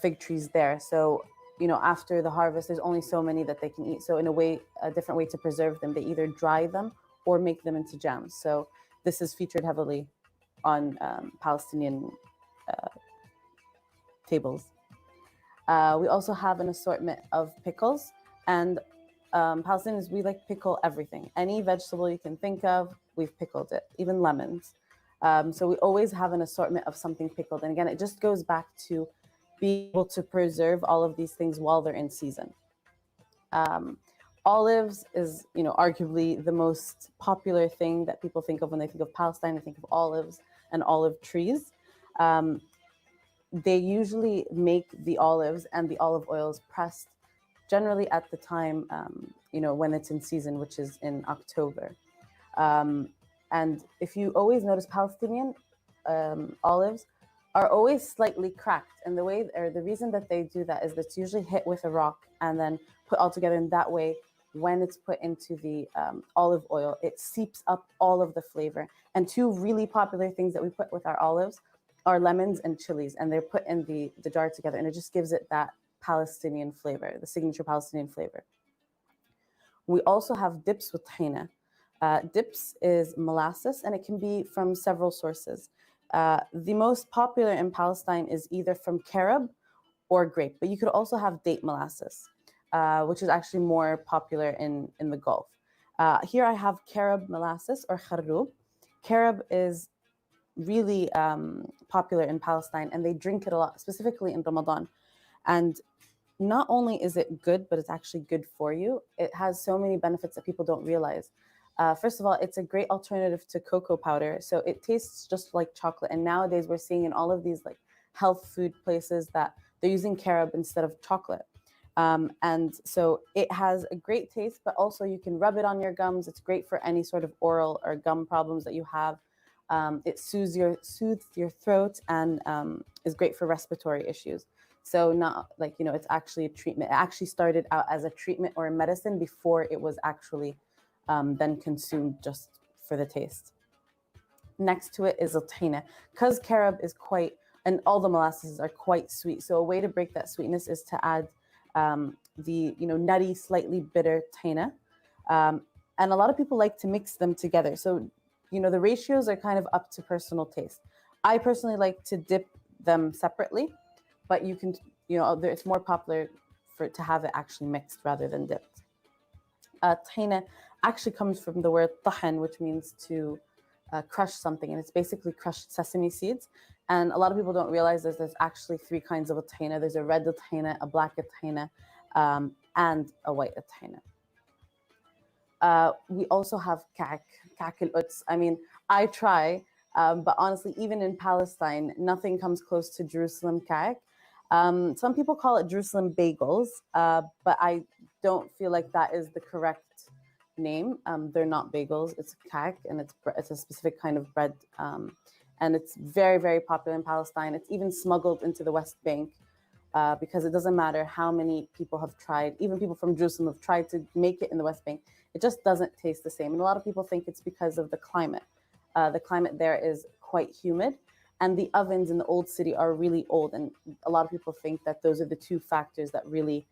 fig trees there. So, after the harvest, there's only so many that they can eat. So in a different way to preserve them, they either dry them or make them into jams. So this is featured heavily on Palestinian tables. We also have an assortment of pickles, and Palestinians, we like pickle everything. Any vegetable you can think of, we've pickled it, even lemons. So we always have an assortment of something pickled. And again, it just goes back to being able to preserve all of these things while they're in season. Olives is, arguably the most popular thing that people think of when they think of Palestine. They think of olives and olive trees. They usually make the olives and the olive oils pressed generally at the time, when it's in season, which is in October. And if you always notice, Palestinian olives are always slightly cracked. And the reason that they do that is that it's usually hit with a rock and then put all together in that way. When it's put into the olive oil, it seeps up all of the flavor. And two really popular things that we put with our olives are lemons and chilies, and they're put in the jar together, and it just gives it that Palestinian flavor, the signature Palestinian flavor. We also have dips with tahina. Dips is molasses, and it can be from several sources. The most popular in Palestine is either from carob or grape, but you could also have date molasses, which is actually more popular in the Gulf. Here I have carob molasses or kharroub. Carob is really popular in Palestine, and they drink it a lot, specifically in Ramadan. And not only is it good, but it's actually good for you. It has so many benefits that people don't realize. First of all, it's a great alternative to cocoa powder. So it tastes just like chocolate. And nowadays we're seeing in all of these like health food places that they're using carob instead of chocolate. And so it has a great taste, but also you can rub it on your gums. It's great for any sort of oral or gum problems that you have. It soothes your throat and is great for respiratory issues. So not like, it's actually a treatment. It actually started out as a treatment or a medicine before it was actually then consumed just for the taste. Next to it is tahina, because carob is and all the molasses are quite sweet. So a way to break that sweetness is to add the nutty, slightly bitter tahina. And a lot of people like to mix them together. So, the ratios are kind of up to personal taste. I personally like to dip them separately, but you can, it's more popular to have it actually mixed rather than dipped. Tahina actually comes from the word tahan, which means to crush something, and it's basically crushed sesame seeds. And a lot of people don't realize there's actually three kinds of tahina. There's a red tahina, a black tahina, and a white tahina. We also have kak al-Quds. I mean, I try, but honestly, even in Palestine, nothing comes close to Jerusalem kak. Some people call it Jerusalem bagels, but I don't feel like that is the correct name. They're not bagels. It's kak, and it's a specific kind of bread, and it's very, very popular in Palestine. It's even smuggled into the West Bank because it doesn't matter how many people have tried. Even people from Jerusalem have tried to make it in the West Bank. It just doesn't taste the same, and a lot of people think it's because of the climate. The climate there is quite humid, and the ovens in the old city are really old, and a lot of people think that those are the two factors that really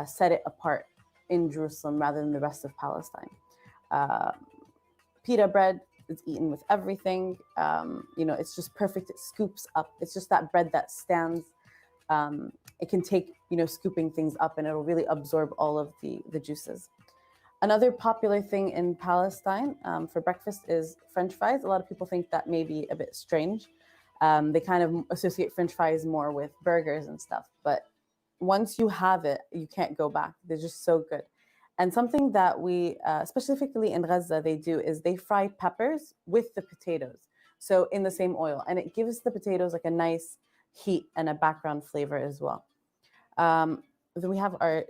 set it apart in Jerusalem rather than the rest of Palestine. Pita bread is eaten with everything. It's just perfect. It scoops up. It's just that bread that stands. It can take, scooping things up, and it'll really absorb all of the juices. Another popular thing in Palestine for breakfast is French fries. A lot of people think that may be a bit strange. They kind of associate French fries more with burgers and stuff. But once you have it, you can't go back. They're just so good. And something that we, specifically in Gaza, they do is they fry peppers with the potatoes. So in the same oil. And it gives the potatoes like a nice heat and a background flavor as well. Then we have our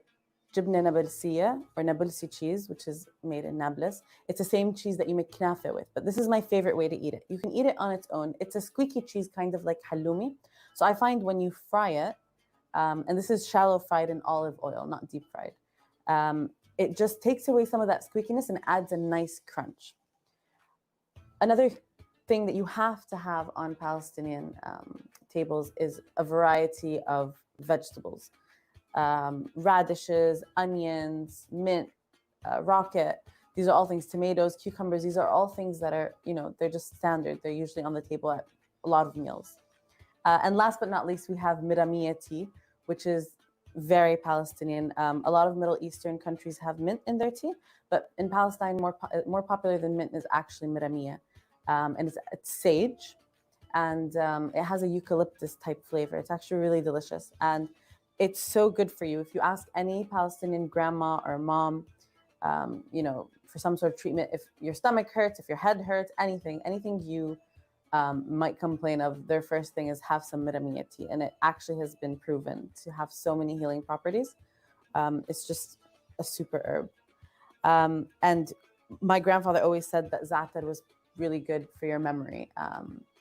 Jibna Nabulsiya, or Nabulsi cheese, which is made in Nablus. It's the same cheese that you make knafe with, but this is my favorite way to eat it. You can eat it on its own. It's a squeaky cheese, kind of like halloumi. So I find when you fry it, and this is shallow fried in olive oil, not deep fried, it just takes away some of that squeakiness and adds a nice crunch. Another thing that you have to have on Palestinian tables is a variety of vegetables. Radishes, onions, mint, rocket. These are all things, tomatoes, cucumbers. These are all things that are, they're just standard. They're usually on the table at a lot of meals. And last but not least, we have miramiya tea, which is very Palestinian. A lot of Middle Eastern countries have mint in their tea, but in Palestine, more popular than mint is actually miramiya. And it's sage, and it has a eucalyptus type flavor. It's actually really delicious. And it's so good for you. If you ask any Palestinian grandma or mom, for some sort of treatment, if your stomach hurts, if your head hurts, anything you might complain of, their first thing is have some miramiya tea. And it actually has been proven to have so many healing properties. It's just a super herb. And my grandfather always said that za'atar was really good for your memory.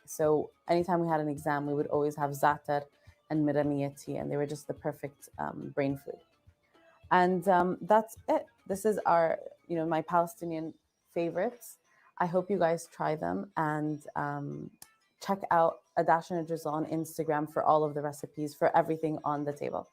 So anytime we had an exam, we would always have za'atar and miramiya tea, and they were just the perfect brain food. And that's it. This is our, my Palestinian favorites. I hope you guys try them, and check out Adasha and Drizzle on Instagram for all of the recipes for everything on the table.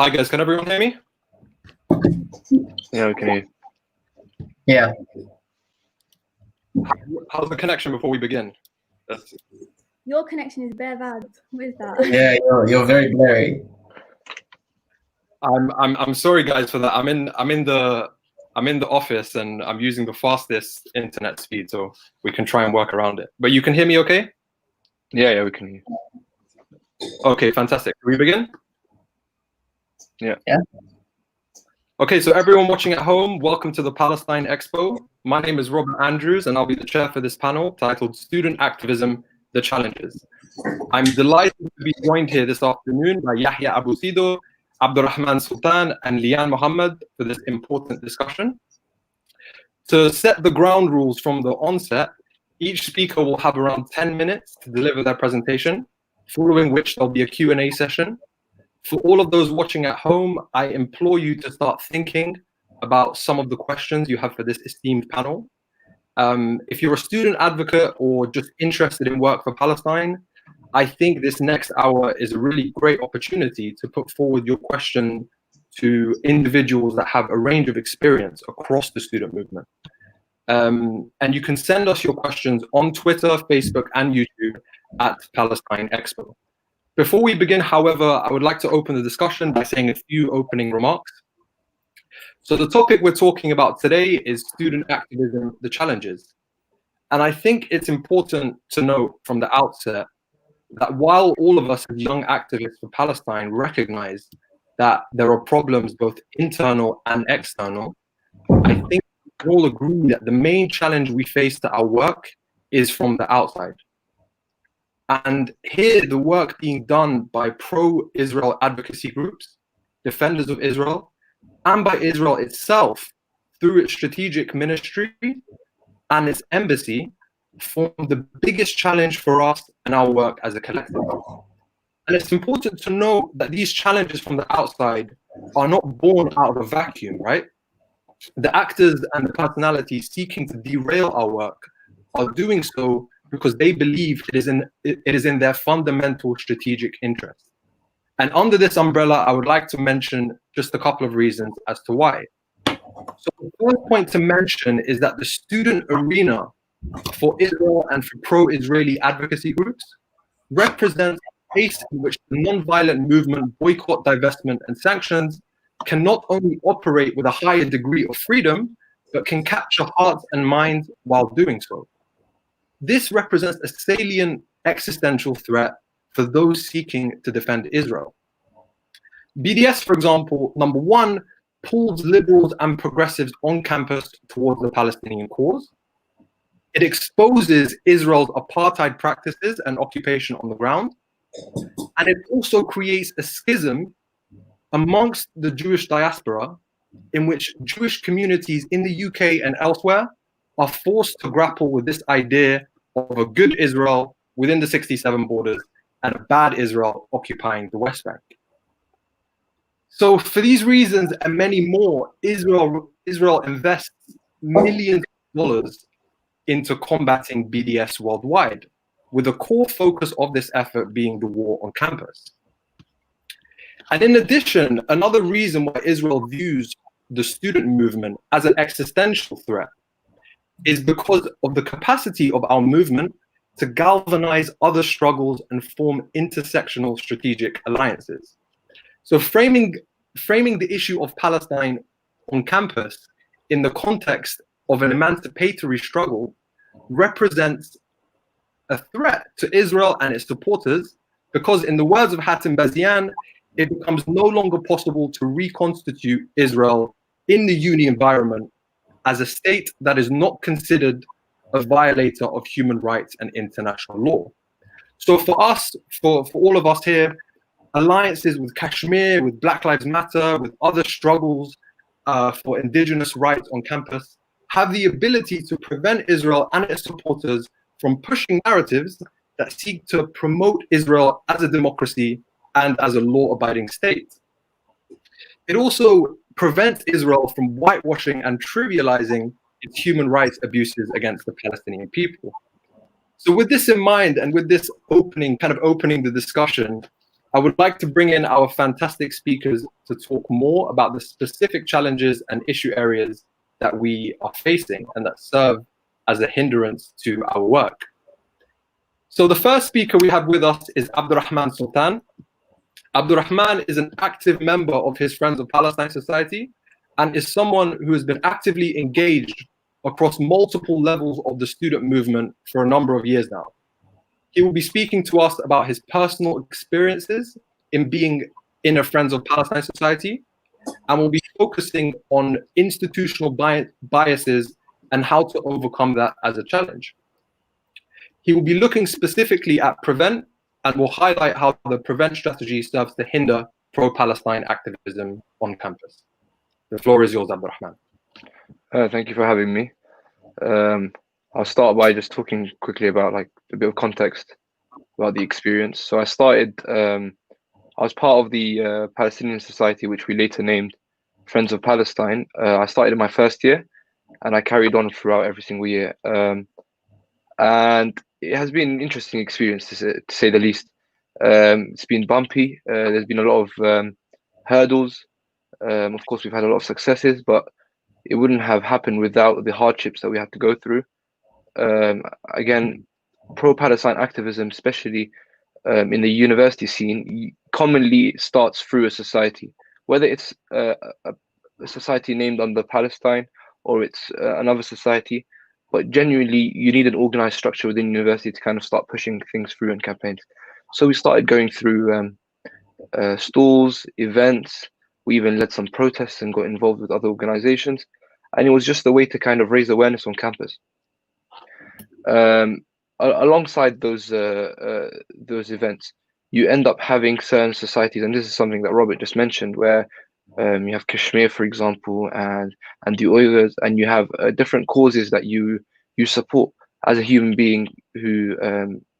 Hi guys, can everyone hear me? Yeah, we can hear you. Yeah. How's the connection before we begin? Your connection is bare bad. What is that? Yeah, you're very blurry. I'm sorry guys for that. I'm in the office and I'm using the fastest internet speed, so we can try and work around it. But you can hear me okay? Yeah, we can hear you. Okay, fantastic. Can we begin? Yeah. Okay, so everyone watching at home, welcome to the Palestine Expo. My name is Robert Andrews and I'll be the chair for this panel titled Student Activism, The Challenges. I'm delighted to be joined here this afternoon by Yahya Abu Sido, Abdurrahman Sultan and Lian Mohammed for this important discussion. To set the ground rules from the onset, each speaker will have around 10 minutes to deliver their presentation, following which there'll be a Q&A session. For all of those watching at home, I implore you to start thinking about some of the questions you have for this esteemed panel. If you're a student advocate or just interested in work for Palestine, I think this next hour is a really great opportunity to put forward your question to individuals that have a range of experience across the student movement. And you can send us your questions on Twitter, Facebook, and YouTube at Palestine Expo. Before we begin, however, I would like to open the discussion by saying a few opening remarks. So the topic we're talking about today is student activism, the challenges. And I think it's important to note from the outset that while all of us as young activists for Palestine recognize that there are problems both internal and external, I think we all agree that the main challenge we face to our work is from the outside. And here, the work being done by pro-Israel advocacy groups, defenders of Israel, and by Israel itself through its strategic ministry and its embassy form the biggest challenge for us and our work as a collective. And it's important to note that these challenges from the outside are not born out of a vacuum, right? The actors and the personalities seeking to derail our work are doing so because they believe it is in their fundamental strategic interest. And under this umbrella, I would like to mention just a couple of reasons as to why. So the first point to mention is that the student arena for Israel and for pro-Israeli advocacy groups represents a space in which the non-violent movement, boycott, divestment, and sanctions can not only operate with a higher degree of freedom, but can capture hearts and minds while doing so. This represents a salient existential threat for those seeking to defend Israel. BDS, for example, number one, pulls liberals and progressives on campus towards the Palestinian cause. It exposes Israel's apartheid practices and occupation on the ground. And it also creates a schism amongst the Jewish diaspora in which Jewish communities in the UK and elsewhere are forced to grapple with this idea of a good Israel within the 67 borders and a bad Israel occupying the West Bank. So for these reasons and many more, Israel invests millions of dollars into combating BDS worldwide, with a core focus of this effort being the war on campus. And in addition, another reason why Israel views the student movement as an existential threat is because of the capacity of our movement to galvanize other struggles and form intersectional strategic alliances. So framing the issue of Palestine on campus in the context of an emancipatory struggle represents a threat to Israel and its supporters, because in the words of Hatem Bazian, it becomes no longer possible to reconstitute Israel in the uni environment as a state that is not considered a violator of human rights and international law. So for us, for all of us here, alliances with Kashmir, with Black Lives Matter, with other struggles for indigenous rights on campus, have the ability to prevent Israel and its supporters from pushing narratives that seek to promote Israel as a democracy and as a law-abiding state. It also prevents Israel from whitewashing and trivializing its human rights abuses against the Palestinian people. So with this in mind, and with this opening the discussion, I would like to bring in our fantastic speakers to talk more about the specific challenges and issue areas that we are facing and that serve as a hindrance to our work. So the first speaker we have with us is Abdurrahman Sultan. Abdurrahman is an active member of his Friends of Palestine Society and is someone who has been actively engaged across multiple levels of the student movement for a number of years now. He will be speaking to us about his personal experiences in being in a Friends of Palestine Society, and will be focusing on institutional biases and how to overcome that as a challenge. He will be looking specifically at Prevent and will highlight how the Prevent strategy serves to hinder pro-Palestine activism on campus. The floor is yours, Abdurrahman. Thank you for having me. I'll start by just talking quickly about like a bit of context about the experience. So I started, I was part of the Palestinian Society, which we later named Friends of Palestine. I started in my first year and I carried on throughout every single year. And it has been an interesting experience to say the least. It's been bumpy. There's been a lot of hurdles. Of course, we've had a lot of successes, but it wouldn't have happened without the hardships that we had to go through. Again, pro-Palestine activism, especially in the university scene, commonly starts through a society, whether it's a society named under Palestine or it's another society. But genuinely, you need an organized structure within university to kind of start pushing things through in campaigns. So we started going through stalls, events. We even led some protests and got involved with other organizations. And it was just a way to kind of raise awareness on campus. Alongside those events, you end up having certain societies, and this is something that Robert just mentioned, where you have Kashmir, for example, and the Uyghurs, and you have different causes that you support as a human being who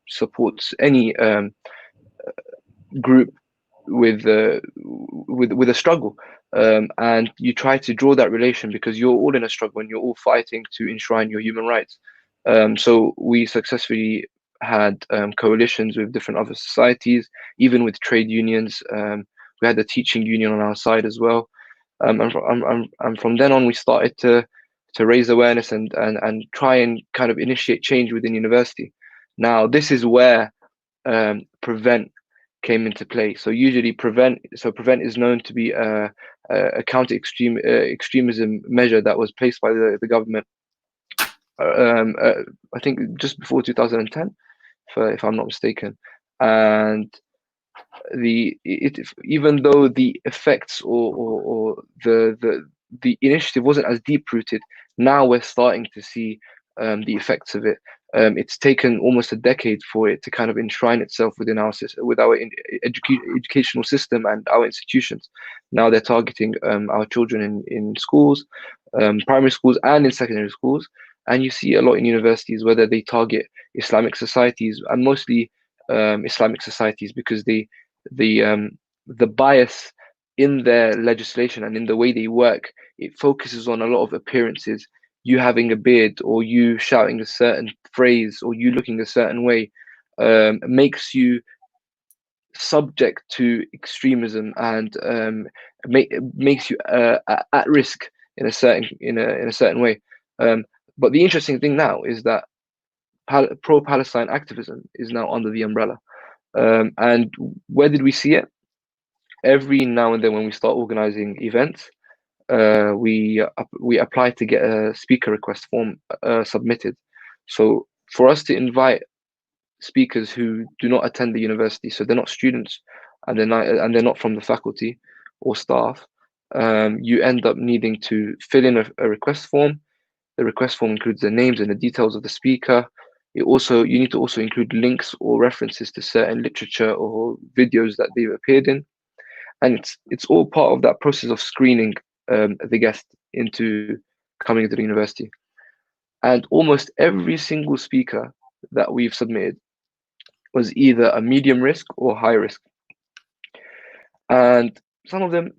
supports any group with a struggle, and you try to draw that relation because you're all in a struggle and you're all fighting to enshrine your human rights. So we successfully had coalitions with different other societies, even with trade unions. We had the teaching union on our side as well, and from then on we started to raise awareness and try and kind of initiate change within university. Now this is where Prevent came into play. So usually Prevent is known to be a counter extremism measure that was placed by the government. I think just before 2010, if I'm not mistaken, and even though the effects or the initiative wasn't as deep rooted, now we're starting to see the effects of it. It's taken almost a decade for it to kind of enshrine itself within our educational system and our institutions. Now they're targeting our children in schools, primary schools and in secondary schools. And you see a lot in universities whether they target Islamic societies, and mostly Islamic societies, because the bias in their legislation and in the way they work, it focuses on a lot of appearances. You having a beard, or you shouting a certain phrase, or you looking a certain way, makes you subject to extremism and makes you at risk in a certain way. But the interesting thing now is that pro-Palestine activism is now under the umbrella. And where did we see it? Every now and then when we start organizing events, we apply to get a speaker request form submitted. So for us to invite speakers who do not attend the university, so they're not students and they're not from the faculty or staff, you end up needing to fill in a request form. The request form includes the names and the details of the speaker. You need to also include links or references to certain literature or videos that they've appeared in, and it's all part of that process of screening the guest into coming to the university. And almost every single speaker that we've submitted was either a medium risk or high risk, and some of them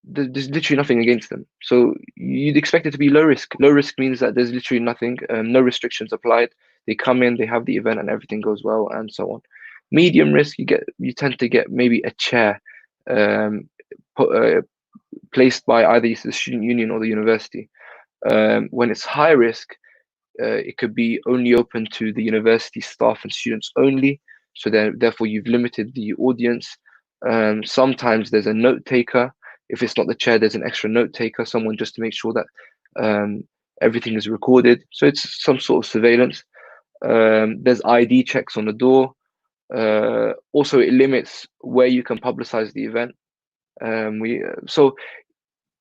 there's literally nothing against them. So you'd expect it to be low risk. Low risk means that there's literally nothing, no restrictions applied. They come in, they have the event, and everything goes well, and so on. Medium risk, you tend to get maybe a chair placed by either the student union or the university. When it's high risk, it could be only open to the university staff and students only. So therefore, you've limited the audience. Sometimes there's a note taker. If it's not the chair, there's an extra note taker, someone just to make sure that everything is recorded. So it's some sort of surveillance. There's ID checks on the door. Also, it limits where you can publicize the event. So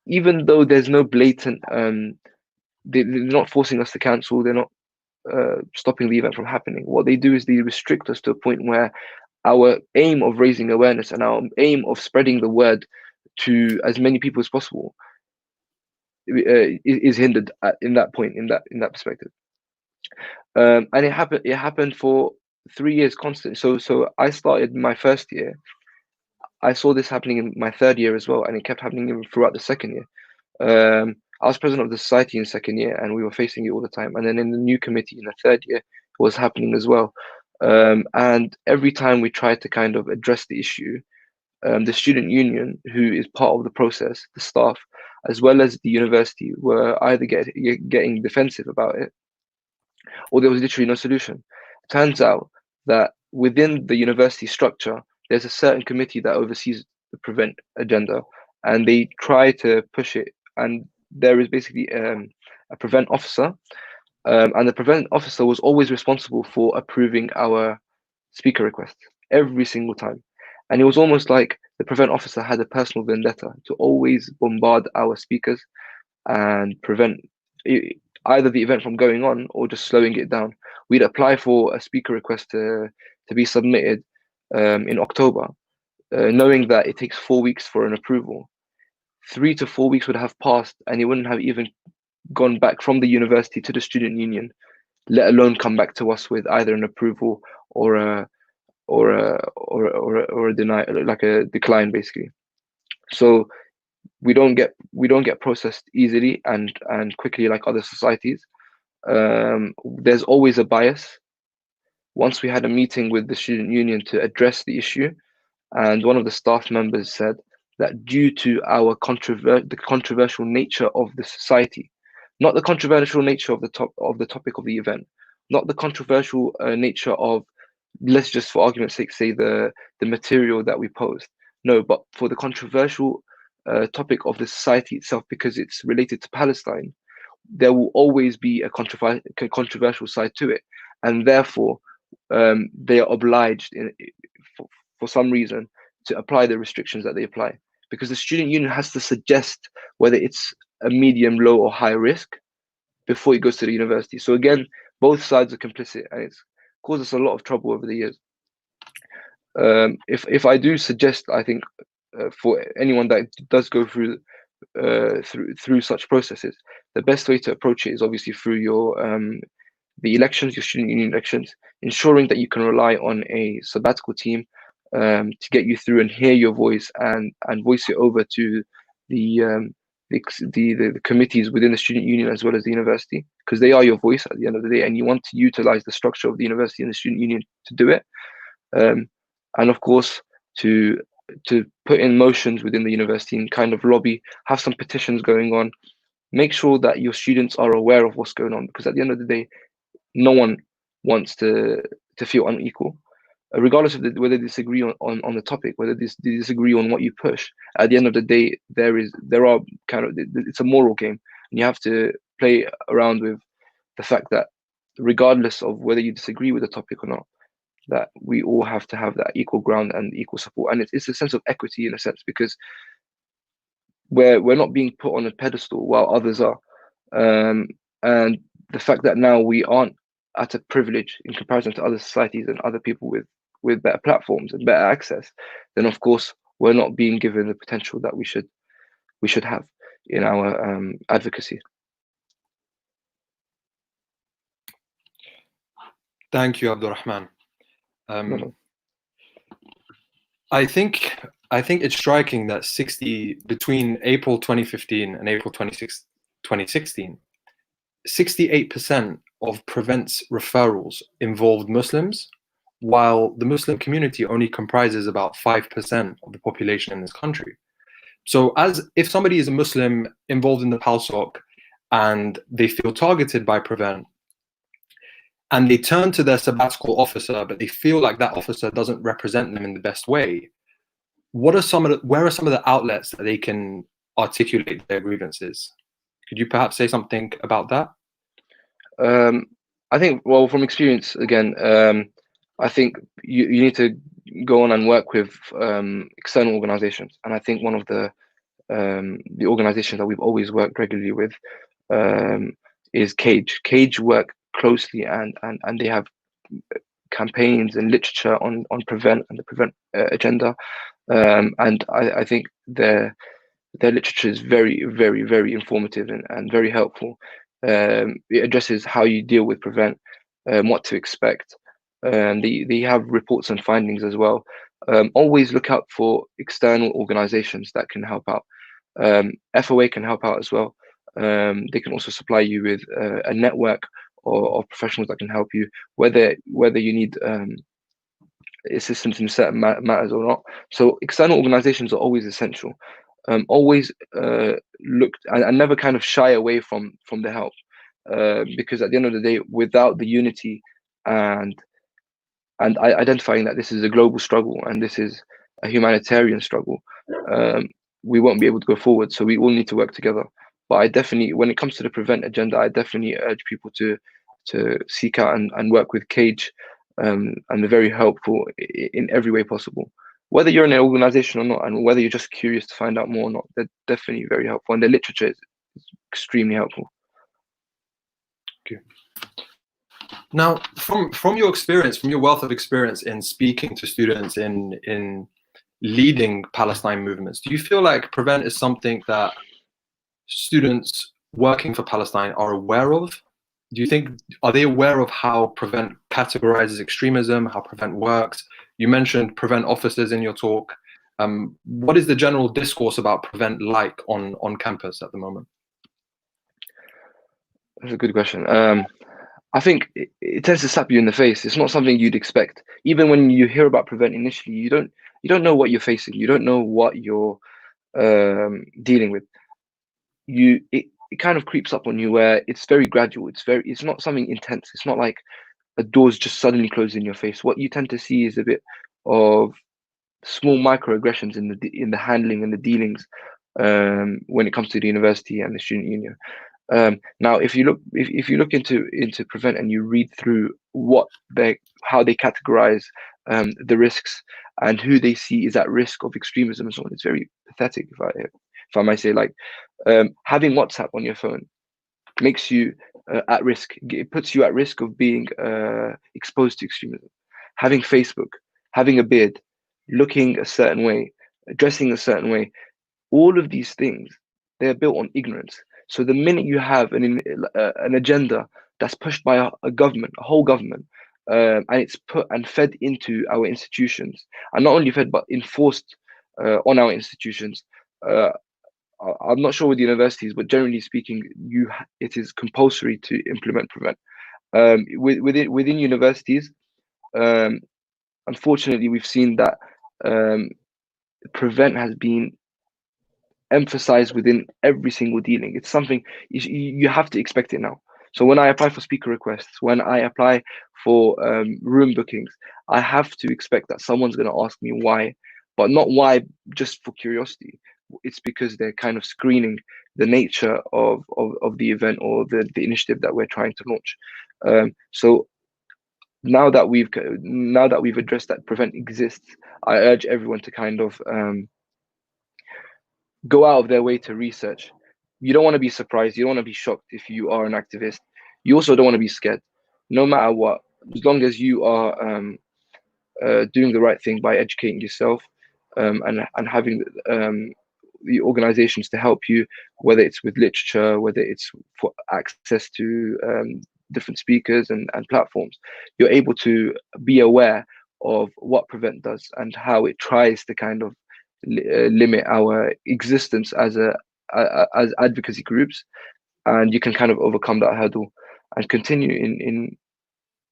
even though there's no blatant, they're not forcing us to cancel. They're not stopping the event from happening. What they do is they restrict us to a point where our aim of raising awareness and our aim of spreading the word to as many people as possible is hindered in that point, in that perspective. And it happened for 3 years constantly. So I started my first year. I saw this happening in my third year as well, and it kept happening even throughout the second year. I was president of the society in second year, and we were facing it all the time. And then in the new committee in the third year, it was happening as well. And every time we tried to kind of address the issue, the student union, who is part of the process, the staff, as well as the university, were either getting defensive about it, or there was literally no solution. Turns out that within the university structure, there's a certain committee that oversees the prevent agenda, and they try to push it. And there is basically a prevent officer, and the prevent officer was always responsible for approving our speaker requests every single time. And it was almost like the prevent officer had a personal vendetta to always bombard our speakers and prevent either the event from going on or just slowing it down. We'd apply for a speaker request to be submitted in October, knowing that it takes 4 weeks for an approval. 3 to 4 weeks would have passed, and it wouldn't have even gone back from the university to the student union, let alone come back to us with either an approval or a deny, like a decline, basically. So we don't get processed easily and quickly like other societies. There's always a bias. Once we had a meeting with the student union to address the issue, and one of the staff members said that due to the controversial nature of the society, not the controversial nature of the topic of the event, not the controversial nature of, let's just for argument's sake say the material that we posed, no, but for the controversial topic of the society itself, because it's related to Palestine, there will always be a controversial side to it, and therefore they are obliged for some reason to apply the restrictions that they apply, because the student union has to suggest whether it's a medium, low, or high risk before it goes to the university. So again, both sides are complicit, and it's caused us a lot of trouble over the years. If I do suggest, I think for anyone that does go through such processes, the best way to approach it is obviously through your the elections, your student union elections, ensuring that you can rely on a sabbatical team to get you through and hear your voice and voice it over to the committees within the student union as well as the university, because they are your voice at the end of the day, and you want to utilize the structure of the university and the student union to do it. And of course, to put in motions within the university and kind of lobby, have some petitions going on, make sure that your students are aware of what's going on, because at the end of the day, no one wants to feel unequal, regardless of whether they disagree on the topic, whether they disagree on what you push. At the end of the day, it's a moral game, and you have to play around with the fact that regardless of whether you disagree with the topic or not, that we all have to have that equal ground and equal support. And it's a sense of equity in a sense, because we're not being put on a pedestal while others are. And the fact that now we aren't at a privilege in comparison to other societies and other people with better platforms and better access, then of course we're not being given the potential that we should have in our advocacy. Thank you, Abdurrahman. I think it's striking that between April 2015 and April 2016, 68% of Prevent's referrals involved Muslims, while the Muslim community only comprises about 5% of the population in this country. So if somebody is a Muslim involved in the PALSOC and they feel targeted by Prevent, and they turn to their sabbatical officer, but they feel like that officer doesn't represent them in the best way, where are some of the outlets that they can articulate their grievances? Could you perhaps say something about that? I think, well, from experience, again, I think you need to go on and work with external organizations. And I think one of the organizations that we've always worked regularly with is Cage. Cage work closely and they have campaigns and literature on Prevent and the Prevent agenda. And I think their literature is very, very, very informative and very helpful. It addresses how you deal with Prevent, what to expect. They have reports and findings as well. Always look out for external organizations that can help out. FOA can help out as well. They can also supply you with a network of professionals that can help you, whether you need assistance in certain matters or not. So external organizations are always essential. Always look and never kind of shy away from the help, because at the end of the day, without the unity and identifying that this is a global struggle and this is a humanitarian struggle, we won't be able to go forward. So we all need to work together. But I definitely, when it comes to the Prevent agenda, I definitely urge people to seek out and work with Cage, and they're very helpful in every way possible. Whether you're in an organization or not, and whether you're just curious to find out more or not, they're definitely very helpful. And their literature is extremely helpful. Okay. Now, from your experience, from your wealth of experience in speaking to students in leading Palestine movements, do you feel like Prevent is something that students working for Palestine are aware of? Do you think, are they aware of how Prevent categorizes extremism, how Prevent works? You mentioned Prevent officers in your talk. What is the general discourse about Prevent like on campus at the moment? That's a good question. I think it tends to slap you in the face. It's not something you'd expect. Even when you hear about Prevent initially, you don't know what you're facing. You don't know what you're dealing with. It kind of creeps up on you where it's very gradual. It's not something intense. It's not like a door's just suddenly closed in your face. What you tend to see is a bit of small microaggressions in the handling and the dealings when it comes to the university and the student union. Now, if you look into Prevent and you read through how they categorize the risks and who they see is at risk of extremism and so on, it's very pathetic, if I might say. Like having WhatsApp on your phone makes you at risk. It puts you at risk of being exposed to extremism. Having Facebook, having a beard, looking a certain way, dressing a certain way, all of these things, they're built on ignorance. So the minute you have an agenda that's pushed by a government, a whole government, and it's put and fed into our institutions, and not only fed but enforced on our institutions, I'm not sure with universities, but generally speaking, it is compulsory to implement Prevent. Within universities, unfortunately, we've seen that Prevent has been emphasized within every single dealing. It's something you have to expect it now. So when I apply for speaker requests, when I apply for room bookings, I have to expect that someone's going to ask me why, but not why just for curiosity. It's because they're kind of screening the nature of the event or the initiative that we're trying to launch. So now that we've addressed that Prevent exists, I urge everyone to kind of go out of their way to research. You don't want to be surprised. You don't want to be shocked if you are an activist. You also don't want to be scared. No matter what, as long as you are doing the right thing by educating yourself and having the organizations to help you, whether it's with literature, whether it's for access to different speakers and platforms, you're able to be aware of what Prevent does and how it tries to kind of limit our existence as advocacy groups, and you can kind of overcome that hurdle and continue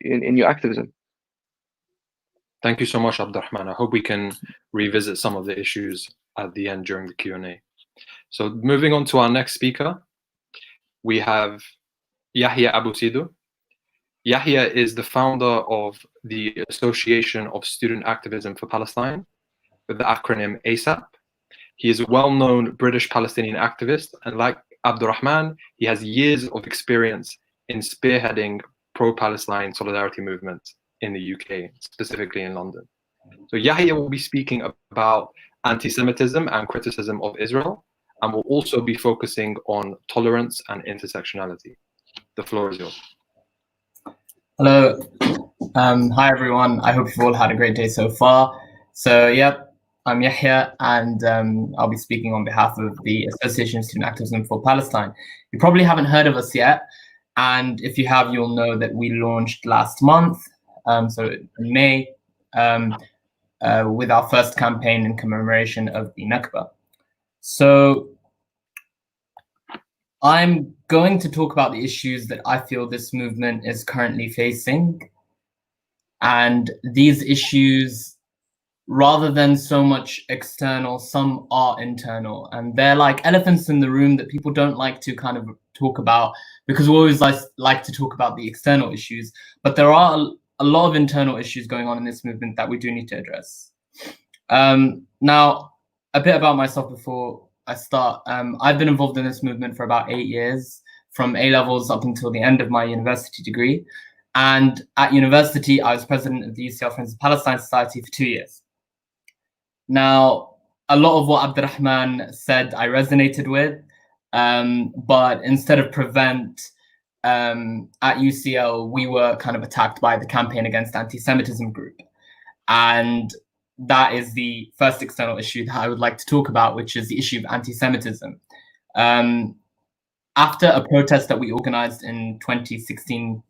in your activism. Thank you so much, Abdurrahman. I hope we can revisit some of the issues at the end during the Q&A. So moving on to our next speaker, we have Yahya Abu Sido. Yahya is the founder of the Association of Student Activism for Palestine, with the acronym ASAP. He is a well-known British Palestinian activist, and like Abdurrahman, he has years of experience in spearheading pro-Palestine solidarity movements in the UK, specifically in London. So Yahya will be speaking about anti-Semitism and criticism of Israel, and will also be focusing on tolerance and intersectionality. The floor is yours. Hello. Hi, everyone. I hope you've all had a great day so far. So, yep, I'm Yahya, and I'll be speaking on behalf of the Association of Student Activism for Palestine. You probably haven't heard of us yet, and if you have, you'll know that we launched last month, so in May, with our first campaign in commemoration of the Nakba. So I'm going to talk about the issues that I feel this movement is currently facing. And these issues, rather than so much external, some are internal. And they're like elephants in the room that people don't like to kind of talk about, because we always like to talk about the external issues. But there are a lot of internal issues going on in this movement that we do need to address. Now, a bit about myself before I start. I've been involved in this movement for about 8 years, from A-levels up until the end of my university degree. And at university, I was president of the UCL Friends of Palestine Society for 2 years. Now, a lot of what Abdurrahman said, I resonated with, but instead of Prevent, at UCL, we were kind of attacked by the Campaign Against Anti-Semitism group. And that is the first external issue that I would like to talk about, which is the issue of anti-Semitism. After a protest that we organized in 2017,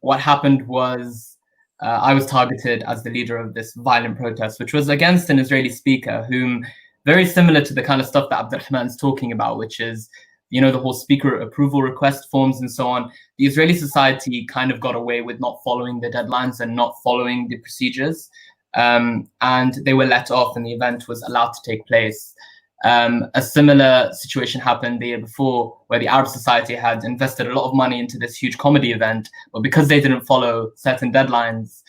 what happened was I was targeted as the leader of this violent protest, which was against an Israeli speaker, whom, very similar to the kind of stuff that Abdurrahman's talking about, which is, you know, the whole speaker approval request forms and so on. The Israeli society kind of got away with not following the deadlines and not following the procedures. And they were let off and the event was allowed to take place. A similar situation happened the year before, where the Arab Society had invested a lot of money into this huge comedy event, but because they didn't follow certain deadlines,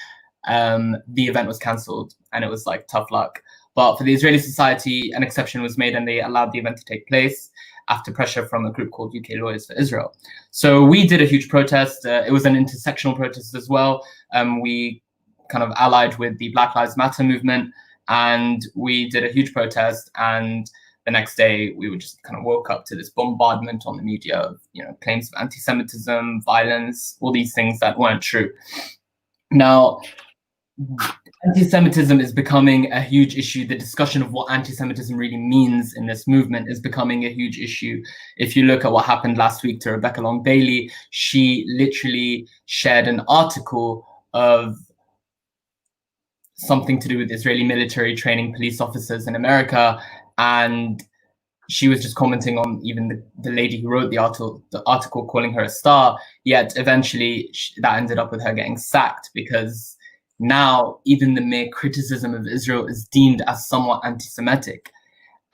the event was cancelled, and it was like tough luck. But for the Israeli society, an exception was made and they allowed the event to take place after pressure from a group called UK Lawyers for Israel. So we did a huge protest. It was an intersectional protest as well. We kind of allied with the Black Lives Matter movement, and we did a huge protest. And the next day, we just kind of woke up to this bombardment on the media of, you know, claims of anti-Semitism, violence, all these things that weren't true. Now, anti-Semitism is becoming a huge issue. The discussion of what anti-Semitism really means in this movement is becoming a huge issue. If you look at what happened last week to Rebecca Long Bailey, she literally shared an article of something to do with Israeli military training police officers in America, and she was just commenting on even the lady who wrote the article calling her a star, yet eventually that ended up with her getting sacked, because now even the mere criticism of Israel is deemed as somewhat anti-Semitic.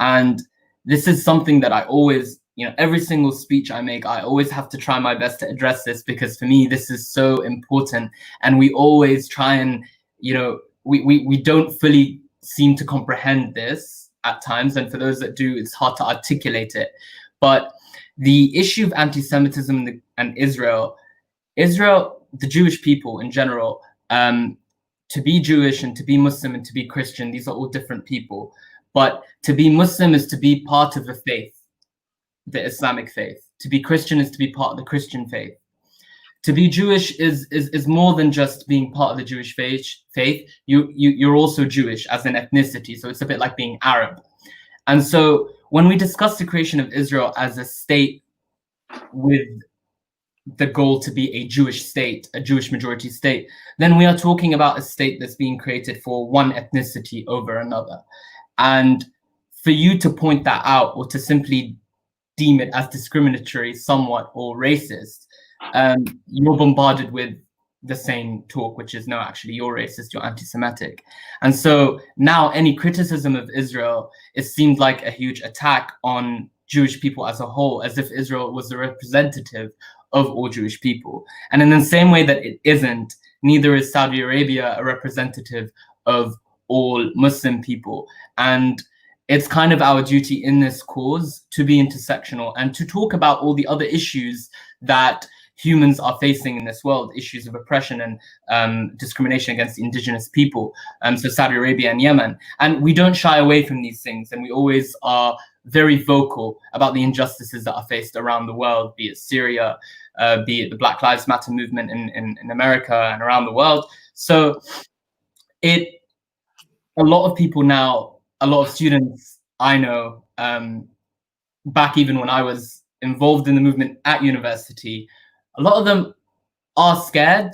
And this is something that I always, you know, every single speech I make, I always have to try my best to address this, because for me, this is so important. And we always try and, you know, we don't fully seem to comprehend this at times. And for those that do, it's hard to articulate it. But the issue of anti-Semitism and Israel, the Jewish people in general, to be Jewish and to be Muslim and to be Christian, these are all different people. But to be Muslim is to be part of a faith, the Islamic faith. To be Christian is to be part of the Christian faith. To be Jewish is more than just being part of the Jewish faith. You're also Jewish as an ethnicity, so it's a bit like being Arab. And so when we discuss the creation of Israel as a state with the goal to be a Jewish state, a Jewish majority state, then we are talking about a state that's being created for one ethnicity over another. And for you to point that out, or to simply deem it as discriminatory somewhat or racist, you're bombarded with the same talk, which is no, actually you're racist, you're anti-Semitic. And so now any criticism of Israel, it seemed like a huge attack on Jewish people as a whole, as if Israel was the representative of all Jewish people. And in the same way that it isn't, neither is Saudi Arabia a representative of all Muslim people. And it's kind of our duty in this cause to be intersectional and to talk about all the other issues that humans are facing in this world, issues of oppression and discrimination against indigenous people, so Saudi Arabia and Yemen. And we don't shy away from these things, and we always are very vocal about the injustices that are faced around the world, be it Syria, be it the Black Lives Matter movement in America and around the world. So a lot of people now, a lot of students I know, back even when I was involved in the movement at university, a lot of them are scared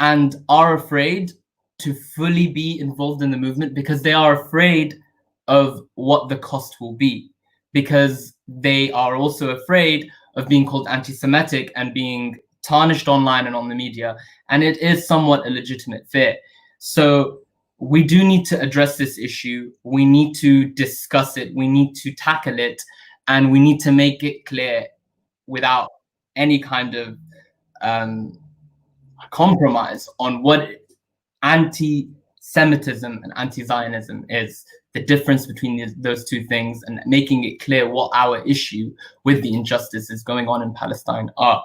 and are afraid to fully be involved in the movement because they are afraid of what the cost will be, because they are also afraid of being called anti-Semitic and being tarnished online and on the media. And it is somewhat a legitimate fear. So we do need to address this issue. We need to discuss it. We need to tackle it. And we need to make it clear without any kind of compromise on what anti-Semitism and anti-Zionism is, the difference between those two things, and making it clear what our issue with the injustices going on in Palestine are.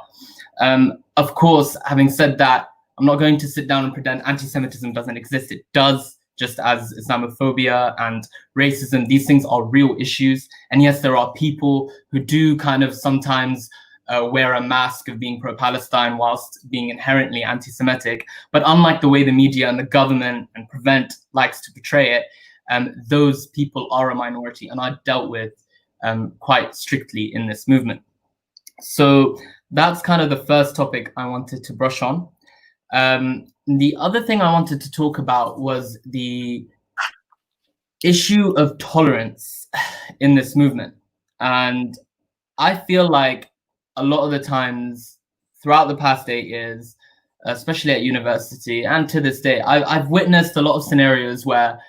Of course, having said that, I'm not going to sit down and pretend anti-Semitism doesn't exist. It does, just as Islamophobia and racism. These things are real issues. And yes, there are people who do kind of sometimes wear a mask of being pro-Palestine whilst being inherently anti-Semitic. But unlike the way the media and the government and Prevent likes to portray it, those people are a minority and are dealt with quite strictly in this movement. So that's kind of the first topic I wanted to brush on. The other thing I wanted to talk about was the issue of tolerance in this movement. And I feel like a lot of the times throughout the past 8 years, especially at university and to this day, I've witnessed a lot of scenarios where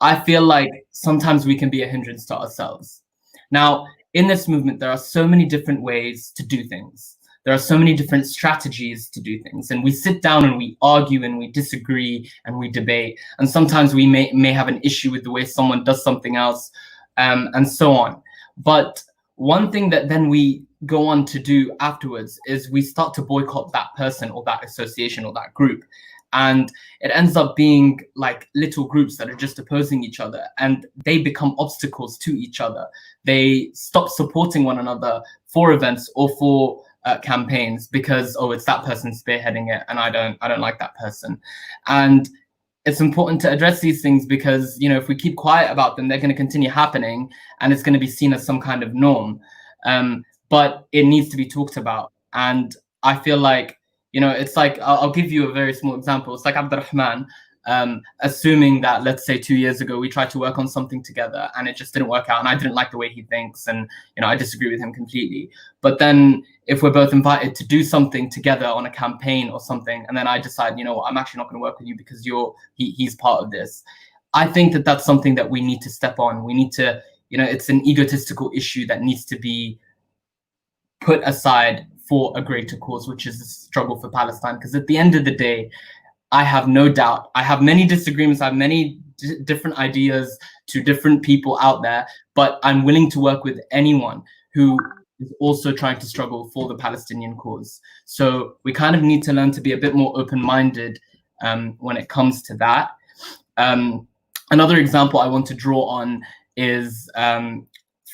I feel like sometimes we can be a hindrance to ourselves. Now, in this movement, there are so many different ways to do things. There are so many different strategies to do things. And we sit down and we argue and we disagree and we debate. And sometimes we may have an issue with the way someone does something else, and so on. But one thing that then we go on to do afterwards is we start to boycott that person or that association or that group. And it ends up being like little groups that are just opposing each other, and they become obstacles to each other. They stop supporting one another for events or for campaigns because, oh, it's that person spearheading it and I don't like that person. And it's important to address these things because, you know, if we keep quiet about them, they're going to continue happening and it's going to be seen as some kind of norm. But it needs to be talked about. And I feel like, you know, it's like, I'll give you a very small example. It's like Abdurrahman, assuming that, let's say 2 years ago, we tried to work on something together and it just didn't work out. And I didn't like the way he thinks. And, you know, I disagree with him completely. But then if we're both invited to do something together on a campaign or something, and then I decide, you know what, I'm actually not going to work with you because he's part of this. I think that that's something that we need to step on. We need to, you know, it's an egotistical issue that needs to be put aside for a greater cause, which is the struggle for Palestine. Because at the end of the day, I have no doubt, I have many disagreements, I have many different ideas to different people out there, but I'm willing to work with anyone who is also trying to struggle for the Palestinian cause. So we kind of need to learn to be a bit more open-minded when it comes to that. Another example I want to draw on is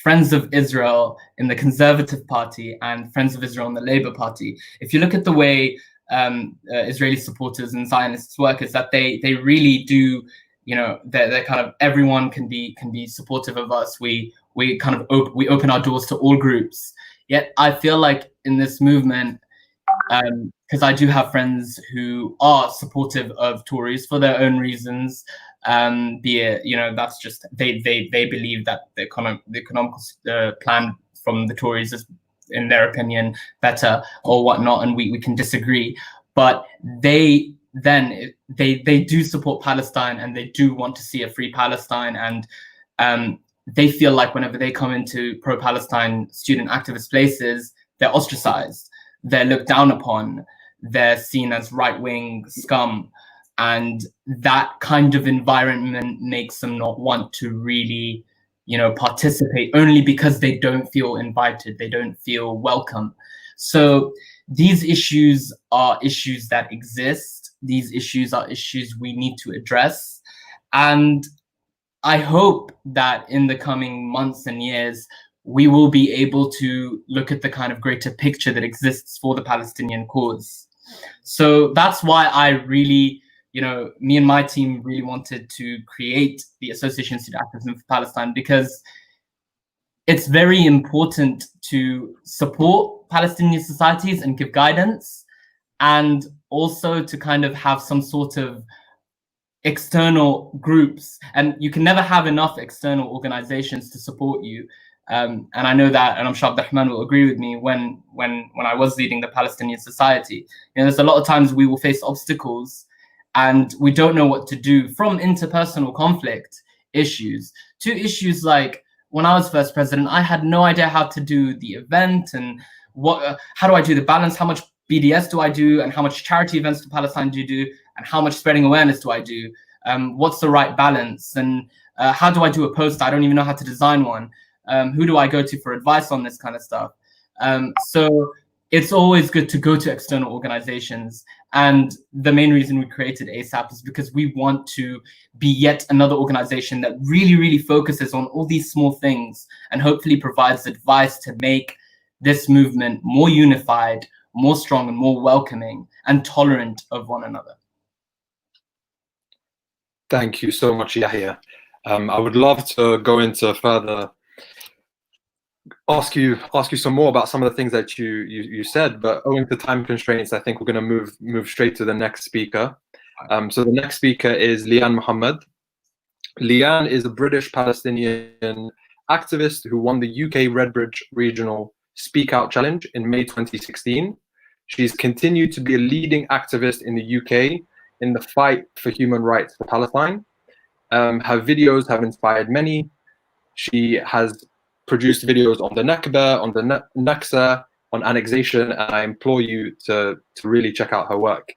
Friends of Israel in the Conservative Party and Friends of Israel in the Labour Party. If you look at the way Israeli supporters and Zionists work, is that they really do, you know, they're kind of, everyone can be supportive of us. We kind of we open our doors to all groups. Yet I feel like in this movement, because I do have friends who are supportive of Tories for their own reasons, be it, you know, that's just they believe that the economic plan from the Tories is, in their opinion, better or whatnot, and we can disagree. but they do support Palestine, and they do want to see a free Palestine, and they feel like whenever they come into pro-Palestine student activist places, they're ostracized, they're looked down upon, they're seen as right-wing scum, and that kind of environment makes them not want to really, participate, only because they don't feel invited, they don't feel welcome. So these issues are issues that exist. These issues are issues we need to address. And I hope that in the coming months and years, we will be able to look at the kind of greater picture that exists for the Palestinian cause. So that's why I really, me and my team really wanted to create the Association of Student Activism for Palestine, because it's very important to support Palestinian societies and give guidance, and also to kind of have some sort of external groups. And you can never have enough external organizations to support you. And I know that, and I'm sure Abdurrahman will agree with me, when I was leading the Palestinian Society, there's a lot of times we will face obstacles and we don't know what to do, from interpersonal conflict issues to issues like, when I was first president, I had no idea how to do the event, and how do I do the balance? How much BDS do I do, and how much charity events to Palestine do you do, and how much spreading awareness do I do? What's the right balance? And how do I do a post? I don't even know how to design one. Who do I go to for advice on this kind of stuff? So it's always good to go to external organizations. And the main reason we created ASAP is because we want to be yet another organization that really, really focuses on all these small things, and hopefully provides advice to make this movement more unified, more strong, and more welcoming and tolerant of one another. Thank you so much, Yahya. I would love to go into further, ask you some more about some of the things that you said, but owing to time constraints, I think we're going to move straight to the next speaker. So the next speaker is Liane Mohammed. Liane is a British Palestinian activist who won the UK Redbridge Regional Speak Out Challenge in May 2016. She's continued to be a leading activist in the UK in the fight for human rights for Palestine. Her videos have inspired many. She has produced videos on the Nakba, on the Naksa, on annexation, and I implore you to really check out her work.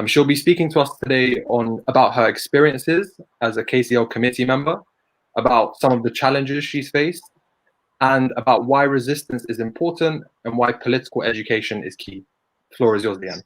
She'll be speaking to us today about her experiences as a KCL committee member, about some of the challenges she's faced, and about why resistance is important and why political education is key. The floor is yours, Liane.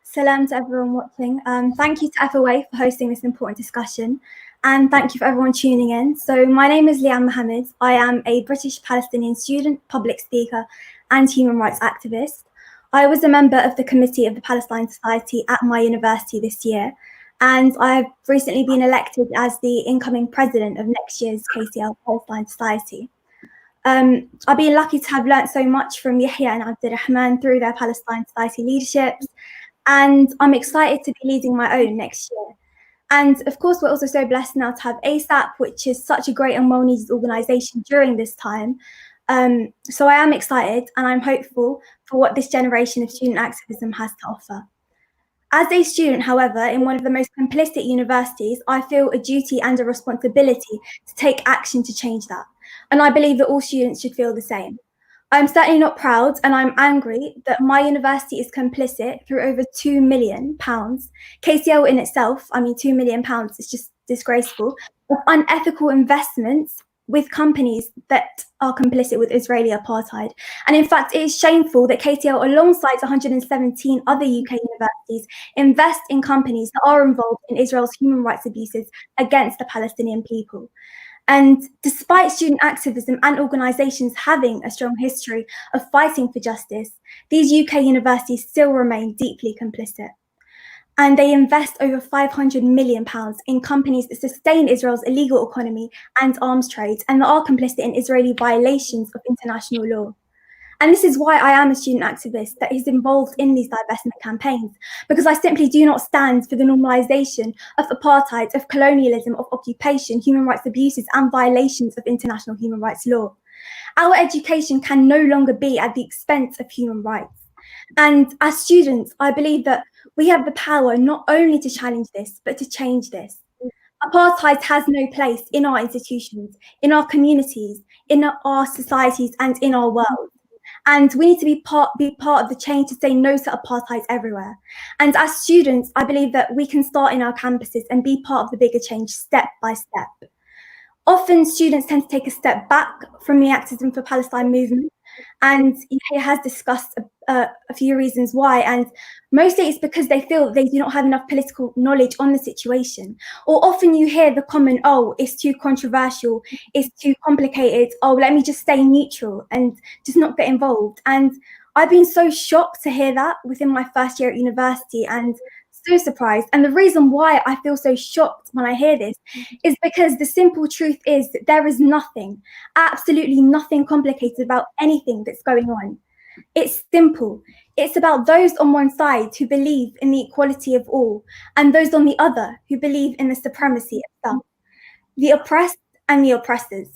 Salam to everyone watching. Thank you to FOA for hosting this important discussion, and thank you for everyone tuning in. So my name is Liane Mohammed. I am a British Palestinian student, public speaker, and human rights activist. I was a member of the committee of the Palestine Society at my university this year, and I've recently been elected as the incoming president of next year's KCL Palestine Society. I've been lucky to have learnt so much from Yahya and Abdurrahman through their Palestine Society leaderships, and I'm excited to be leading my own next year. And of course, we're also so blessed now to have ASAP, which is such a great and well-needed organisation during this time. So I am excited, and I'm hopeful for what this generation of student activism has to offer. As a student, however, in one of the most complicit universities, I feel a duty and a responsibility to take action to change that. And I believe that all students should feel the same. I'm certainly not proud, and I'm angry that my university is complicit through over £2 million. KCL in itself, I mean, £2 million is just disgraceful, of unethical investments with companies that are complicit with Israeli apartheid. And in fact, it is shameful that KTL, alongside 117 other UK universities, invest in companies that are involved in Israel's human rights abuses against the Palestinian people. And despite student activism and organisations having a strong history of fighting for justice, these UK universities still remain deeply complicit. And they invest over £500 million in companies that sustain Israel's illegal economy and arms trade, and that are complicit in Israeli violations of international law. And this is why I am a student activist that is involved in these divestment campaigns, because I simply do not stand for the normalisation of apartheid, of colonialism, of occupation, human rights abuses, and violations of international human rights law. Our education can no longer be at the expense of human rights. And as students, I believe that we have the power not only to challenge this, but to change this. Apartheid has no place in our institutions, in our communities, in our societies, and in our world. And we need to be part of the change to say no to apartheid everywhere. And as students, I believe that we can start in our campuses and be part of the bigger change step by step. Often students tend to take a step back from the Activism for Palestine movement, and he has discussed a few reasons why, and mostly it's because they feel they do not have enough political knowledge on the situation. Or often you hear the comment, oh, it's too controversial, it's too complicated, oh, let me just stay neutral and just not get involved. And I've been so shocked to hear that within my first year at university, and so surprised. And the reason why I feel so shocked when I hear this is because the simple truth is that there is nothing, absolutely nothing complicated about anything that's going on. It's simple. It's about those on one side who believe in the equality of all, and those on the other who believe in the supremacy of some, the oppressed and the oppressors.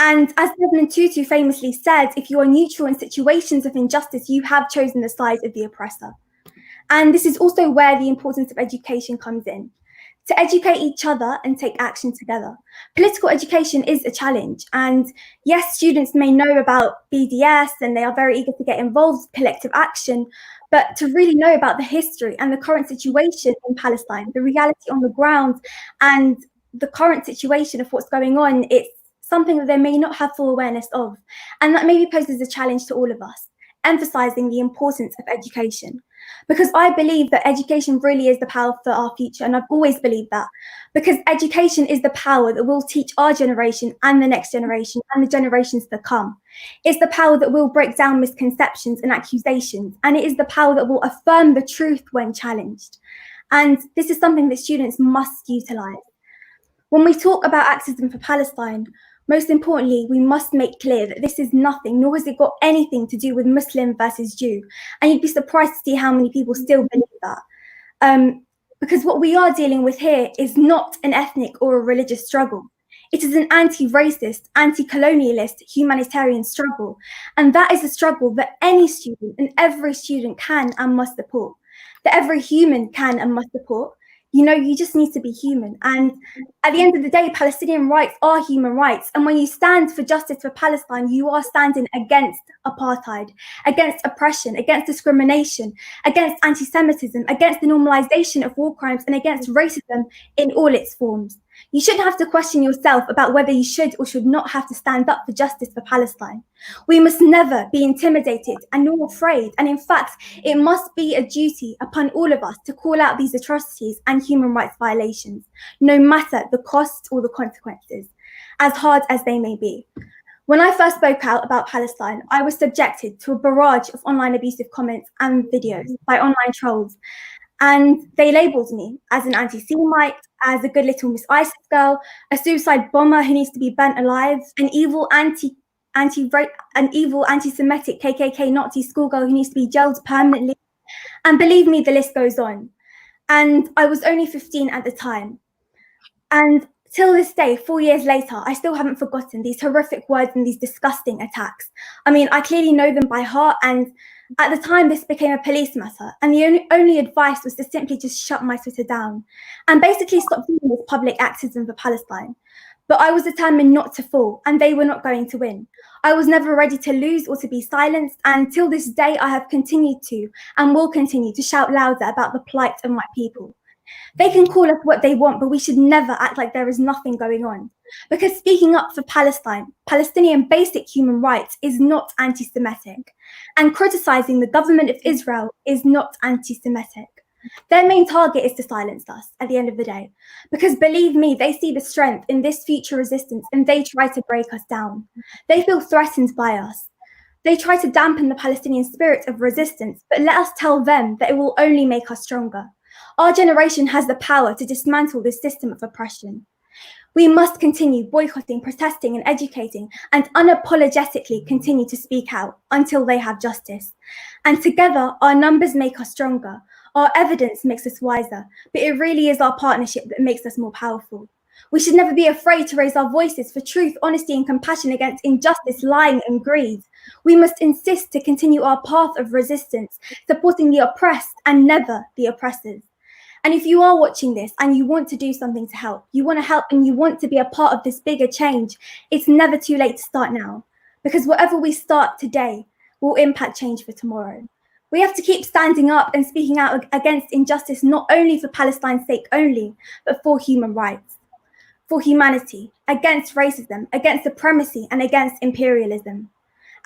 And as Desmond Tutu famously said, if you are neutral in situations of injustice, you have chosen the side of the oppressor. And this is also where the importance of education comes in, to educate each other and take action together. Political education is a challenge, and yes, students may know about BDS and they are very eager to get involved with collective action, but to really know about the history and the current situation in Palestine, the reality on the ground and the current situation of what's going on, it's something that they may not have full awareness of. And that maybe poses a challenge to all of us, emphasizing the importance of education. Because I believe that education really is the power for our future, and I've always believed that. Because education is the power that will teach our generation and the next generation and the generations to come. It's the power that will break down misconceptions and accusations, and it is the power that will affirm the truth when challenged. And this is something that students must utilize. When we talk about activism for Palestine, most importantly, we must make clear that this is nothing, nor has it got anything to do with Muslim versus Jew. And you'd be surprised to see how many people still believe that. Because what we are dealing with here is not an ethnic or a religious struggle. It is an anti-racist, anti-colonialist, humanitarian struggle. And that is a struggle that any student and every student can and must support, that every human can and must support. You know, you just need to be human. And at the end of the day, Palestinian rights are human rights. And when you stand for justice for Palestine, you are standing against apartheid, against oppression, against discrimination, against anti-Semitism, against the normalization of war crimes, and against racism in all its forms. You shouldn't have to question yourself about whether you should or should not have to stand up for justice for Palestine. We must never be intimidated and nor afraid. And in fact, it must be a duty upon all of us to call out these atrocities and human rights violations, no matter the cost or the consequences, as hard as they may be. When I first spoke out about Palestine, I was subjected to a barrage of online abusive comments and videos by online trolls. And they labelled me as an anti-Semite, as a good little Miss ISIS girl, a suicide bomber who needs to be burnt alive, an evil anti-Semitic KKK Nazi schoolgirl who needs to be jailed permanently. And believe me, the list goes on. And I was only 15 at the time. And till this day, 4 years later, I still haven't forgotten these horrific words and these disgusting attacks. I mean, I clearly know them by heart, and at the time, this became a police matter, and the only advice was to simply just shut my Twitter down and basically stop doing this public activism for Palestine. But I was determined not to fall, and they were not going to win. I was never ready to lose or to be silenced, and till this day, I have continued to and will continue to shout louder about the plight of my people. They can call us what they want, but we should never act like there is nothing going on. Because speaking up for Palestine, Palestinian basic human rights is not anti-Semitic. And criticizing the government of Israel is not anti-Semitic. Their main target is to silence us at the end of the day. Because believe me, they see the strength in this future resistance and they try to break us down. They feel threatened by us. They try to dampen the Palestinian spirit of resistance, but let us tell them that it will only make us stronger. Our generation has the power to dismantle this system of oppression. We must continue boycotting, protesting, and educating, and unapologetically continue to speak out until they have justice. And together, our numbers make us stronger. Our evidence makes us wiser, but it really is our partnership that makes us more powerful. We should never be afraid to raise our voices for truth, honesty, and compassion against injustice, lying, and greed. We must insist to continue our path of resistance, supporting the oppressed and never the oppressors. And if you are watching this and you want to do something to help, you want to help and you want to be a part of this bigger change, it's never too late to start now. Because whatever we start today will impact change for tomorrow. We have to keep standing up and speaking out against injustice, not only for Palestine's sake only, but for human rights, for humanity, against racism, against supremacy, and against imperialism.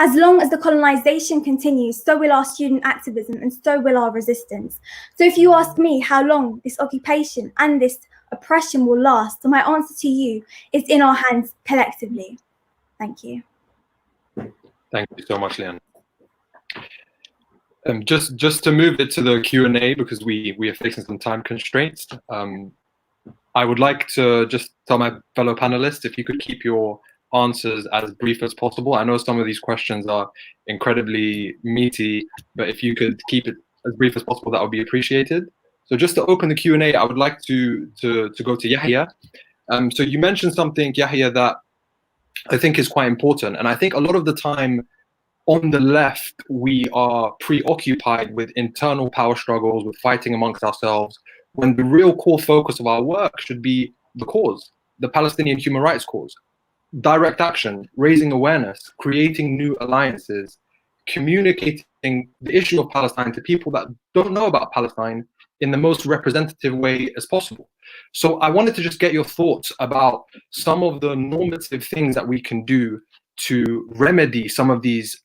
As long as the colonization continues, so will our student activism and so will our resistance. So if you ask me how long this occupation and this oppression will last, my answer to you is in our hands collectively. Thank you. Thank you so much, Leanne. Just to move it to the Q&A, because we are facing some time constraints, I would like to just tell my fellow panelists, if you could keep your answers as brief as possible. I know some of these questions are incredibly meaty, but if you could keep it as brief as possible, that would be appreciated. So just to open the Q&A, I would like to go to Yahya. So you mentioned something, Yahya, that I think is quite important. And I think a lot of the time on the left, we are preoccupied with internal power struggles, with fighting amongst ourselves, when the real core focus of our work should be the cause, the Palestinian human rights cause. Direct action, raising awareness, creating new alliances, communicating the issue of Palestine to people that don't know about Palestine in the most representative way as possible. So I wanted to just get your thoughts about some of the normative things that we can do to remedy some of these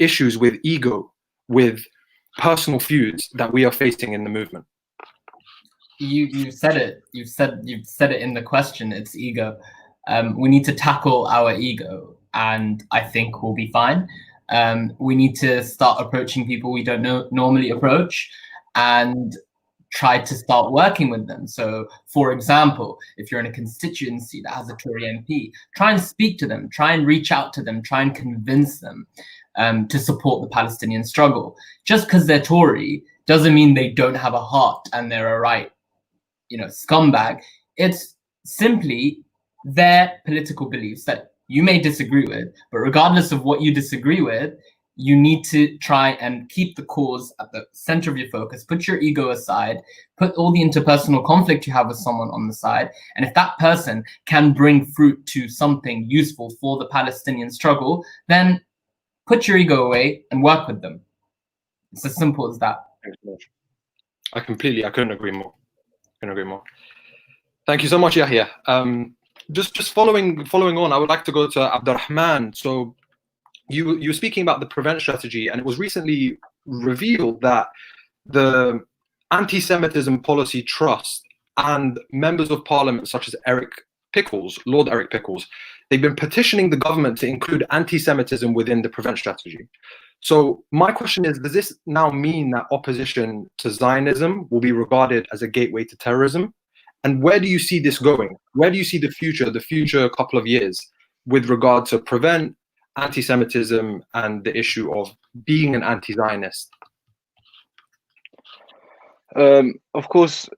issues with ego, with personal feuds that we are facing in the movement. You said it. You've said it in the question. It's ego. We need to tackle our ego, and I think we'll be fine. We need to start approaching people we don't normally approach, and try to start working with them. So, for example, if you're in a constituency that has a Tory MP, try and speak to them, try and reach out to them, try and convince them to support the Palestinian struggle. Just because they're Tory doesn't mean they don't have a heart and they're a right, scumbag. It's simply their political beliefs that you may disagree with, but regardless of what you disagree with, you need to try and keep the cause at the center of your focus, put your ego aside, put all the interpersonal conflict you have with someone on the side, and if that person can bring fruit to something useful for the Palestinian struggle, then put your ego away and work with them. It's as simple as that. I couldn't agree more. Thank you so much, Yahya. Just following on, I would like to go to Abdurrahman. So you were speaking about the prevent strategy, and it was recently revealed that the Anti-Semitism Policy Trust and members of parliament such as Lord Eric Pickles, they've been petitioning the government to include anti-Semitism within the prevent strategy. So my question is, does this now mean that opposition to Zionism will be regarded as a gateway to terrorism? And where do you see this going? Where do you see the future couple of years with regard to prevent anti-Semitism and the issue of being an anti-Zionist? Of course,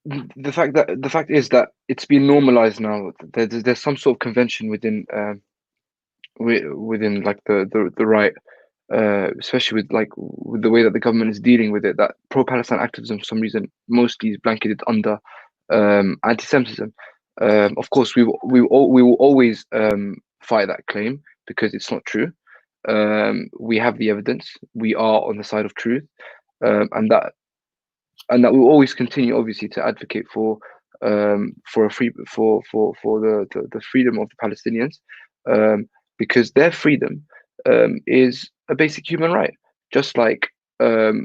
the fact is that it's been normalized now. There's some sort of convention within like the right, especially with the way that the government is dealing with it, that pro-Palestine activism for some reason mostly is blanketed under anti-Semitism. Of course, we will always fight that claim because it's not true. We have the evidence. We are on the side of truth, and that we'll always continue, obviously, to advocate for the freedom of the Palestinians, because their freedom is a basic human right, just like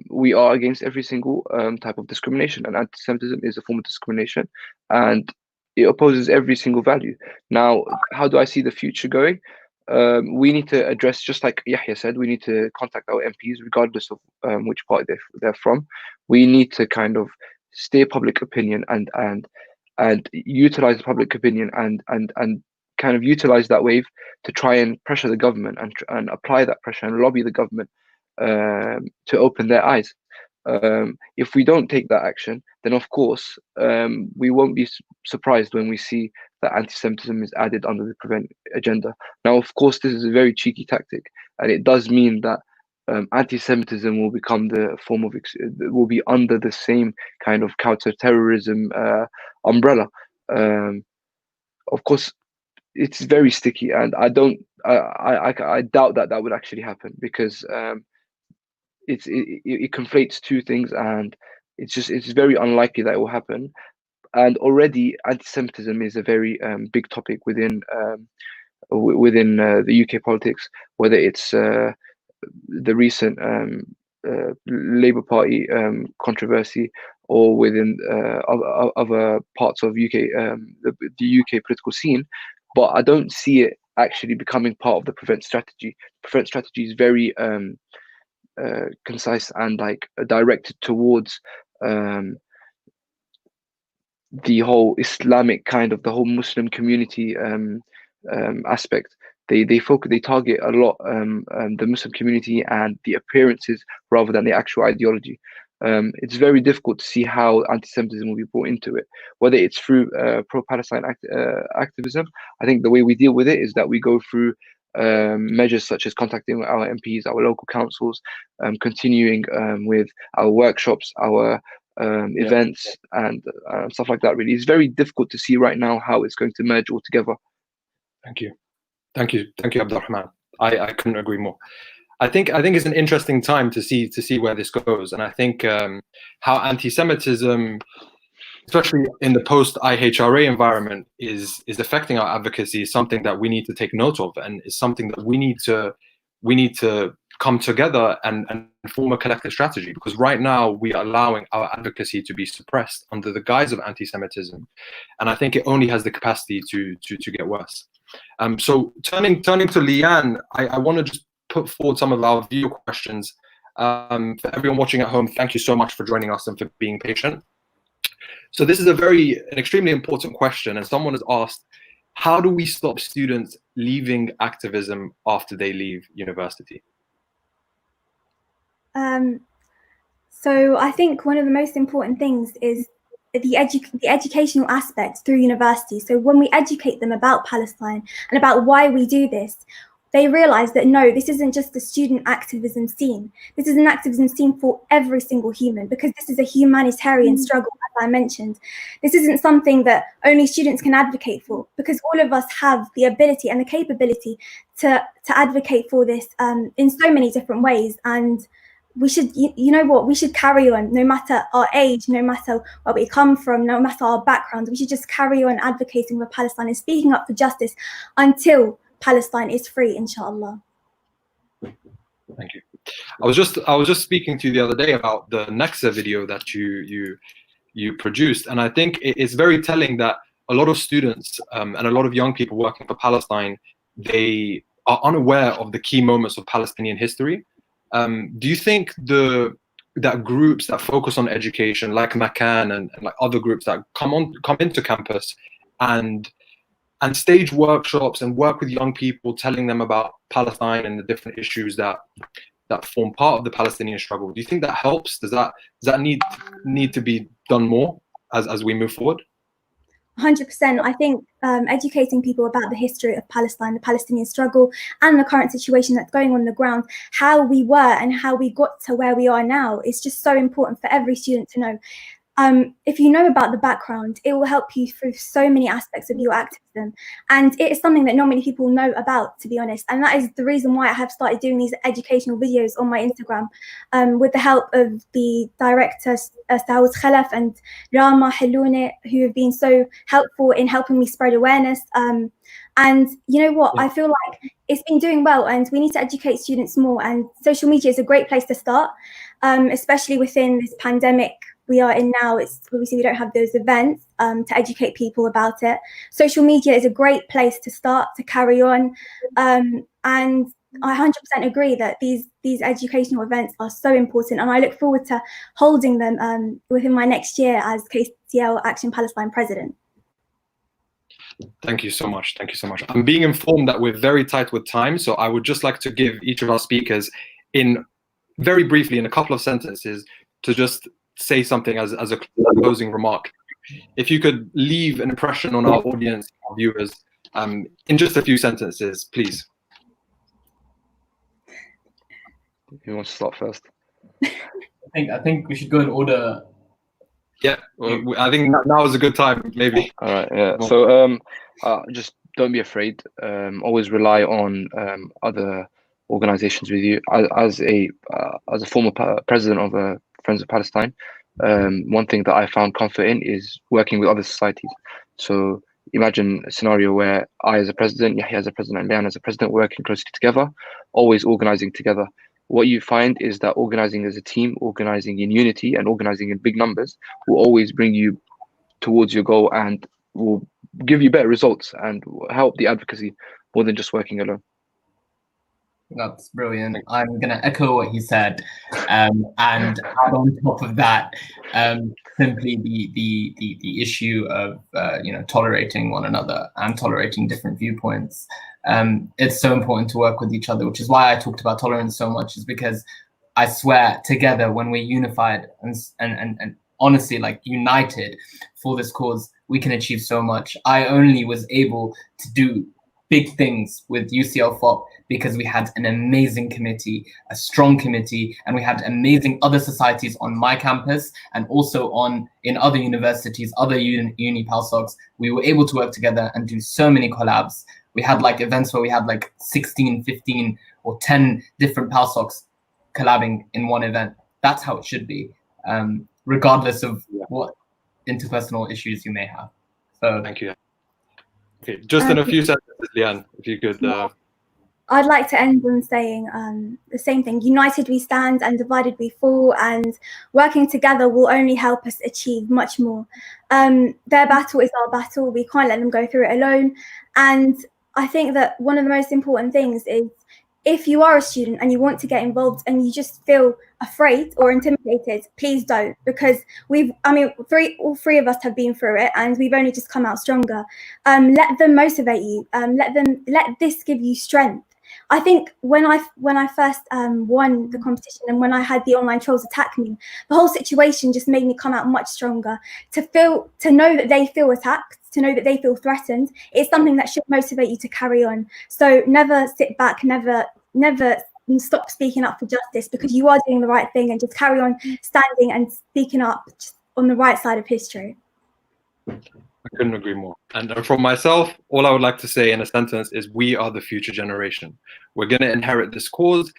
we are against every single type of discrimination, and anti-Semitism is a form of discrimination, and it opposes every single value. Now, how do I see the future going? We need to address, just like Yahya said, we need to contact our MPs regardless of which party they're from. We need to kind of steer public opinion and utilize public opinion and kind of utilize that wave to try and pressure the government and apply that pressure and lobby the government to open their eyes. If we don't take that action, then of course we won't be surprised when we see that anti-Semitism is added under the prevent agenda. Now, of course, this is a very cheeky tactic, and it does mean that anti-Semitism will become the form of will be under the same kind of counter-terrorism umbrella. Of course, it's very sticky, and I doubt that would actually happen, because it conflates two things, and it's very unlikely that it will happen. And already, anti-Semitism is a very big topic within the UK politics, whether it's the recent Labour Party controversy, or within other parts of UK the UK political scene. But I don't see it actually becoming part of the prevent strategy. Prevent strategy is very concise and like directed towards the whole Islamic kind of the whole Muslim community aspect. They target a lot the Muslim community and the appearances rather than the actual ideology. It's very difficult to see how anti-Semitism will be brought into it, whether it's through pro-Palestine activism. I think the way we deal with it is that we go through measures such as contacting our MPs, our local councils, continuing with our workshops, our events, and stuff like that. Really, it's very difficult to see right now how it's going to merge all together. Thank you, Abdurrahman. I couldn't agree more. I think it's an interesting time to see where this goes, and I think how anti-Semitism, especially in the post-IHRA environment, is affecting our advocacy is something that we need to take note of, and is something that we need to come together and form a collective strategy, because right now we are allowing our advocacy to be suppressed under the guise of anti-Semitism, and I think it only has the capacity to get worse. So turning to Leanne, I want to just put forward some of our viewer questions. For everyone watching at home, thank you so much for joining us and for being patient. So this is an extremely important question, and someone has asked, how do we stop students leaving activism after they leave university? So I think one of the most important things is the educational aspect through university. So when we educate them about Palestine and about why we do this, they realize that no, this isn't just a student activism scene. This is an activism scene for every single human, because this is a humanitarian struggle, as I mentioned. This isn't something that only students can advocate for, because all of us have the ability and the capability to advocate for this in so many different ways. And we should, you know what, we should carry on, no matter our age, no matter where we come from, no matter our background. We should just carry on advocating for Palestine and speaking up for justice until Palestine is free, inshallah. Thank you. I was just speaking to you the other day about the Nexa video that you produced, and I think it's very telling that a lot of students and a lot of young people working for Palestine, they are unaware of the key moments of Palestinian history. Do you think that groups that focus on education, like Makan and like other groups that come into campus and stage workshops and work with young people, telling them about Palestine and the different issues that form part of the Palestinian struggle, do you think that helps? Does that need to be done more as we move forward? 100%. I think educating people about the history of Palestine, the Palestinian struggle, and the current situation that's going on the ground, how we were and how we got to where we are now, is just so important for every student to know. If you know about the background, it will help you through so many aspects of your activism. And it is something that not many people know about, to be honest. And that is the reason why I have started doing these educational videos on my Instagram, with the help of the directors, Saud Khalaf and Rama Helloune, who have been so helpful in helping me spread awareness. And you know what, I feel like it's been doing well, and we need to educate students more. And social media is a great place to start, especially within this pandemic we are in now. It's obviously we don't have those events to educate people about it. Social media is a great place to start, to carry on, and I 100% agree that these educational events are so important, and I look forward to holding them within my next year as KCL Action Palestine president. Thank you so much. Thank you so much. I'm being informed that we're very tight with time, so I would just like to give each of our speakers, in very briefly, in a couple of sentences, to just say something as a closing remark. If you could leave an impression on our audience, our viewers, in just a few sentences, please. Who wants to start first? I think we should go in order. Yeah, well, I think now is a good time, maybe. All right. Yeah. So just don't be afraid. Always rely on other organizations with you. As a former president of Friends of Palestine, one thing that I found comfort in is working with other societies. So imagine a scenario where I as a president, Yahya as a president, and Leanne as a president working closely together, always organizing together. What you find is that organizing as a team, organizing in unity, and organizing in big numbers will always bring you towards your goal and will give you better results and help the advocacy more than just working alone. That's brilliant. I'm going to echo what he said, and add on top of that, simply the issue of tolerating one another and tolerating different viewpoints. It's so important to work with each other, which is why I talked about tolerance so much, is because I swear together, when we're unified and honestly like united for this cause, we can achieve so much. I only was able to do big things with UCL FOP because we had an amazing committee, a strong committee, and we had amazing other societies on my campus and also in other universities, other uni PALSOCs. We were able to work together and do so many collabs. We had like events where we had like 16, 15 or 10 different PALSOCs collabing in one event. That's how it should be, regardless of what interpersonal issues you may have. So thank you. Okay, just in a few sentences, Leanne, if you could. I'd like to end on saying the same thing. United we stand and divided we fall, and working together will only help us achieve much more. Their battle is our battle. We can't let them go through it alone. And I think that one of the most important things is, if you are a student and you want to get involved and you just feel afraid or intimidated, please don't, because all three of us have been through it and we've only just come out stronger. Let them motivate you. Let this give you strength. I think when I first won the competition and when I had the online trolls attack me, the whole situation just made me come out much stronger. To know that they feel attacked, to know that they feel threatened, it's something that should motivate you to carry on. So never sit back, never stop speaking up for justice, because you are doing the right thing, and just carry on standing and speaking up just on the right side of history. I couldn't agree more. And from myself, all I would like to say in a sentence is, we are the future generation. We're going to inherit this cause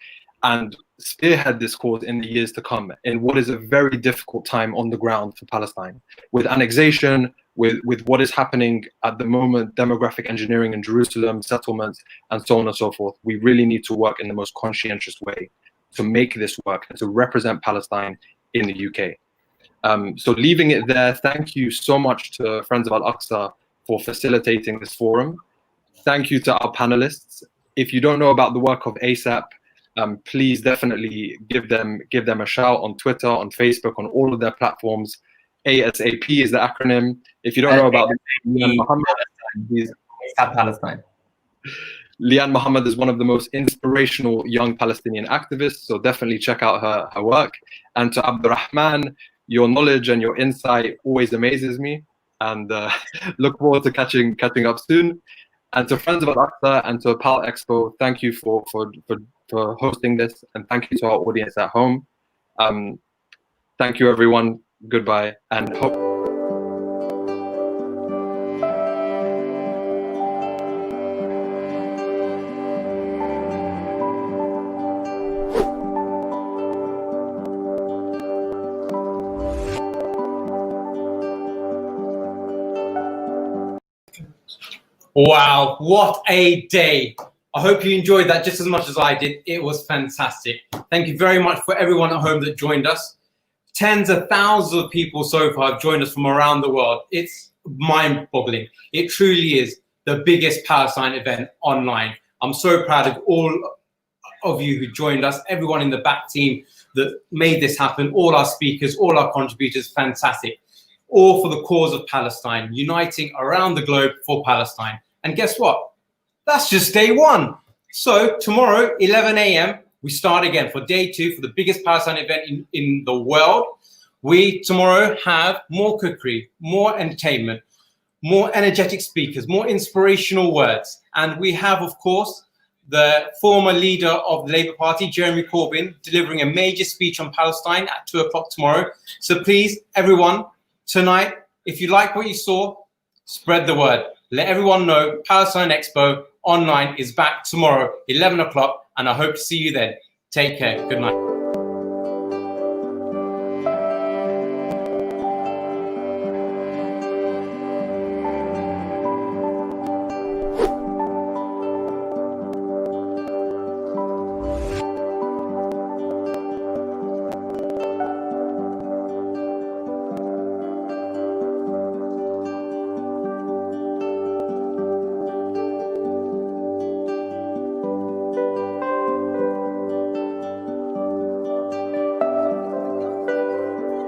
and spearhead this cause in the years to come, in what is a very difficult time on the ground for Palestine, with annexation, with what is happening at the moment, demographic engineering in Jerusalem, settlements, and so on and so forth. We really need to work in the most conscientious way to make this work and to represent Palestine in the UK. So leaving it there, thank you so much to Friends of Al-Aqsa for facilitating this forum. Thank you to our panelists. If you don't know about the work of ASAP, please definitely give them a shout on Twitter, on Facebook, on all of their platforms. ASAP is the acronym. If you don't know about Leanne Mohammed, ASAP Palestine. Leanne Mohammed is one of the most inspirational young Palestinian activists, so definitely check out her work. And to Abdurrahman, your knowledge and your insight always amazes me, and look forward to catching up soon. And to Friends of Al-Aqsa and to PAL Expo, thank you for hosting this, and thank you to our audience at home. Thank you, everyone. Goodbye, and hope. Wow, what a day. I hope you enjoyed that just as much as I did. It was fantastic. Thank you very much for everyone at home that joined us. Tens of thousands of people so far have joined us from around the world. It's mind-boggling. It truly is the biggest Palestine event online. I'm so proud of all of you who joined us, everyone in the back team that made this happen, all our speakers, all our contributors, fantastic. All for the cause of Palestine, uniting around the globe for Palestine. And guess what? That's just day one. So tomorrow, 11 a.m., we start again for day two for the biggest Palestine event in the world. We tomorrow have more cookery, more entertainment, more energetic speakers, more inspirational words. And we have, of course, the former leader of the Labour Party, Jeremy Corbyn, delivering a major speech on Palestine at 2 o'clock tomorrow. So please, everyone, tonight, if you like what you saw, spread the word. Let everyone know Palestine Expo online is back tomorrow, 11 o'clock, and I hope to see you then. Take care. Good night.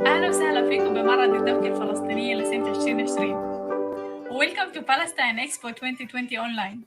أهلا وسهلا فيكم بمعرض الدبكة الفلسطينية لسنة 2020. Welcome to Palestine Expo 2020 online.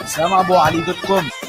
سامع ابو علي.com